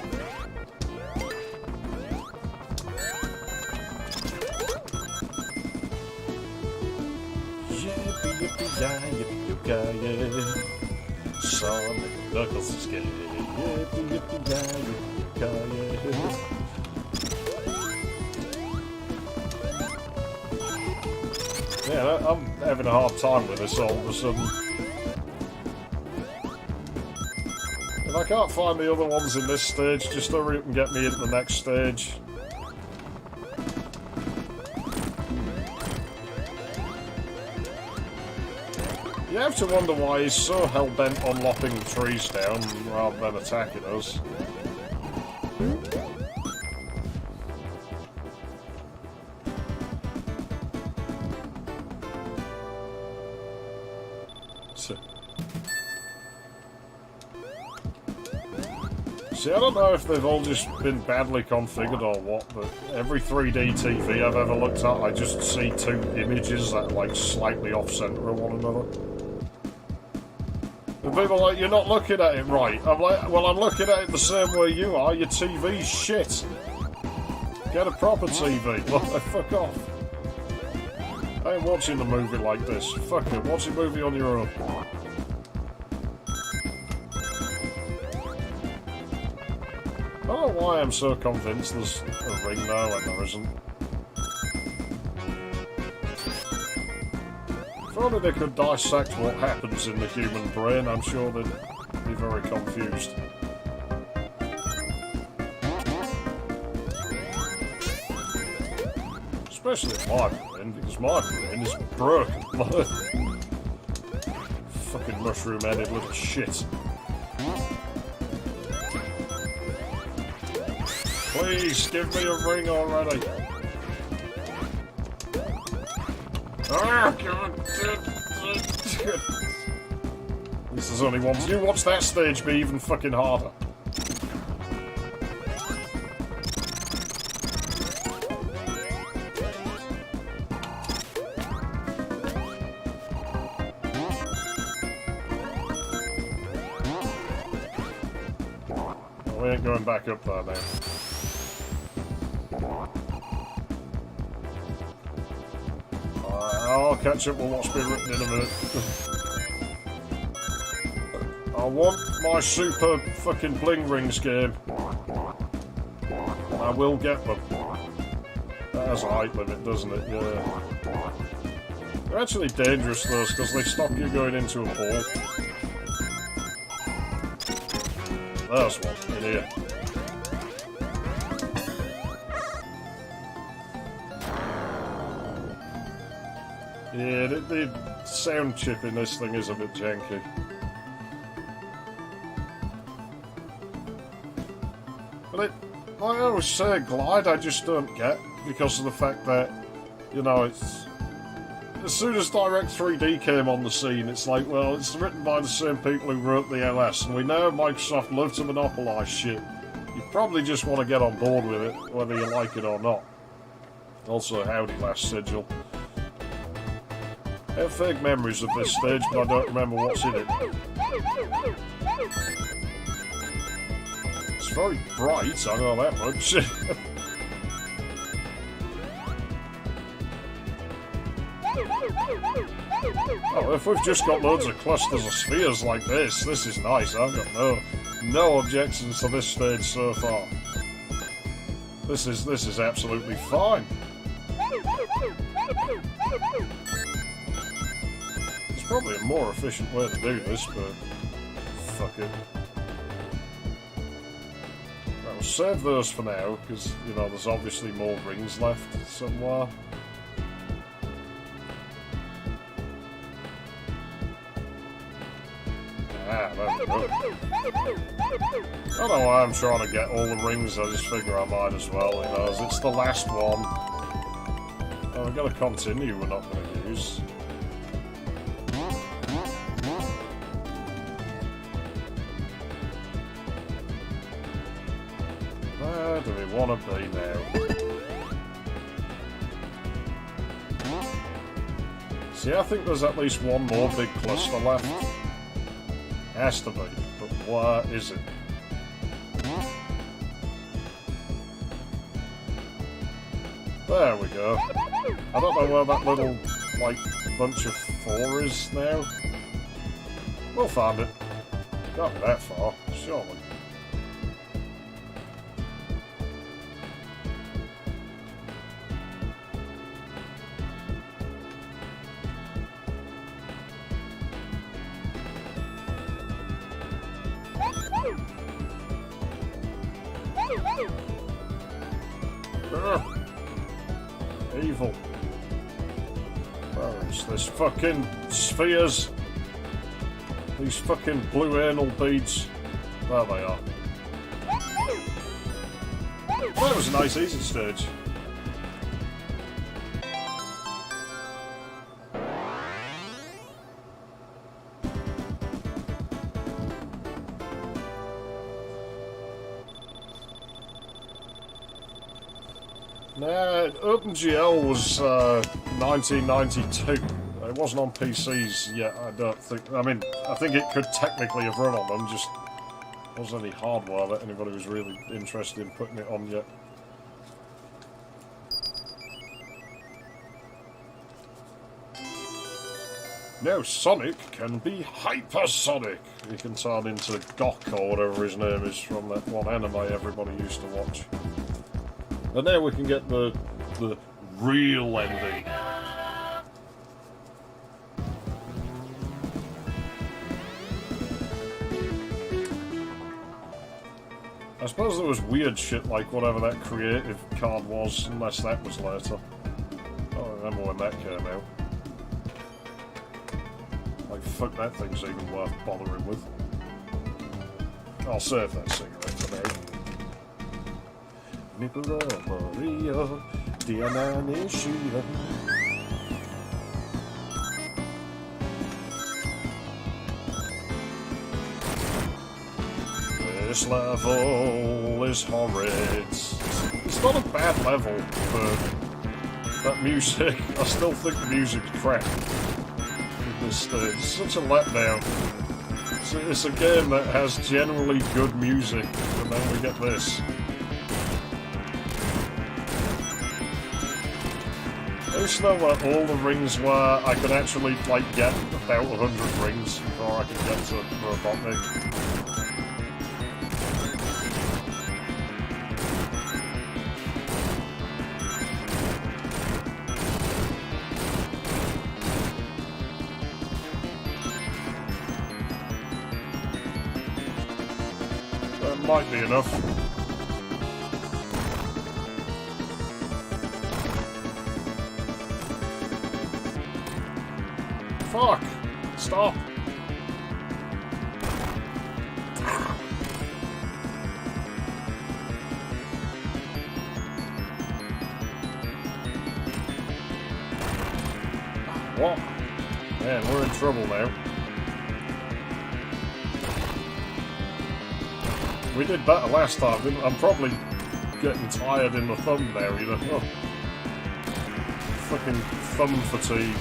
Sonic Knuckles is gay. Yeah, I'm having a hard time with this all of a sudden. If I can't find the other ones in this stage, just hurry up and get me into the next stage. You have to wonder why he's so hell-bent on lopping the trees down rather than attacking us. See, I don't know if they've all just been badly configured or what, but every 3D TV I've ever looked at, I just see two images that are, like, slightly off-center of one another. And people are like, you're not looking at it right. I'm like, well, I'm looking at it the same way you are. Your TV's shit. Get a proper TV. Well, fuck off. I ain't watching the movie like this. Fuck it, watch a movie on your own. I don't know why I'm so convinced there's a ring now when there isn't. If only they could dissect what happens in the human brain, I'm sure they'd be very confused. Especially my brain, because my brain is broken. Fucking mushroom-headed little shit. Please, give me a ring already. Ah, God. At least there's only one. You watch that stage be even fucking harder. We ain't going back up there now. I'll catch up with what's been written in a minute. I want my super fucking bling rings game. I will get them. That has a height limit, doesn't it? Yeah. They're actually dangerous, those, because they stop you going into a ball. There's one in here. Yeah, the sound chip in this thing is a bit janky. But it, like I always say, Glide I just don't get, because of the fact that, you know, it's... As soon as Direct 3D came on the scene, it's like, well, it's written by the same people who wrote the LS, and we know Microsoft love to monopolise shit. You probably just want to get on board with it, whether you like it or not. Also, howdy, last sigil. I have vague memories of this stage, but I don't remember what's in it. It's very bright, I know that much. Oh, if we've just got loads of clusters of spheres like this is nice. I've got no objections to this stage so far. This is absolutely fine. There's probably a more efficient way to do this, but fuck it. Right, we'll save those for now, because, you know, there's obviously more rings left somewhere. Ah, there we go. I don't know why I'm trying to get all the rings, I just figure I might as well, you know, as it's the last one. Oh, we've got to continue we're not going to use. Where do we want to be now? See, I think there's at least one more big cluster left. Has to be, but where is it? There we go. I don't know where that little, like, bunch of 4 is now. We'll find it. Can't be that far, surely. Evil. Where is this fucking spheres? These fucking blue anal beads. There they are. That was a nice easy stage. Nah, OpenGL was 1992. It wasn't on PCs yet, I don't think. I mean, I think it could technically have run on them, just wasn't any hardware that anybody was really interested in putting it on yet. Now Sonic can be hypersonic. He can turn into Gok or whatever his name is from that one anime everybody used to watch. And now we can get the real ending. I suppose there was weird shit like whatever that creative card was, unless that was later. I don't remember when that came out. Like, fuck, that thing's even worth bothering with. I'll save that cigarette today. Maria, Diana Nishida. This level is horrid. It's not a bad level, but that music, I still think the music's crap. It's such a letdown. It's a game that has generally good music, and then we get this. I used to know where all the rings were. I could actually, like, get about 100 rings before I could get to Robotnik. That might be enough. Fuck! Stop! What? Man, we're in trouble now. We did better last time, didn't we? I'm probably getting tired in the thumb now, you know. Oh. Fucking thumb fatigue.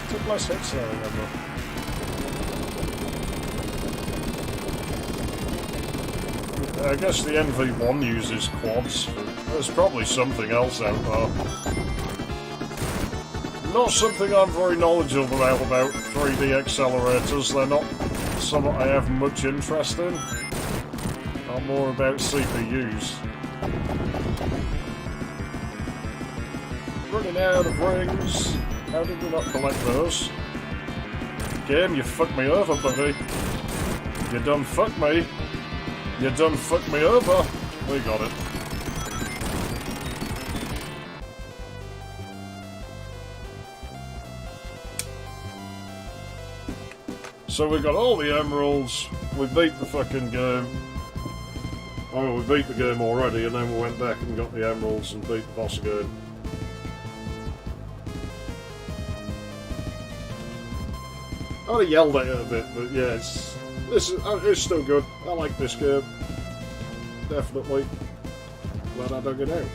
Took less hits there, I remember. I guess the NV1 uses quads. There's probably something else out there. Not something I'm very knowledgeable about 3D accelerators. They're not something I have much interest in. I'm more about CPUs. Running out of rings. How did we not collect those? Game, you fucked me over, buddy. You done fucked me. You done fucked me over. We got it. So we got all the emeralds. We beat the fucking game. Oh, we beat the game already, and then we went back and got the emeralds and beat the boss again. I would have yelled at it a bit, but yeah, it's still good. I like this game. Definitely. Glad I dug it out.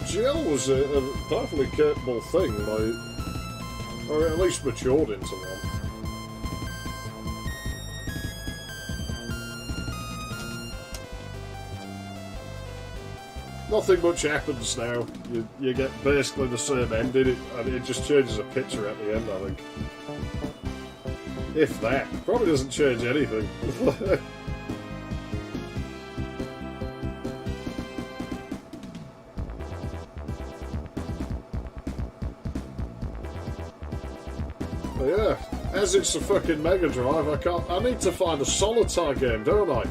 Gel was a perfectly capable thing, like, or at least matured into one. Nothing much happens now. You get basically the same ending, and it just changes a picture at the end, I think. If that. Probably doesn't change anything. But yeah, as it's a fucking Mega Drive, I need to find a Solitaire game, don't I?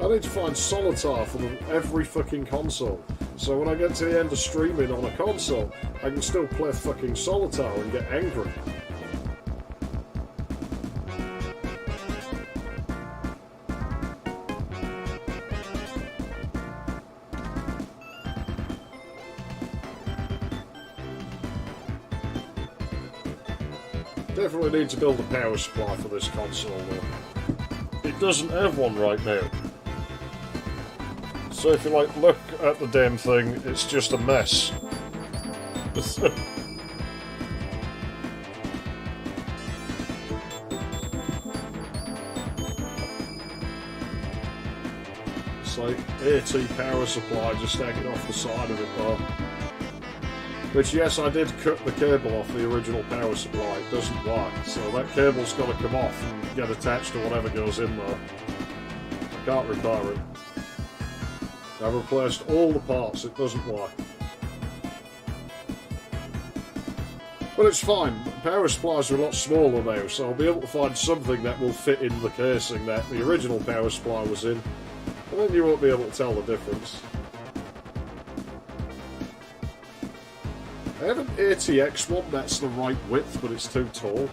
I need to find Solitaire for every fucking console. So when I get to the end of streaming on a console, I can still play fucking Solitaire and get angry. Definitely need to build a power supply for this console though. It doesn't have one right now. So if you like look at the damn thing, it's just a mess. It's like AT power supply just hanging off the side of it though. Which, yes, I did cut the cable off the original power supply. It doesn't work, so that cable's got to come off and get attached to whatever goes in there. I can't repair it. I've replaced all the parts. It doesn't work. But it's fine. Power supplies are a lot smaller now, so I'll be able to find something that will fit in the casing that the original power supply was in. And then you won't be able to tell the difference. I have an ATX one that's the right width, but it's too tall.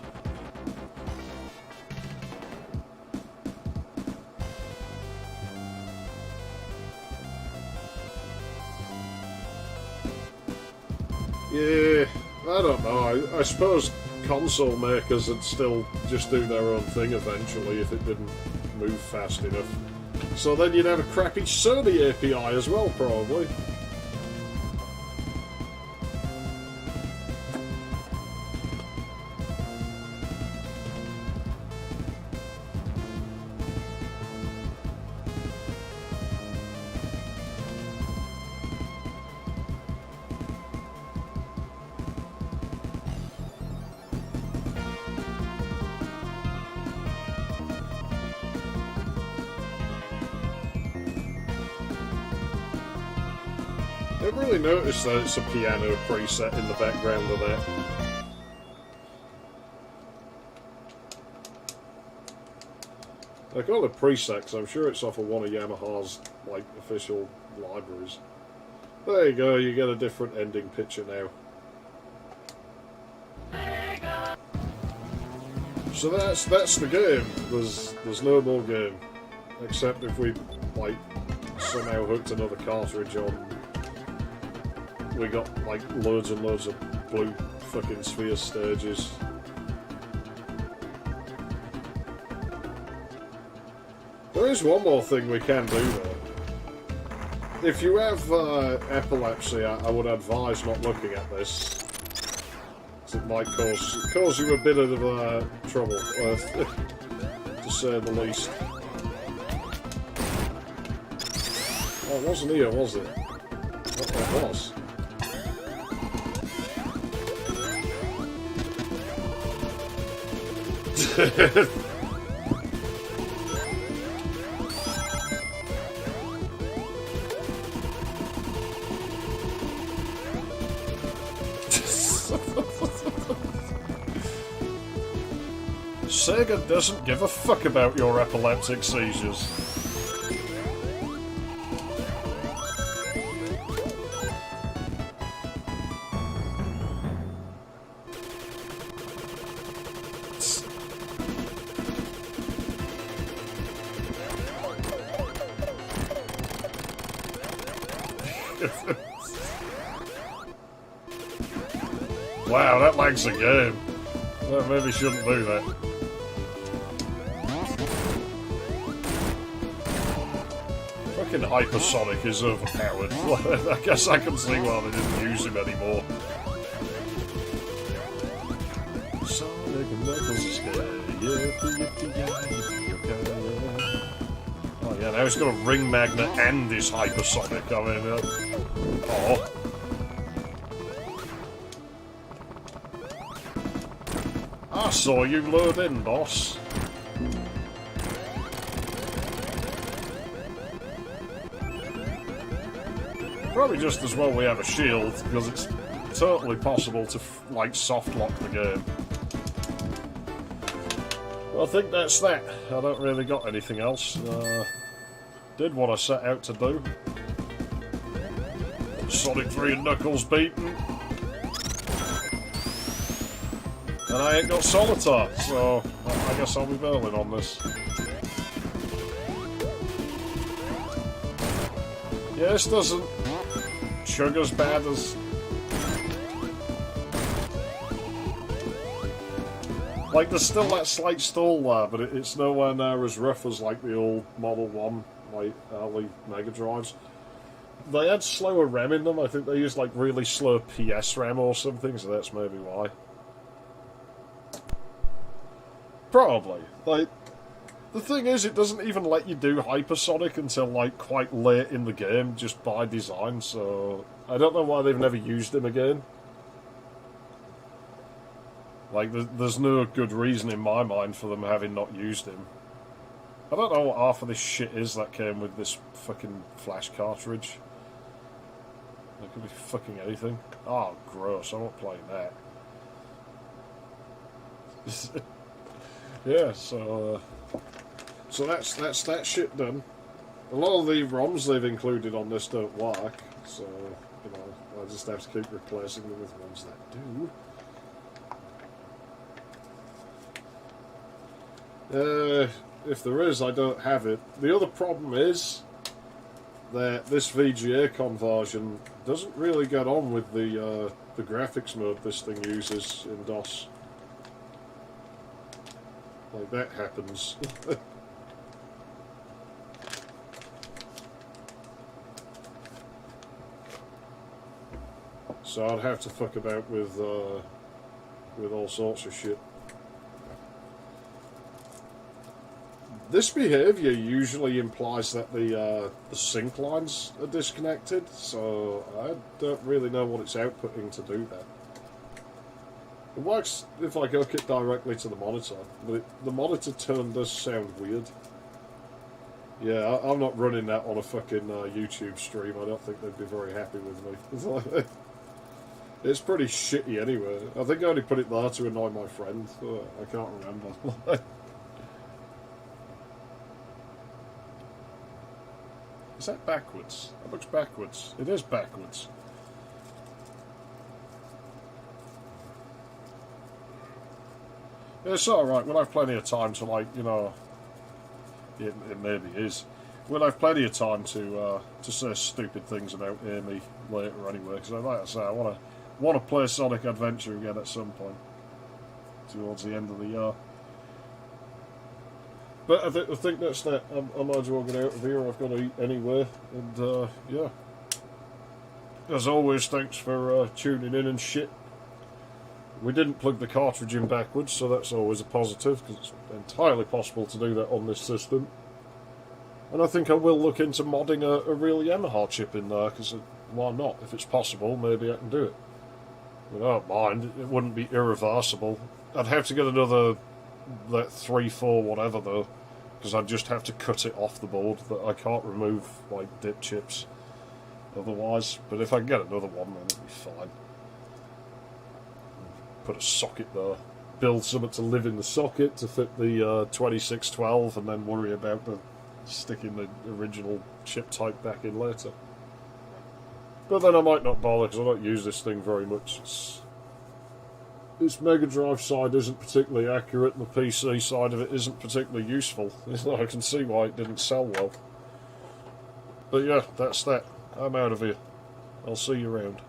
Yeah, I don't know. I suppose console makers would still just do their own thing eventually if it didn't move fast enough. So then you'd have a crappy Sony API as well, probably. I didn't really notice that it's a piano preset in the background of that. I call it preset because I'm sure it's off of one of Yamaha's like official libraries. There you go, you get a different ending picture now. So that's the game. There's no more game. Except if we, like, somehow hooked another cartridge on. We got, like, loads and loads of blue fucking sphere stages. There is one more thing we can do though. If you have epilepsy, I would advise not looking at this. It might cause you a bit of trouble, to say the least. Oh, it wasn't here, was it? Oh, it was. Sega doesn't give a fuck about your epileptic seizures. Wow, that lags the game. Well, maybe shouldn't do that. Fucking Hypersonic is overpowered. I guess I can see why they didn't use him anymore. Sonic and Knuckles, oh yeah, now he's got a ring magnet and his Hypersonic. I mean, oh. I saw you load in, boss. Probably just as well we have a shield, because it's totally possible to, like, soft lock the game. Well, I think that's that. I don't really got anything else. Did what I set out to do. Sonic 3 and Knuckles beaten. And I ain't got Solitaire, so I guess I'll be bailing on this. Yeah, this doesn't chug as bad as... Like, there's still that slight stall there, but it's nowhere near as rough as, like, the old Model 1, like, early Mega Drives. They had slower RAM in them. I think they used, like, really slow PS RAM or something, so that's maybe why. Probably. Like, the thing is, it doesn't even let you do Hypersonic until, like, quite late in the game, just by design, so... I don't know why they've never used him again. Like, there's no good reason in my mind for them having not used him. I don't know what half of this shit is that came with this fucking flash cartridge. It could be fucking anything. Oh, gross, I'm not playing that. Yeah, so that's that shit done. A lot of the ROMs they've included on this don't work, so, you know, I just have to keep replacing them with ones that do. If there is, I don't have it. The other problem is that this VGA conversion doesn't really get on with the graphics mode this thing uses in DOS. Like, that happens. So I'd have to fuck about with all sorts of shit. This behaviour usually implies that the sync lines are disconnected, so I don't really know what it's outputting to do that. It works if I hook it directly to the monitor, but the monitor tone does sound weird. Yeah, I'm not running that on a fucking YouTube stream. I don't think they'd be very happy with me. It's pretty shitty anyway. I think I only put it there to annoy my friend. I can't remember. Is that backwards? That looks backwards. It is backwards. It's alright, we'll have plenty of time to, like, you know... It maybe is. We'll have plenty of time to say stupid things about Amy later anyway, because like I say, I want to play Sonic Adventure again at some point. Towards the end of the year. But I think that's that. I might as well get out of here. I've got to eat anyway. And, yeah. As always, thanks for tuning in and shit. We didn't plug the cartridge in backwards, so that's always a positive, because it's entirely possible to do that on this system. And I think I will look into modding a real Yamaha chip in there, because why not? If it's possible, maybe I can do it. I don't mind. It wouldn't be irreversible. I'd have to get another, like, 3-4 whatever, though, because I'd just have to cut it off the board. That I can't remove, like, dip chips otherwise. But if I can get another one, then it'll be fine. Put a socket there. Build something to live in the socket to fit the 2612, and then worry about sticking the original chip type back in later. But then I might not bother, because I don't use this thing very much. This Mega Drive side isn't particularly accurate, and the PC side of it isn't particularly useful. I can see why it didn't sell well. But yeah, that's that. I'm out of here. I'll see you around.